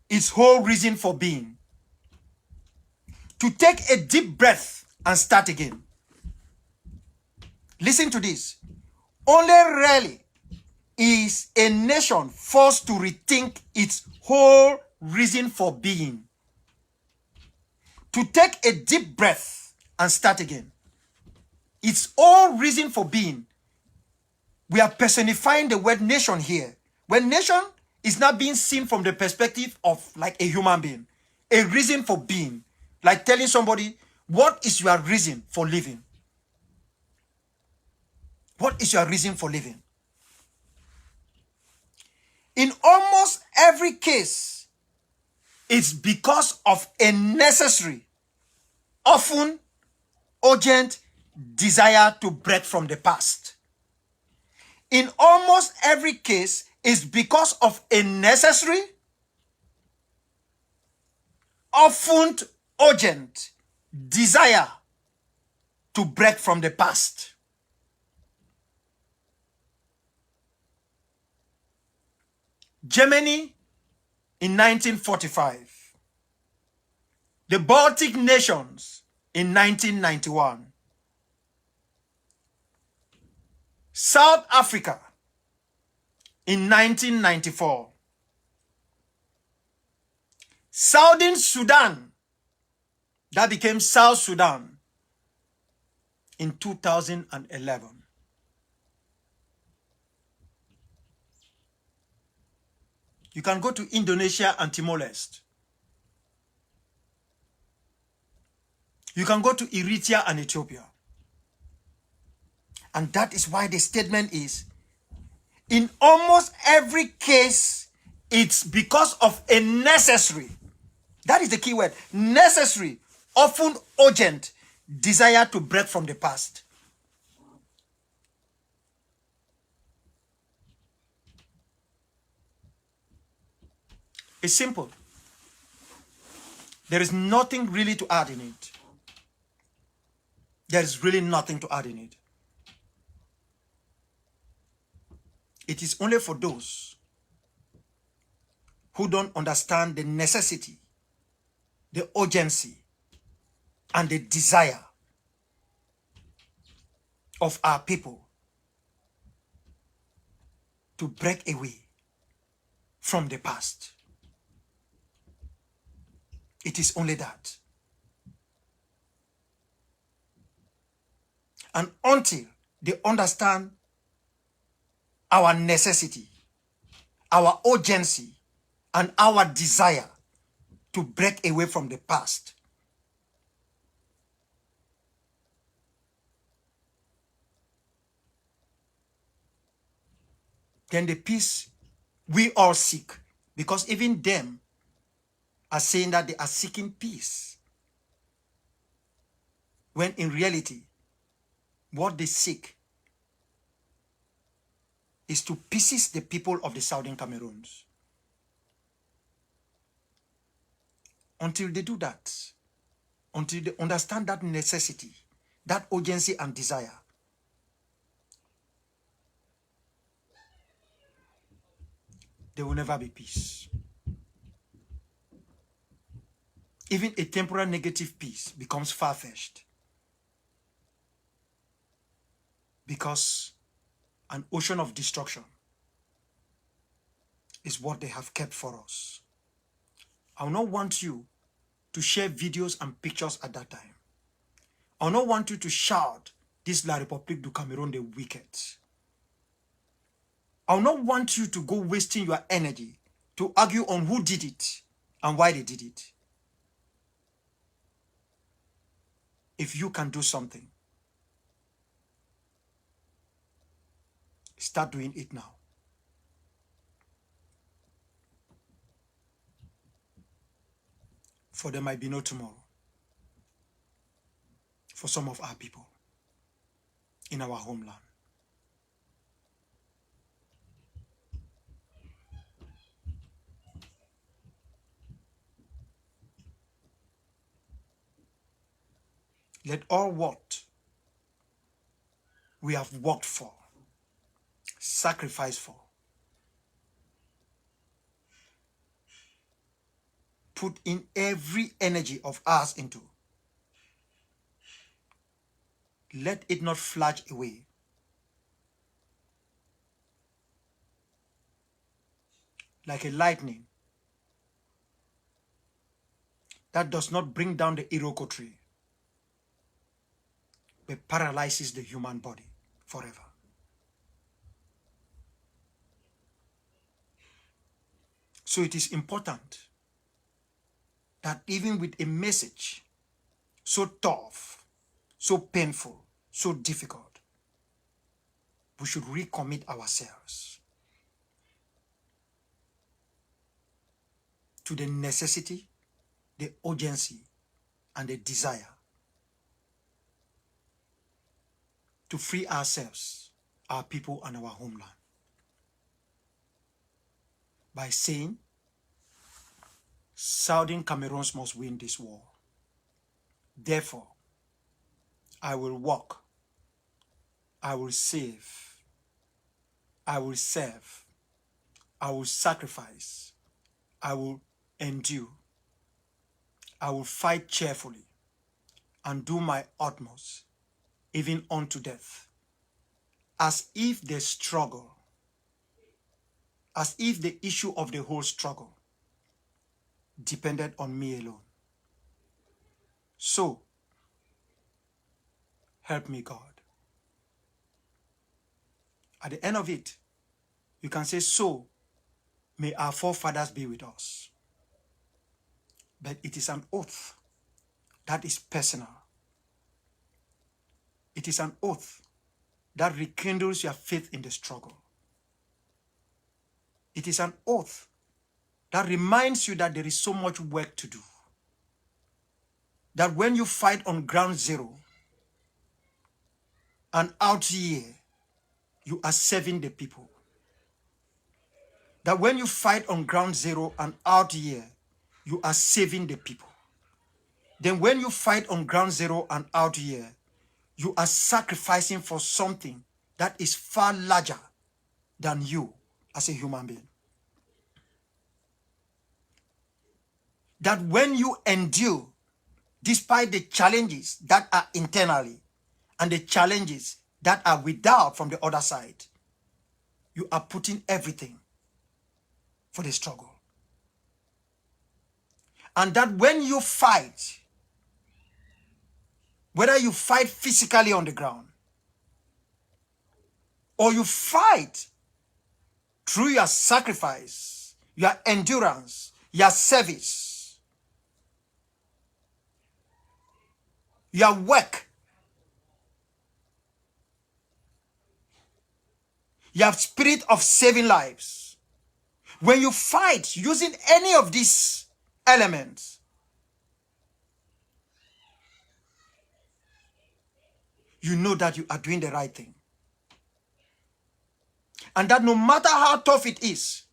its whole reason for being. To take a deep breath and start again. Listen to this. Only rarely is a nation forced to rethink its whole reason for being. To take a deep breath and start again. Its whole reason for being. We are personifying the word nation here. When nation is not being seen from the perspective of like a human being. A reason for being. Like telling somebody, what is your reason for living? What is your reason for living? In almost every case, it's because of a necessary, often urgent desire to break from the past. In almost every case, it's because of a necessary, often urgent desire to break from the past. Germany in 1945. The Baltic nations in 1991. South Africa in 1994. Southern Sudan, that became South Sudan, in 2011. You can go to Indonesia and Timor-Leste. You can go to Eritrea and Ethiopia. And that is why the statement is, in almost every case, it's because of a necessary, that is the key word, necessary, often urgent desire to break from the past. It's simple. There is nothing really to add in it. There is really nothing to add in it. It is only for those who don't understand the necessity, the urgency, and the desire of our people to break away from the past. It is only that. And until they understand our necessity, our urgency, and our desire to break away from the past, then the peace we all seek, because even them are saying that they are seeking peace, when in reality, what they seek is to pieces the people of the Southern Cameroons. Until they do that, until they understand that necessity, that urgency and desire, there will never be peace. Even a temporary negative peace becomes far-fetched, because an ocean of destruction is what they have kept for us. I will not want you to share videos and pictures at that time. I will not want you to shout, "This is La République du Cameroun, the wicked." I will not want you to go wasting your energy to argue on who did it and why they did it. If you can do something, start doing it now. For there might be no tomorrow for some of our people in our homeland. Let all what we have worked for, sacrificed for, put in every energy of ours into, let it not flash away. Like a lightning that does not bring down the Iroko tree, but paralyzes the human body forever. So it is important that even with a message so tough, so painful, so difficult, we should recommit ourselves to the necessity, the urgency, and the desire to free ourselves, our people, and our homeland, by saying Southern Cameroons must win this war. Therefore, I will walk, I will save, I will serve, I will sacrifice, I will endure, I will fight cheerfully and do my utmost, even unto death, as if the struggle, as if the issue of the whole struggle depended on me alone. So, help me, God. At the end of it, you can say, so may our forefathers be with us. But it is an oath that is personal. It is an oath that rekindles your faith in the struggle. It is an oath that reminds you that there is so much work to do. That when you fight on ground zero and out here, you are serving the people. That when you fight on ground zero and out here, you are saving the people. Then when you fight on ground zero and out here, you are sacrificing for something that is far larger than you as a human being. That when you endure, despite the challenges that are internally and the challenges that are without from the other side, you are putting everything for the struggle. And that when you fight, whether you fight physically on the ground or you fight through your sacrifice, your endurance, your service, your work, your spirit of saving lives, when you fight using any of these elements, you know that you are doing the right thing. And that no matter how tough it is,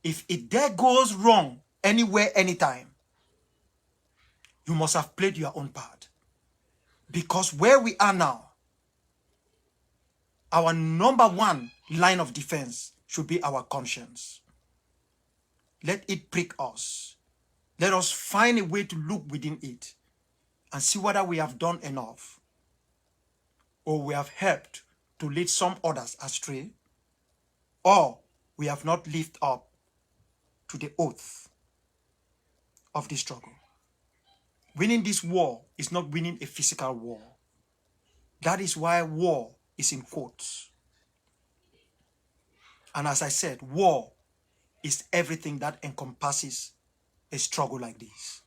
if it there goes wrong anywhere, anytime, you must have played your own part. Because where we are now, our number one line of defense should be our conscience. Let it prick us. Let us find a way to look within it and see whether we have done enough or we have helped to lead some others astray, or we have not lived up to the oath of the struggle. Winning this war is not winning a physical war. That is why war is in quotes. And as I said, war is everything that encompasses a struggle like this.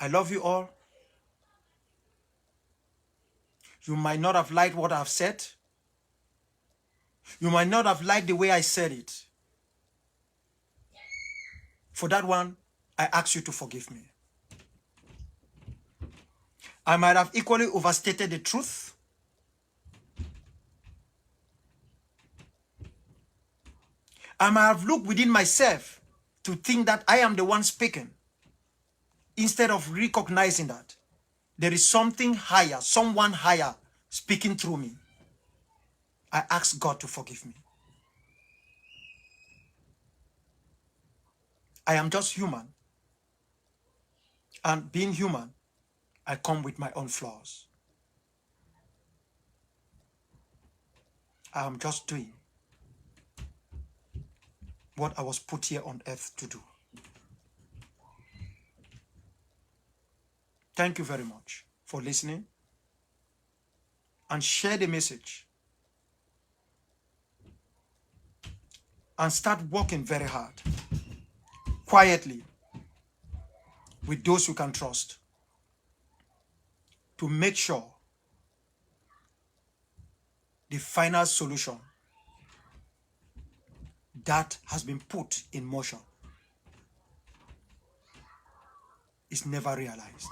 I love you all. You might not have liked what I've said. You might not have liked the way I said it. For that one, I ask you to forgive me. I might have equally overstated the truth. I might have looked within myself to think that I am the one speaking, instead of recognizing that there is something higher, someone higher speaking through me. I ask God to forgive me. I am just human. And being human, I come with my own flaws. I am just doing what I was put here on earth to do. Thank you very much for listening, and share the message and start working very hard, quietly, with those you can trust, to make sure the final solution that has been put in motion is never realized.